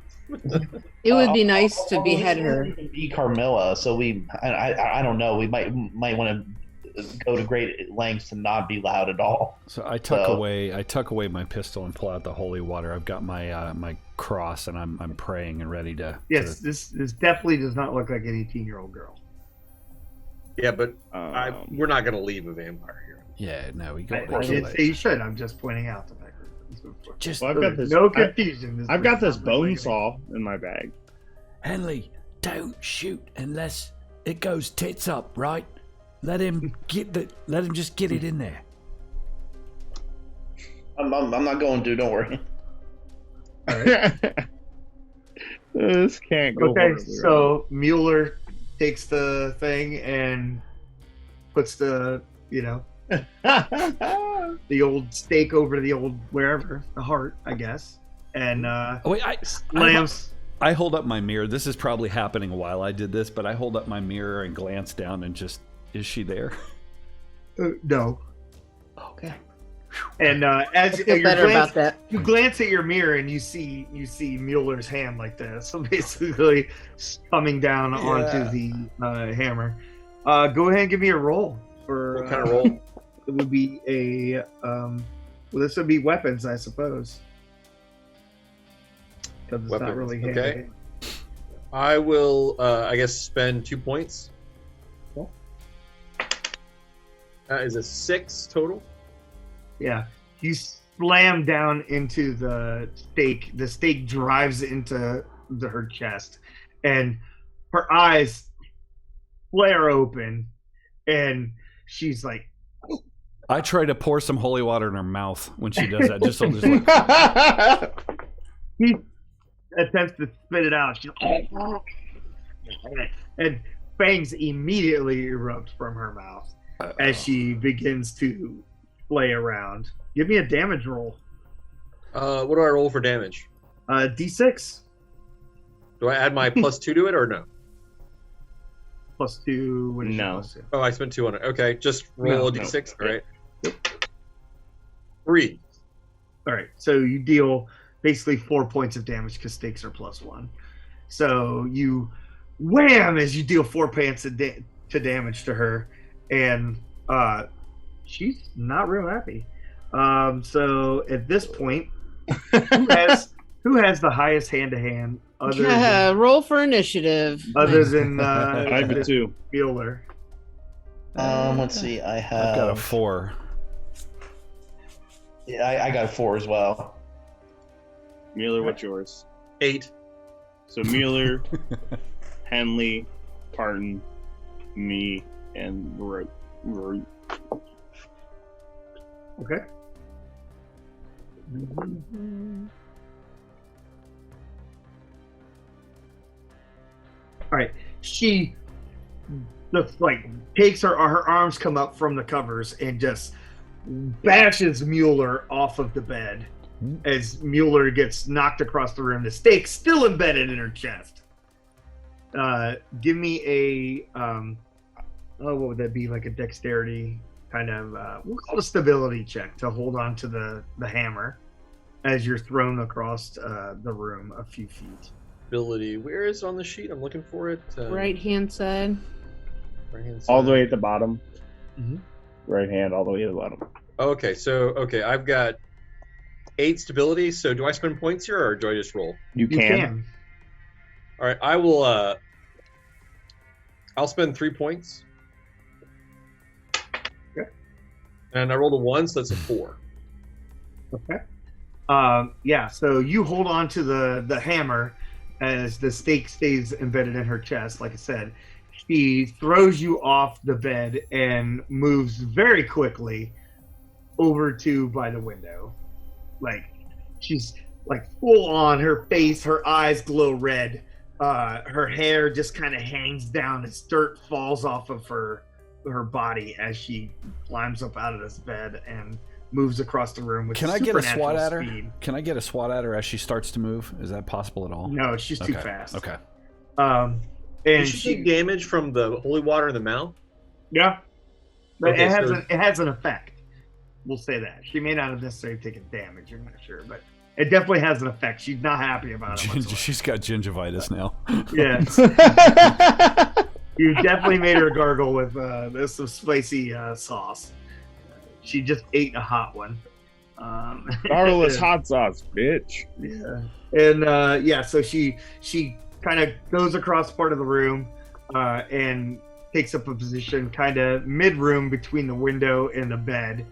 It would be nice to behead her. Be Carmilla, so I don't know. We might want to go to great lengths to not be loud at all. So I tuck away my pistol and pull out the holy water. I've got my my cross, and I'm praying and ready to. Yes, this definitely does not look like an 18-year-old girl. Yeah, but we're not going to leave a vampire here. Yeah, no, we I got didn't say you should. I'm just pointing out the fact. just Well, I've got this. No confusion. I've got this bone saw in my bag. Henley, don't shoot unless it goes tits up, right? Let him just get it in there. I'm not going to. Don't worry. All right. This can't go. Okay, so Mueller takes the thing and puts the the old stake over the old wherever, the heart, I guess, and Wait, slams. I hold up my mirror. This is probably happening while I did this, but I hold up my mirror and glance down and just, is she there? No. Okay. And as I feel better about that. you glance at your mirror and you see Mueller's hand like this, so basically coming down onto the hammer. Go ahead and give me a roll for What kind of roll? It would be a this would be weapons, I suppose, because it's not Weapons, really hand okay. to hand. I will, I guess, spend 2 points. Cool. That is a 6 total. Yeah, you slam down into the stake. The stake drives into her chest, and her eyes flare open, and she's like, I try to pour some holy water in her mouth when she does that. Just so there's like, he attempts to spit it out. She's and fangs immediately erupt from her mouth as she begins to play around. Give me a damage roll. What do I roll for damage? D6 Do I add my +2 to it or no? +2. What is your No. +2? Oh, I spent 2 on it. Okay, just roll a No. d6. All right. 3. All right, so you deal basically 4 points of damage because stakes are +1. So you wham as you deal 4 points to damage to her, and she's not real happy. So at this point, who has the highest hand-to-hand Roll for initiative. other than I have a 2. Mueller? Let's see. I've got a 4. Yeah, I got a 4 as well. Mueller, what's yours? 8. So Mueller, Henley, Parton, me, and Root. Okay. All right. She just like takes her arms come up from the covers and just bashes Mueller off of the bed as Mueller gets knocked across the room. The stake still embedded in her chest. Give me a what would that be? Like a dexterity kind of we'll call it a stability check to hold on to the hammer as you're thrown across the room a few feet. Ability. Where is it on the sheet? I'm looking for it. Right hand side. Right-hand All the side. way at the bottom. Mhm. Right hand, all the way at the bottom. Okay, so I've got 8 stability. So do I spend points here, or do I just roll? You can. All right, I will. I'll spend 3 points. Okay. And I rolled a 1, so that's a 4. Okay. Yeah, so you hold on to the hammer as the stake stays embedded in her chest. Like I said, she throws you off the bed and moves very quickly over to by the window. Like she's like full on. Her face, her eyes glow red. Her hair just kind of hangs down as dirt falls off of her body as she climbs up out of this bed and moves across the room with Can I get a swat at her? speed. Can I get a swat at her as she starts to move? Is that possible at all? No, she's too Okay. fast. Okay. And Did she take damage from the holy water in the mouth? yeah, but Okay, it has an effect. We'll say that she may not have necessarily taken damage. I'm not sure, but it definitely has an effect. She's not happy about it. whatsoever. She's got gingivitis now. Yes. You definitely made her gargle with some spicy sauce. She just ate a hot one. Gargle is hot sauce, bitch. Yeah. And so she kind of goes across part of the room and takes up a position kind of mid-room between the window and the bed,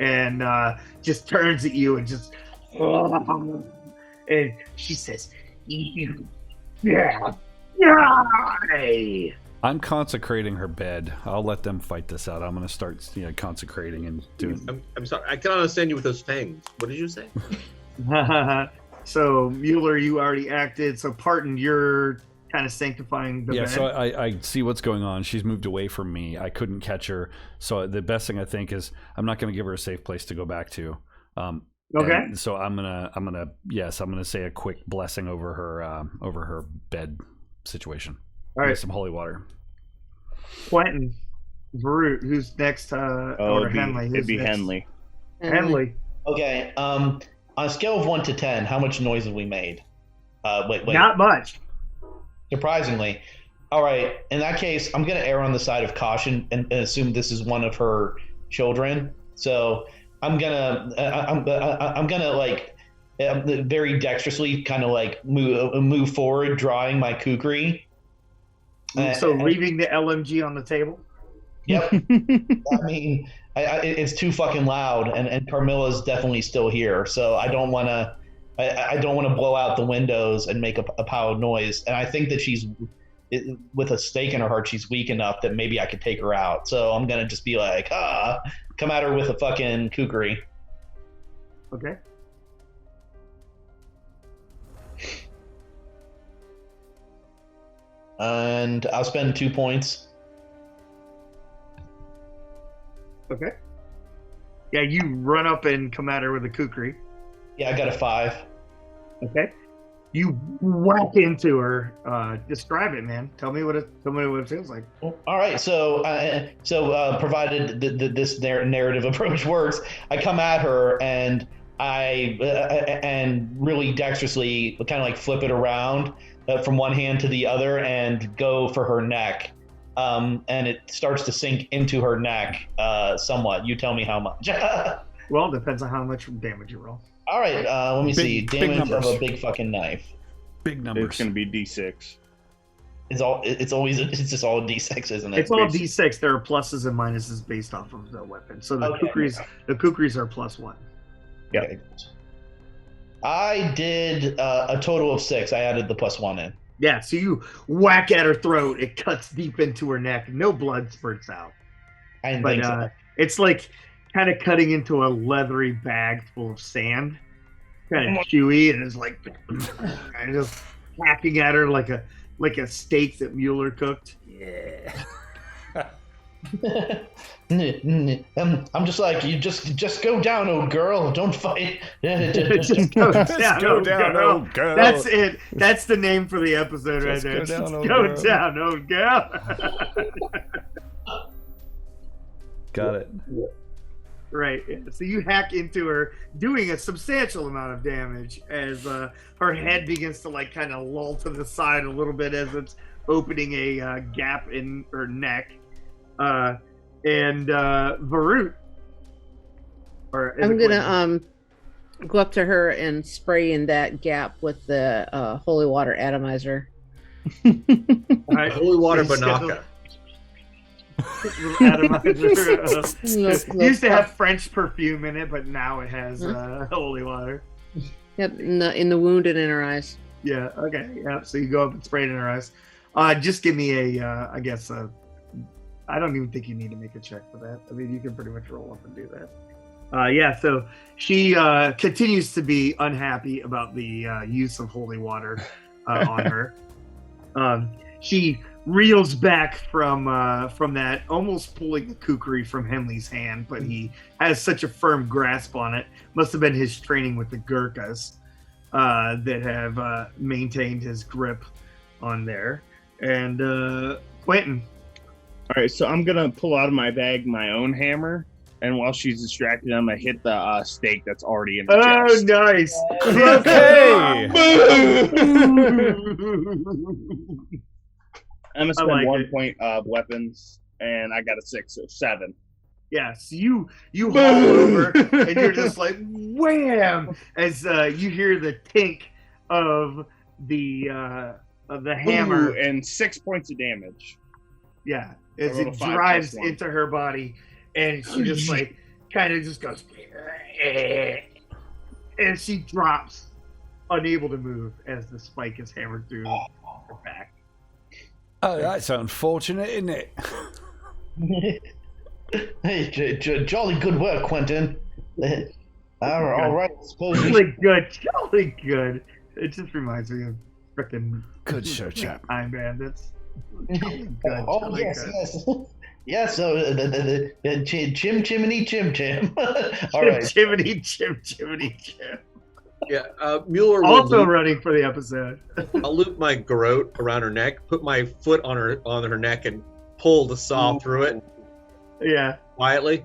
and just turns at you and just and she says, yeah. I'm consecrating her bed. I'll let them fight this out. I'm going to start consecrating and doing. I'm sorry, I cannot understand you with those fangs. What did you say? So Mueller, you already acted. So Parton, you're kind of sanctifying the bed. So I see what's going on. She's moved away from me. I couldn't catch her. So the best thing I think is I'm not going to give her a safe place to go back to. Okay. So I'm gonna say a quick blessing over her bed situation. All right. With some holy water. Quentin, Varut, who's next? Henley. It'd be Henley. Henley. Okay. On a scale of 1 to 10, how much noise have we made? Wait. Not much. Surprisingly. All right. In that case, I'm going to err on the side of caution and assume this is one of her children. So I'm gonna like very dexterously kind of like move forward, drawing my kukri. So leaving the LMG on the table. Yep. I mean, it's too fucking loud, and Carmilla's definitely still here, so I don't want to. I don't want to blow out the windows and make a pile of noise. And I think that she's, with a stake in her heart, she's weak enough that maybe I could take her out. So I'm gonna just be like, come at her with a fucking kukri. Okay. And I'll spend 2 points. Okay. Yeah, you run up and come at her with a kukri. Yeah, I got a 5. Okay. You whack into her. Describe it, man. Tell me what it feels like. All right. So provided this narrative approach works, I come at her and and really dexterously kind of like flip it around from one hand to the other and go for her neck. And it starts to sink into her neck somewhat. You tell me how much. Well, it depends on how much damage you roll. All right, let me see. Big Damage of numbers. a big fucking knife. Big numbers. It's gonna be D6. It's just all D6, isn't it? It's all D6. There are pluses and minuses based off of the weapon. So the kukris are +1. Yeah. Okay. I did a total of 6. I added the +1 in. Yeah, so you whack at her throat. It cuts deep into her neck. No blood spurts out. I didn't think so. It's like kind of cutting into a leathery bag full of sand. Kind of chewy, and it's like kind of just hacking at her like a steak that Mueller cooked. Yeah. I'm just like, you just go down, old girl. Don't fight. Just go down, go down, old girl. That's it. That's the name for the episode right there. Just Go down, old girl. Got it. Right. So you hack into her, doing a substantial amount of damage as her head begins to like kind of lull to the side a little bit as it's opening a gap in her neck. And Varut. I'm gonna go up to her and spray in that gap with the holy water atomizer. Right. Holy water banaka. Used to have French perfume in it, but now it has holy water. Yep, in the wound and in her eyes. Yeah. Okay. Yeah. So you go up and spray it in her eyes. Just give me a, I guess I don't even think you need to make a check for that. I mean, you can pretty much roll up and do that. So she continues to be unhappy about the use of holy water on her. She reels back from that, almost pulling the kukri from Henley's hand, but he has such a firm grasp on it. Must have been his training with the Gurkhas that have maintained his grip on there. And Quentin. All right, so I'm gonna pull out of my bag my own hammer, and while she's distracted, I'm gonna hit the stake that's already in the chest. Nice. I'm gonna spend like 1 it. point of weapons, and I got a 6, so 7. Yeah, so you haul over, and you're just like wham as you hear the tink of the hammer. Ooh, and 6 points of damage. Yeah, as I rolled it a 5 drives plus 1. into her body, and she just like kind of just goes, and she drops, unable to move as the spike is hammered through her back. Oh, that's unfortunate, isn't it? Hey, jolly good work, Quentin. All right, suppose we Jolly good. It just reminds me of frickin' Good show, chap. Time Bandits. Jolly good. Oh, jolly yes, good. yes. Yeah, so the chim chimney chim chim. All right. Chimney, chim. Yeah, Mueller will Also loop, running for the episode. I'll loop my garrote around her neck, put my foot on her neck, and pull the saw through it Yeah. quietly.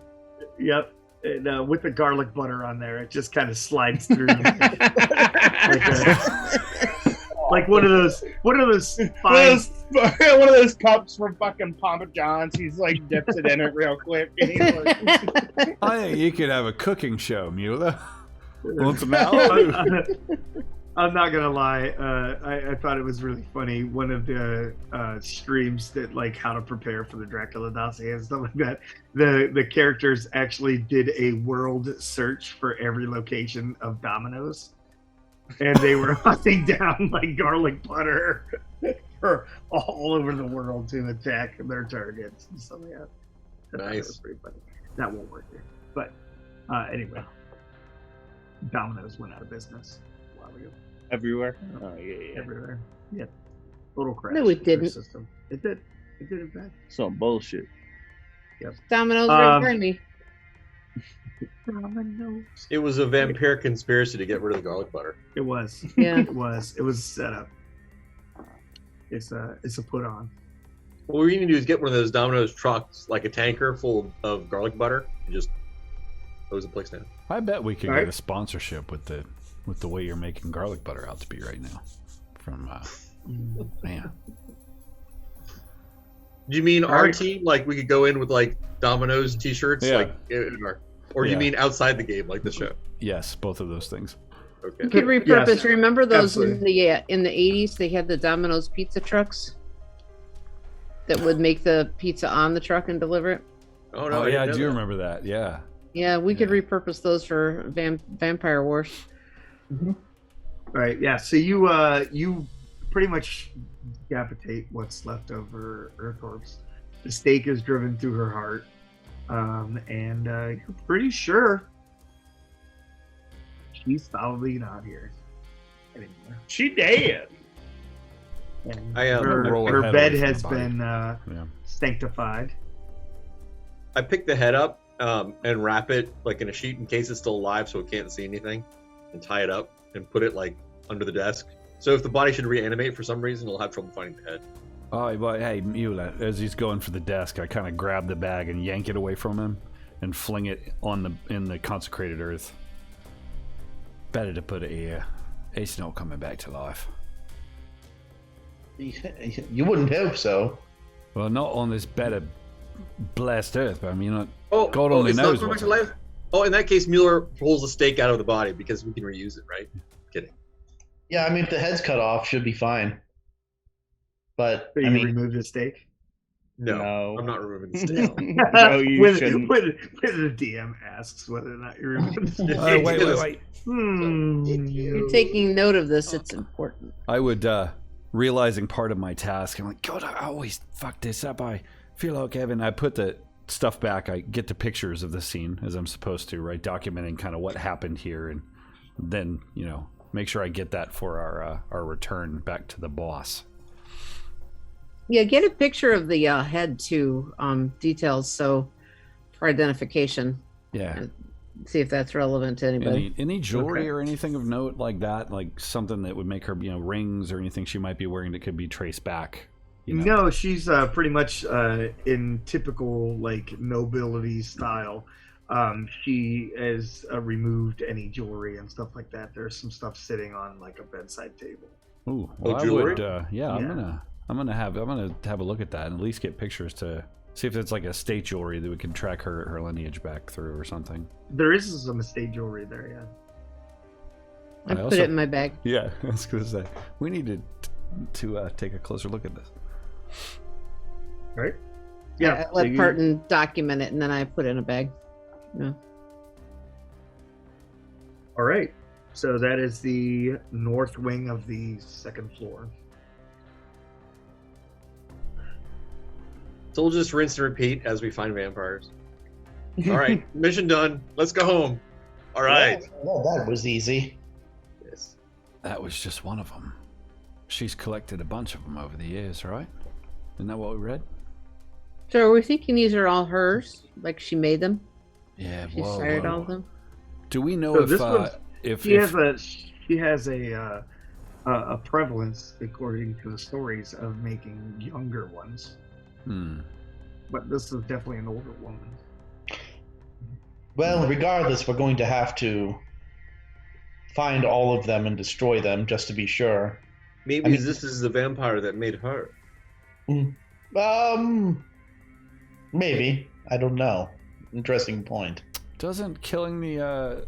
Yep. And with the garlic butter on there, it just kind of slides through. like one of those fine. One of those cups from fucking Papa John's. He's like dips it in it real quick. And he's like, I think you could have a cooking show, Mueller. Want some out? I'm not gonna lie. I thought it was really funny. One of the streams that like how to prepare for the Dracula dossier and stuff like that. The characters actually did a world search for every location of Domino's, and they were hunting down like garlic butter for all over the world to attack their targets and stuff like that. That was pretty funny. That won't work here, but anyway, Domino's went out of business a while ago. everywhere. Oh yeah. Everywhere. Yeah. Total crash. No, it of their didn't. System. It did. It did in fact. Some bullshit. Domino's right behind me. It was a vampire conspiracy to get rid of the garlic butter. It was. Yeah. It was. It was set up. It's a put on. What we need to do is get one of those Domino's trucks, like a tanker full of garlic butter, and just hose the place down. I bet we could All get right. a sponsorship with the way you're making garlic butter out to be right now. From man. Do you mean All our right. team? Like we could go in with like Domino's t-shirts, Yeah. like, or do you Yeah. mean outside the game, like the show? Yes, both of those things. Okay. You could repurpose. Yes, Remember those absolutely. in the 80s? They had the Domino's pizza trucks that would make the pizza on the truck and deliver it. Oh no! Oh yeah, I didn't do know that. remember that. Yeah. Yeah, we could repurpose those for Vampire Wars. All right. Yeah. So you pretty much decapitate what's left of her corpse. The stake is driven through her heart, and you're pretty sure she's probably not here anymore. She dead. And I, roll her her head bed away from has the body. been Yeah. sanctified. I pick the head up and wrap it like in a sheet in case it's still alive, so it can't see anything, and tie it up and put it like under the desk. So if the body should reanimate for some reason, it'll have trouble finding the head. Oh, but hey, Mueller, as he's going for the desk, I kind of grab the bag and yank it away from him and fling it in the consecrated earth. Better to put it here. It's not coming back to life. You wouldn't hope so. Well, not on this better blessed earth, but I mean, Oh, God only it's not knows coming what's to life? Oh, in that case, Mueller pulls the stake out of the body because we can reuse it, right? Kidding. Yeah, I mean, if the head's cut off, should be fine. But So I you mean, remove the stake. No, I'm not removing the stake. No, you when, shouldn't. when the DM asks whether or not you remove the stake. Oh, wait. You're taking note of this. It's important. I would, realizing part of my task, I'm like, God, I always fuck this up. I feel like Evan, I put the stuff back, I get the pictures of the scene as I'm supposed to, right? Documenting kind of what happened here, and then, you know, make sure I get that for our return back to the boss. Yeah, get a picture of the head too, details, so for identification. Yeah. See if that's relevant to anybody. Any jewelry or anything of note like that, like something that would make her, you know, rings or anything she might be wearing that could be traced back. You know? No, she's pretty much in typical like nobility style. She has removed any jewelry and stuff like that. There's some stuff sitting on like a bedside table. Ooh, well, I jewelry? would. Yeah, I'm gonna have a look at that and at least get pictures to see if it's like a state jewelry that we can track her lineage back through or something. There is some estate jewelry there, yeah. I put it in my bag. Yeah, I was gonna say we need to take a closer look at this. Right? Yeah. I let Parton document it, and then I put it in a bag. Yeah. All right. So that is the north wing of the second floor. So we'll just rinse and repeat as we find vampires. All right, mission done. Let's go home. All right. Well, that was easy. Yes. That was just one of them. She's collected a bunch of them over the years, right? Isn't that what we read? So are we thinking these are all hers? Like she made them? Yeah. She fired all of them? Do we know So if this one's- She has a prevalence, according to the stories, of making younger ones. But this is definitely an older woman. Well, regardless, we're going to have to find all of them and destroy them just to be sure. Maybe this is the vampire that made her. Maybe. I don't know. Interesting point. Doesn't killing the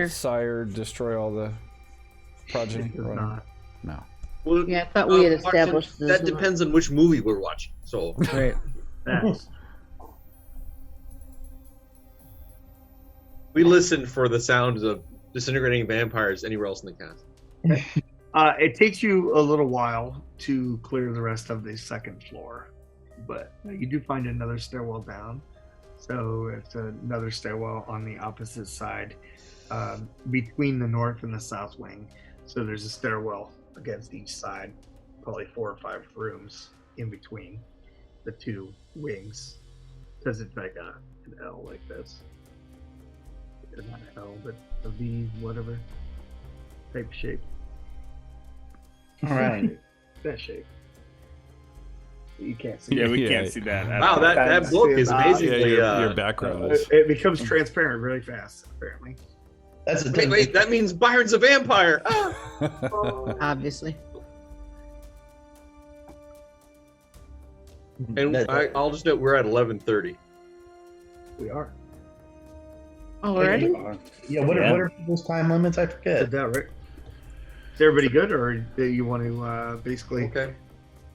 sire destroy all the progeny? It does not. No. Well, Yeah, I thought we had Martin, established this. that depends on which movie we're watching. So Right. That's, we listened for the sounds of disintegrating vampires anywhere else in the cast. it takes you a little while to clear the rest of the second floor, but you do find another stairwell down. So it's another stairwell on the opposite side, between the north and the south wing. So there's a stairwell against each side, probably 4 or 5 rooms in between the two wings, because it's like an L like this. It's not an L, but a V, whatever type shape. All right. That shape. You can't see. Yeah, it. we Yeah. can't see that. Wow, that book is amazingly. your background is. It becomes transparent really fast, apparently. That's a Wait, that means Byron's a vampire. Ah! Obviously. And I'll just note we're at 11:30. We are. Already? Yeah, what are people's time limits? I Is forget. that right? Is everybody good, or do you want to basically? Okay.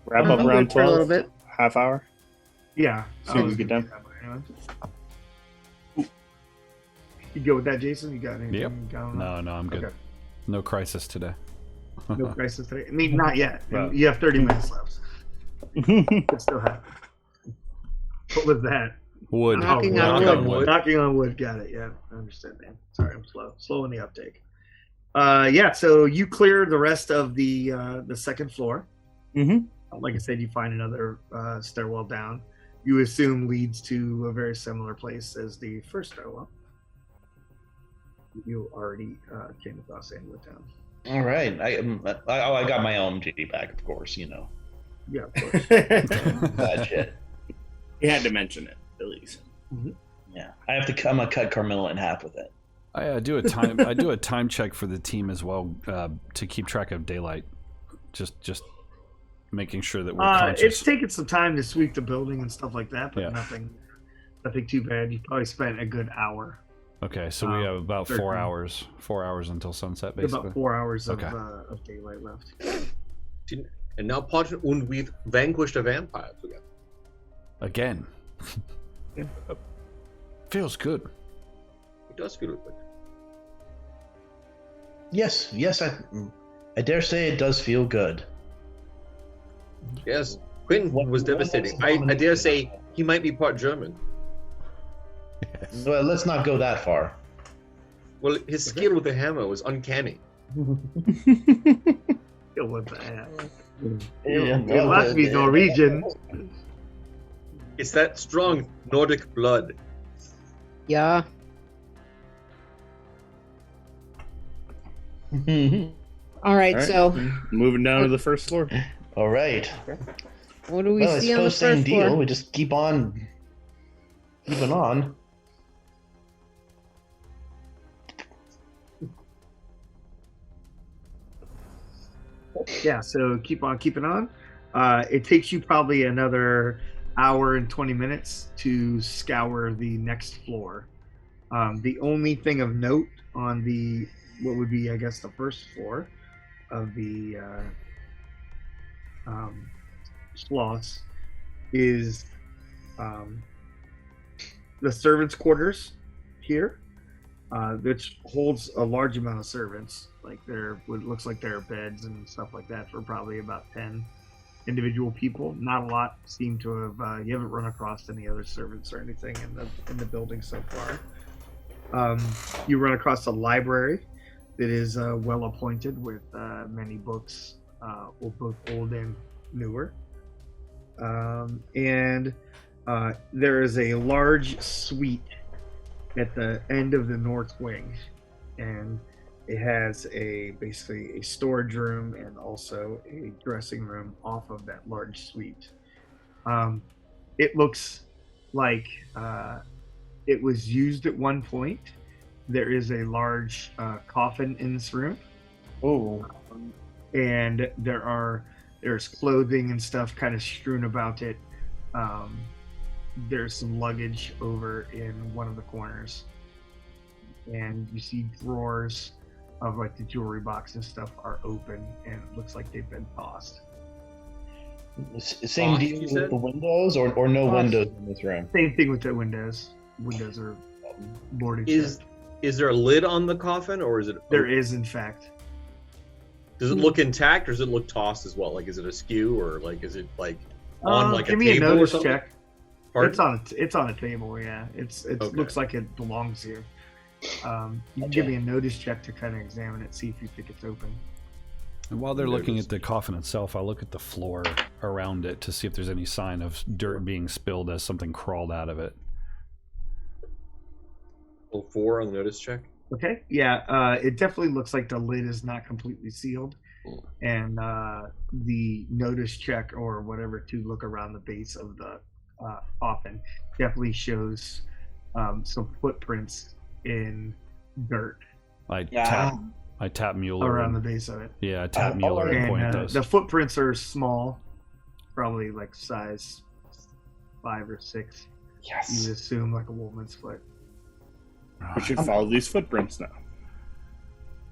Wrap up I'm around good for a little 12, bit. half hour. Yeah. See if we get done. You go with that, Jason? You got anything? Yep. Going on? No, I'm good. Okay. No crisis today. No crisis today. I mean, not yet. Well. You have 30 minutes left. It still happen. What was that? Wood. Knocking on Knock wood. Knocking on wood. Got it. Yeah, I understand, man. Sorry, I'm slow in the uptake. Yeah. So you clear the rest of the second floor. Mm-hmm. Like I said, you find another stairwell down. You assume leads to a very similar place as the first stairwell. You already came across Sandwood Town. All right. I got my own JD back, of course. You know Yeah, of course. that shit. You had to mention it, at least. Yeah, I'm gonna cut Carmilla in half with it. I do a time check for the team as well to keep track of daylight. Just making sure that we're conscious. It's taken some time to sweep the building and stuff like that, but Yeah. nothing too bad. You probably spent a good hour. Okay, so we have about 4 13. hours. 4 hours until sunset, basically. About 4 hours Okay. of daylight left. And now Podge und we've vanquished a vampire together. Again. Yeah. Feels good. It does feel good. Yes, I dare say it does feel good. Yes. Quentin was devastating. I dare say he might be part German. Well, let's not go that far. Well, his skill with the hammer was uncanny. Kill with that. Yeah, It must be Norwegian. It's that strong Nordic blood. Yeah. All right. All right. So Moving down to the first floor. All right. what do we Well, I see on the suppose same first deal. floor? We just keep on keeping on. Yeah, so keep on keeping on. It takes you probably another hour and 20 minutes to scour the next floor. The only thing of note on the what would be, I guess, the first floor of the schloss is the servants' quarters here, which holds a large amount of servants. Like what looks like there are beds and stuff like that for probably about 10 individual people. Not a lot seem to have. You haven't run across any other servants or anything in the building so far. You run across a library that is well appointed with many books, both old and newer. And there is a large suite at the end of the north wing, and it has basically a storage room and also a dressing room off of that large suite. It looks like it was used at one point. There is a large coffin in this room. Oh. And there's clothing and stuff kind of strewn about it. There's some luggage over in one of the corners, and you see drawers of like the jewelry box and stuff are open, and it looks like they've been tossed. Same deal with the windows, or no windows in this room? Same thing with the windows. Windows are boarded. Is there a lid on the coffin, or is it? There is, in fact. Does it look intact, or does it look tossed as well? Like, is it askew, or like, is it like on like give a me table a notice or something? check. Pardon? It's on a table. Yeah, it Okay. looks like it belongs here. You can give me a notice check to kind of examine it, see if you think it's open. And while they're looking at the coffin itself, I'll look at the floor around it to see if there's any sign of dirt being spilled as something crawled out of it. 4 on the notice check. Okay. Yeah. It definitely looks like the lid is not completely sealed, and the notice check or whatever to look around the base of the coffin definitely shows some footprints in dirt I tap Mueller. around the base of it. Yeah, I tap Mueller and point at And those. the footprints are small, probably like size 5 or 6. Yes. You would assume like a woman's foot. We should follow these footprints now.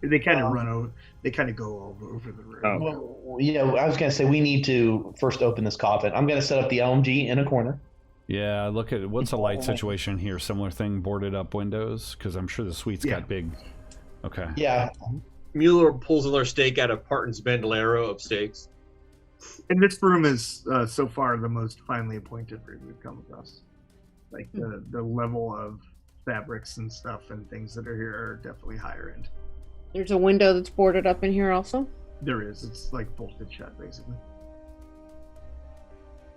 They kind of run over. They kind of go over the room. Oh. Well, I was going to say we need to first open this coffin. I'm going to set up the LMG in a corner. Yeah, look at what's a light situation here. Similar thing, boarded up windows, because I'm sure the suite's got big. Okay. Yeah. Mueller pulls another stake out of Parton's bandolero of stakes. And this room is so far the most finely appointed room we've come across. Like the level of fabrics and stuff and things that are here are definitely higher end. There's a window that's boarded up in here also. There is. It's like bolted shut, basically.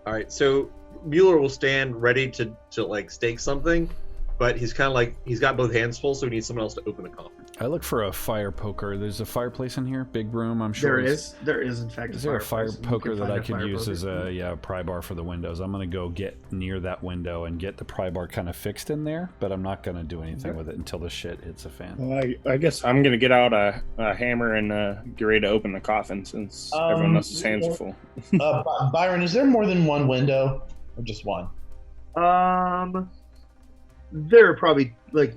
All right, so Mueller will stand ready to like stake something, but he's kind of like he's got both hands full, so he needs someone else to open the coffin. I look for a fire poker. There's a fireplace in here, big room. I'm sure. There is in fact. Is there a fire fireplace, and you poker can that find I a could fire use poker. as a pry bar for the windows? I'm gonna go get near that window and get the pry bar kind of fixed in there, but I'm not gonna do anything with it until the shit hits a fan. Well, I guess I'm gonna get out a hammer and get ready to open the coffin since everyone else's hands are full. Byron, is there more than one window or just one? There are probably like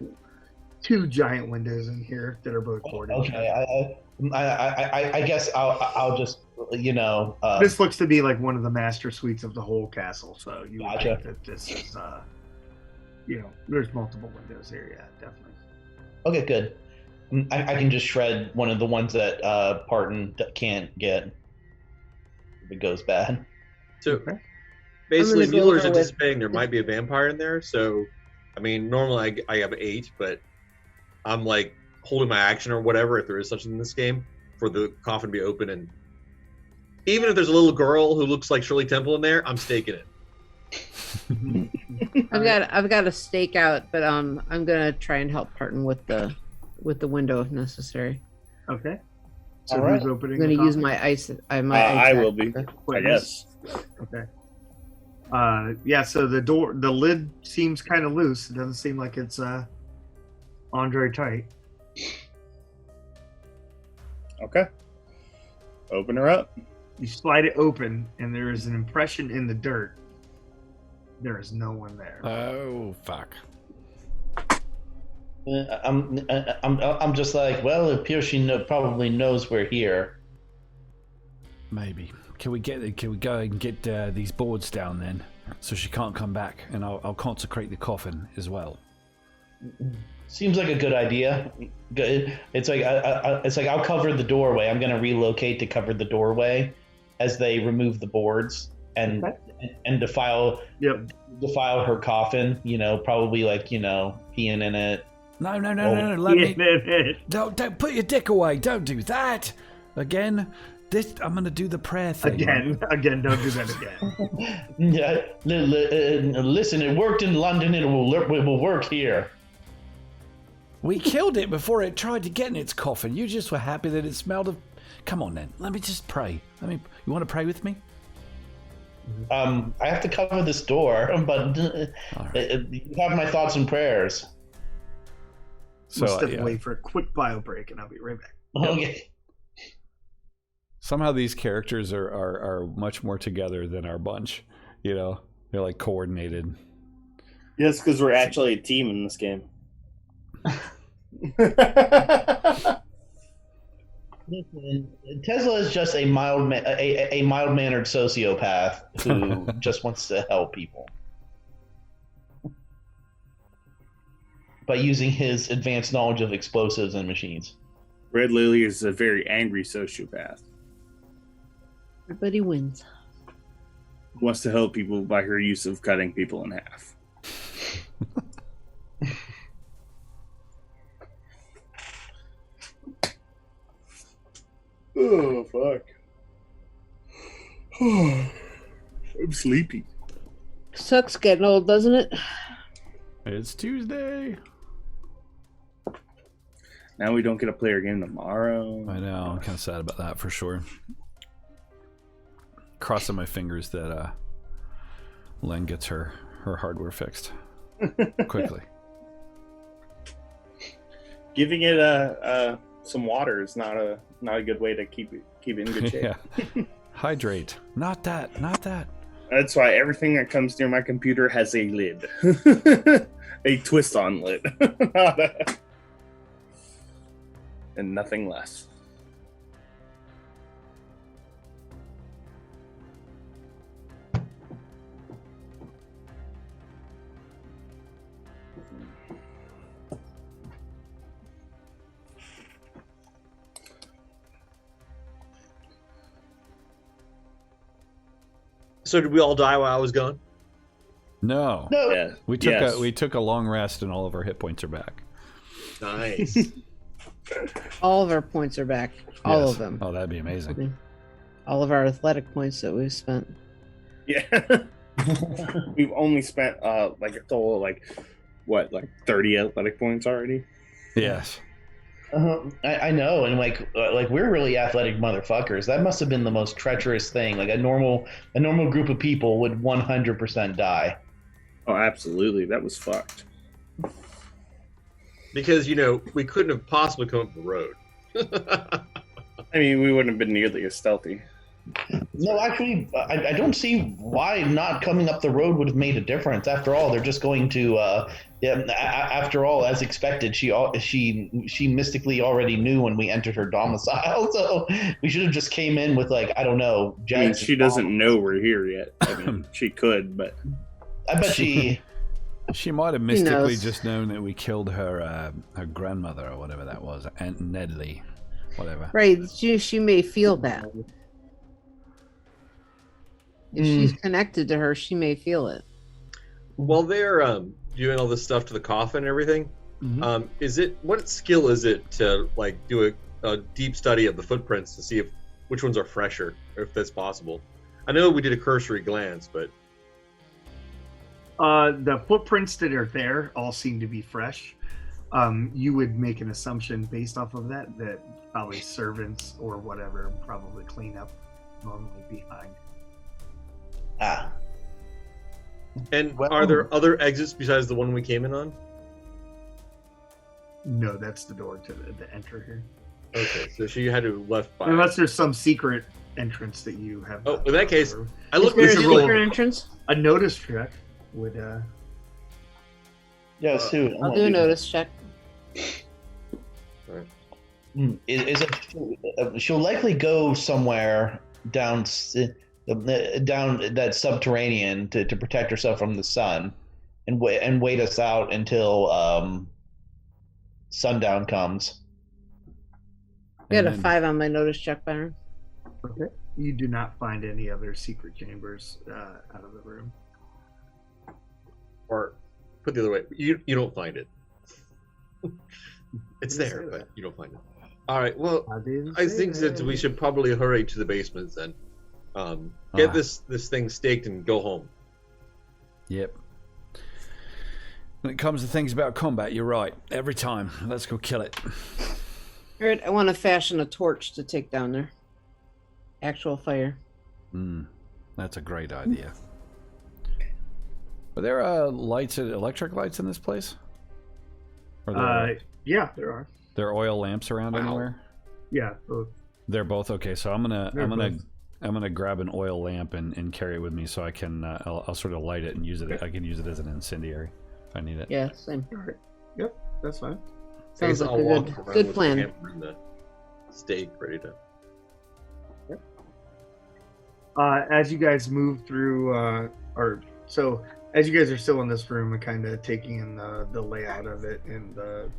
2 giant windows in here that are both boarded. Okay, I guess I'll just This looks to be like one of the master suites of the whole castle, so you would Gotcha. think that this is there's multiple windows here. Yeah, definitely. Okay, good. I can just shred one of the ones that Parton can't get if it goes bad. So Okay. basically, I'm gonna go Mueller's over with- anticipating there might be a vampire in there. So, I mean, normally I have 8, but I'm like holding my action or whatever if there is such in this game for the coffin to be open. And even if there's a little girl who looks like Shirley Temple in there, I'm staking it. I've got a stake out, but I'm gonna try and help Parton with the window if necessary. Okay. So All who's right. opening? I'm gonna the use coffin? my ice. I ice will axe. be. I guess. Okay. Yeah. So the lid seems kind of loose. It doesn't seem like it's Andre tight. Okay. Open her up. You slide it open, and there is an impression in the dirt. There is no one there. Oh fuck! I'm just like, well, it appears she probably knows we're here. Maybe. Can we go and get these boards down then, so she can't come back, and I'll consecrate the coffin as well. Seems like a good idea. Good. It's like I'll cover the doorway. I'm gonna relocate to cover the doorway as they remove the boards and defile her coffin. You know, probably like peeing in it. No. Let me. Don't put your dick away. Don't do that again. I'm gonna do the prayer thing. Again, don't do that again. Listen, it worked in London. It will work here. We killed it before it tried to get in its coffin. You just were happy that it smelled of. Come on then. Let me just pray. You want to pray with me? I have to cover this door, but Right. you have my thoughts and prayers. So we'll step away for a quick bio break, and I'll be right back. Okay. Somehow these characters are much more together than our bunch. They're like coordinated. Yes, because we're actually a team in this game. Tesla is just a mild-mannered sociopath who just wants to help people by using his advanced knowledge of explosives and machines. Red Lily is a very angry sociopath. Everybody wins. Who wants to help people by her use of cutting people in half. Oh, fuck. I'm sleepy. Sucks getting old, doesn't it? It's Tuesday. Now we don't get to play our game tomorrow. I know. I'm kind of sad about that for sure. Crossing my fingers that Len gets her hardware fixed quickly. Giving it some water is not a good way to keep it in good shape. Yeah. Hydrate. Not that. That's why everything that comes near my computer has a lid. A twist-on lid. And nothing less. So did we all die while I was gone? No. Yeah. We took a long rest and all of our hit points are back. Nice. All of our points are back. All Yes. of them. Oh, that'd be amazing. All of our athletic points that we've spent. Yeah. We've only spent like a total of 30 athletic points already. Yes. I know, and like we're really athletic motherfuckers. That must have been the most treacherous thing. Like a normal group of people would 100% die. Oh, absolutely. That was fucked. Because, we couldn't have possibly come up the road. I mean, we wouldn't have been nearly as stealthy. No, actually, I don't see why not coming up the road would have made a difference. After all, they're just going to. After all, as expected, she mystically already knew when we entered her domicile, so we should have just came in with I don't know. I mean, she doesn't know we're here yet. I mean, she could, but I bet she. She might have mystically just known that we killed her grandmother or whatever that was, Aunt Nedley, whatever. Right. She may feel that. If she's connected to her, she may feel it. While they're doing all this stuff to the coffin and everything, what skill is it to like do a deep study of the footprints to see if which ones are fresher, or if that's possible? I know we did a cursory glance, but the footprints that are there all seem to be fresh. You would make an assumption based off of that probably servants or whatever probably clean up normally behind. And are there other exits besides the one we came in on? No, that's the door to the enter here. Okay, so she had to left by. Unless there's some secret entrance that you have. Oh, in that case, I Is look. there We a should roll. secret entrance? A notice check would. Yeah, Sue. I'll do a notice check. Is it? She'll likely go somewhere down that subterranean to protect herself from the sun, and wait us out until sundown comes. I got a 5 on my notice check, Byron. Okay. You do not find any other secret chambers out of the room. Or put the other way, you don't find it. It's there, but you don't find it. All right. Well, I think that we should probably hurry to the basements then. Get this thing staked and go home. Yep. When it comes to things about combat, you're right. Every time. Let's go kill it. All right, I want to fashion a torch to take down there. Actual fire. That's a great idea. Are there electric lights in this place? Yeah, there are. There are oil lamps around anywhere? Yeah, both. They're both okay. So I'm gonna grab an oil lamp and carry it with me, so I can I'll sort of light it and use it. I can use it as an incendiary if I need it. Yeah, same. All right. Yep, that's fine. Sounds like a good plan. And the stake ready to. As you guys move through, as you guys are still in this room and kind of taking in the layout of it and the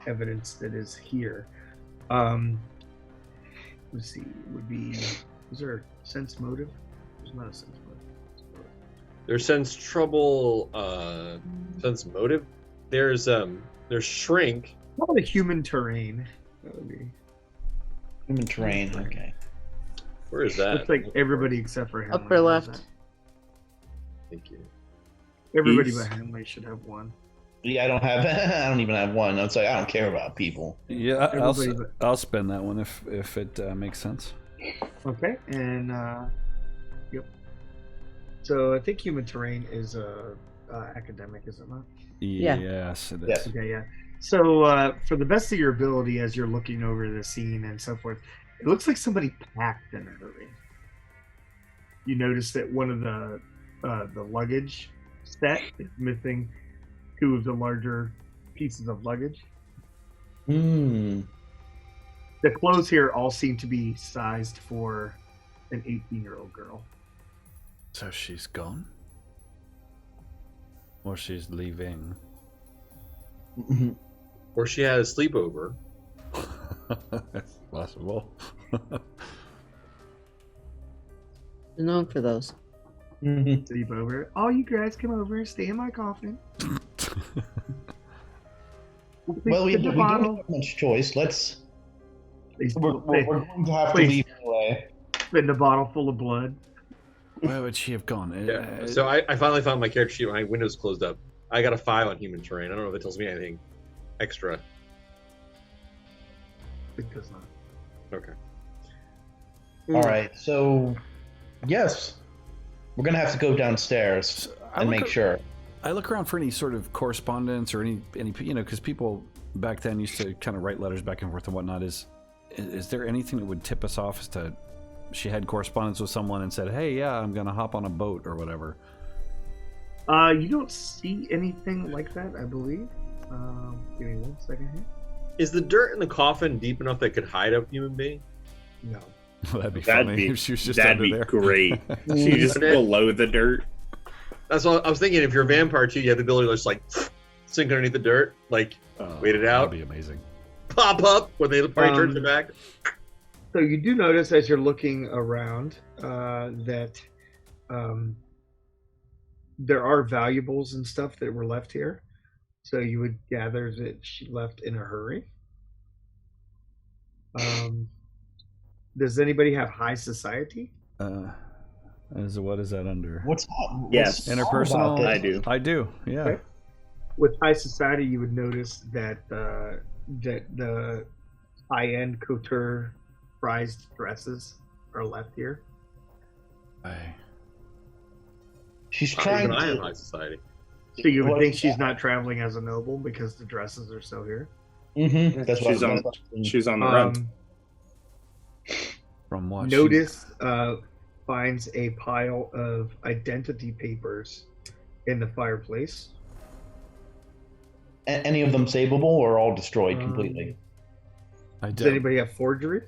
evidence that is here, let's see, is there a sense motive? There's not a sense motive. There's sense trouble, sense motive. There's shrink. How about a human terrain? That would be Human terrain. Okay. Where is that? looks like everybody except for Henley. Upper has left. that. Thank you. Everybody East. but Henley should have one. Yeah, I don't have. I don't even have one. It's like I don't care about people. Yeah, Everybody I'll spend that one if it makes sense. Okay, and yep. So I think human terrain is academic, is it not? Yeah. Yes, it is. Yes. Okay, yeah. So for the best of your ability, as you're looking over the scene and so forth, it looks like somebody packed in a hurry. You notice that one of the luggage set is missing 2 of the larger pieces of luggage. Hmm. The clothes here all seem to be sized for an 18-year-old girl. So she's gone? Or she's leaving? Or she had a sleepover. That's possible. We're known for those. Sleep over. All you guys come over, stay in my coffin. Well, we Spin the don't bottle. have much choice. Let's. Please, We're going to have to please. leave anyway. spin the bottle full of blood. Where would she have gone? Yeah. So I finally found my character sheet. My window's closed up. I got a 5 on human terrain. I don't know if it tells me anything extra. It does not. Okay. All right. So, yes, we're gonna have to go downstairs and make sure. I look around for any sort of correspondence or any because people back then used to kind of write letters back and forth and whatnot. Is there anything that would tip us off as to she had correspondence with someone and said, "Hey, yeah, I'm gonna hop on a boat or whatever"? You don't see anything like that, I believe. Give me 1 second here. Is the dirt in the coffin deep enough that it could hide a human being? No. That'd be funny if she was just that'd under be there. great. She just below the dirt. That's what I was thinking. If you're a vampire too, you have the ability to just like sink underneath the dirt, like wait it out, That'd be amazing. pop up when the party turns their back. So you do notice as you're looking around that there are valuables and stuff that were left here, so you would gather that she left in a hurry. Does anybody have high society? What is that under? What's Yes. Interpersonal? I do. I do. Yeah. Okay. With high society, you would notice that the high-end couture prized dresses are left here. She's Not trying even I have to. high society. So you would think she's not traveling as a noble because the dresses are still here. Mm-hmm. That's She's what She's on the run. From what? Notice finds a pile of identity papers in the fireplace. Any of them savable or all destroyed completely? I Does anybody have forgery?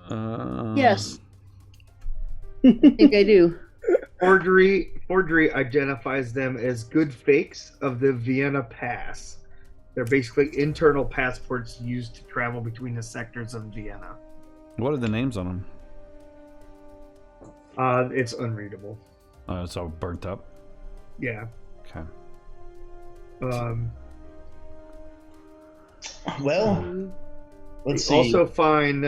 Yes. I think I do. Forgery identifies them as good fakes of the Vienna Pass. They're basically internal passports used to travel between the sectors of Vienna. What are the names on them? It's unreadable. It's all burnt up. Yeah. Okay. Well, let's see. Also find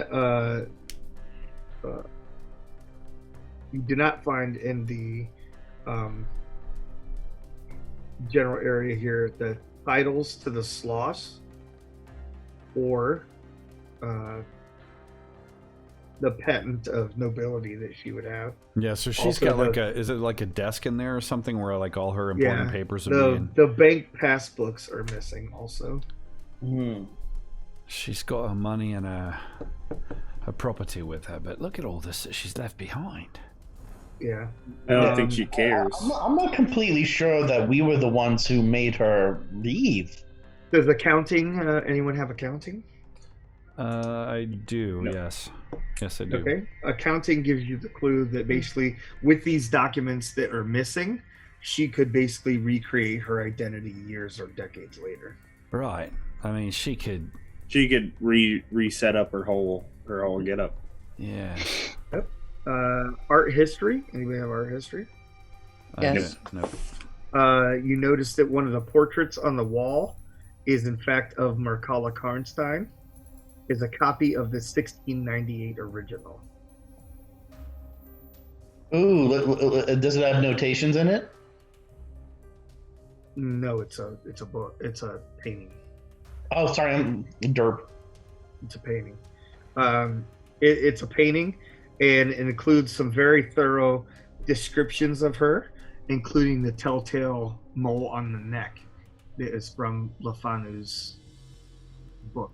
you do not find in the general area here the titles to the sloths or the patent of nobility that she would have. Yeah, so she's Also got like the- is it like a desk in there or something where like all her important papers would be The in? the bank pass books are missing also. She's got her money and her property with her, but look at all this that she's left behind. Yeah. I don't think she cares. I'm not completely sure that we were the ones who made her leave. Does accounting anyone have accounting? I do, No. yes. Yes, I do. Okay. Accounting gives you the clue that basically with these documents that are missing, she could basically recreate her identity years or decades later. Right. I mean, she could. She could reset up her whole get up. Yeah. Art history. Anybody have art history? Yes. No. You notice that one of the portraits on the wall is in fact of Castle Karnstein, is a copy of the 1698 original. Ooh, does it have notations in it? No, it's a book. It's a painting. Oh, sorry, I'm derp. It's a painting. It's a painting, and it includes some very thorough descriptions of her, including the telltale mole on the neck that is from Lefanu's book.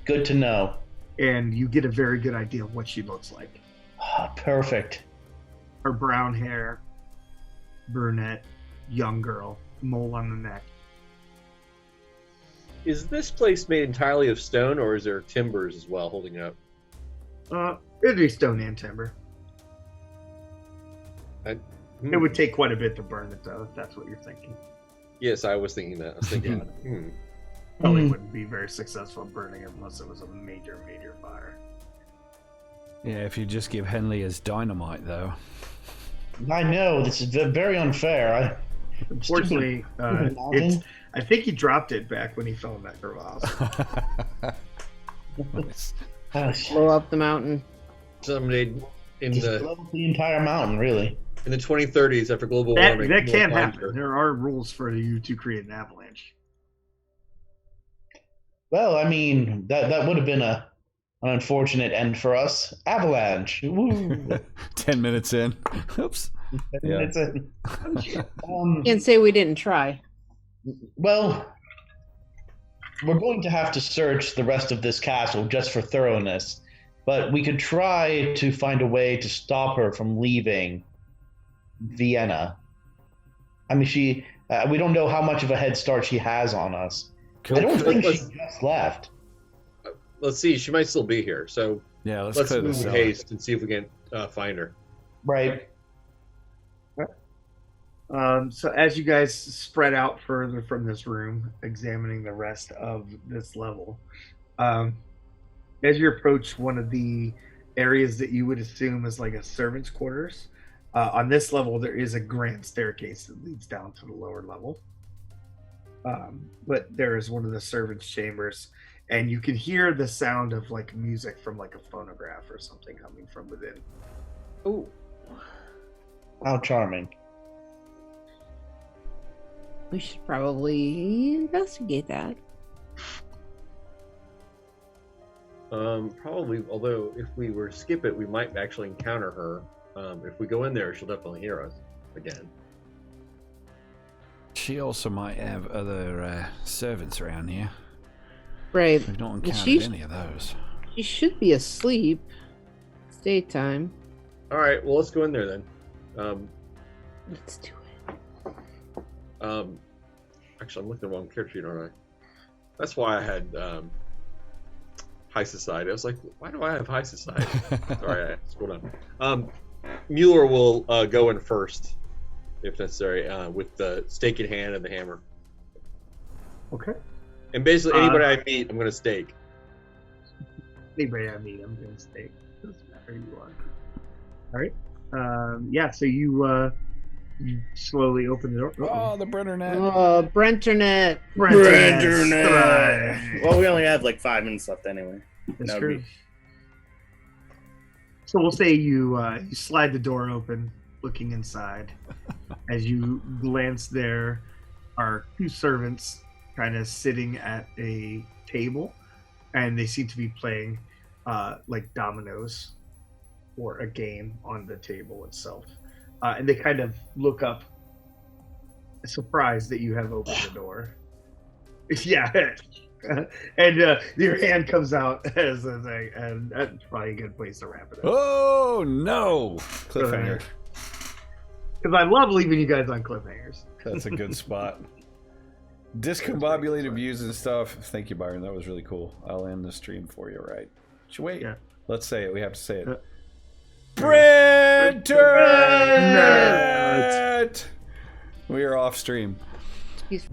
Good to know. And you get a very good idea of what she looks like. Perfect. Her brown hair, brunette, young girl, mole on the neck. Is this place made entirely of stone, or is there timbers as well holding up? It'd be stone and timber. It would take quite a bit to burn it, though, if that's what you're thinking. Yes, I was thinking that. I was thinking, Probably wouldn't be very successful burning it unless it was a major fire. Yeah, if you just give Henley his dynamite, though. I know, this is very unfair. Unfortunately, I think he dropped it back when he fell in that crevasse. Nice. Blow up the mountain. someday in Just the blow the entire mountain, really. in the 2030s after global That warming. can we'll find happen. her. There are rules for you to create an avalanche. Well, I mean, that would have been an unfortunate end for us. Avalanche. Woo. 10 minutes in. Oops. Yeah. It's a, Can't say we didn't try. well, we're going to have to search the rest of this castle just for thoroughness, but we could try to find a way to stop her from leaving Vienna. I mean, we don't know how much of a head start she has on us. I don't think she just left. Let's see. She might still be here. So Yeah, let's let's clear move this in out. haste and see if we can find her. Right. So as you guys spread out further from this room, examining the rest of this level, as you approach one of the areas that you would assume is like a servant's quarters, On this level, there is a grand staircase that leads down to the lower level. But there is one of the servants' chambers, and you can hear the sound of like music from like a phonograph or something coming from within. Oh, How charming. we should probably investigate that. Probably. Although, if we were to skip it, we might actually encounter her. If we go in there, she'll definitely hear us again. She also might have other servants around here. Right. We've not Well, encountered any of those. She should be asleep. It's daytime. All right. Well, let's go in there then. Let's do it. Actually, I'm looking at the wrong character sheet, aren't I? That's why I had high society. I was like, why do I have high society? Sorry, I scrolled down. Mueller will go in first, if necessary, with the stake in hand and the hammer. Okay. And basically, anybody I meet, I'm going to stake. Anybody I meet, I'm going to stay. Doesn't matter who you are. All right. Yeah. So you slowly open the door. Oh, the Brenner net. Oh, Brenternet. Brenternet. Well, we only have like 5 minutes left anyway. That's That would true. be- So we'll say you slide the door open, looking inside. As you glance, there are 2 servants kind of sitting at a table, and they seem to be playing like dominoes or a game on the table itself. And they kind of look up, surprised that you have opened the door. Yeah. And your hand comes out as a thing, and that's probably a good place to wrap it up. Oh no! Cliffhanger. Because I love leaving you guys on cliffhangers. That's a good spot. Discombobulated views and stuff. Thank you, Byron. That was really cool. I'll end the stream for you, right? Wait. Yeah. Let's say it. We have to say it. Uh, Brenternet! We are off stream. Excuse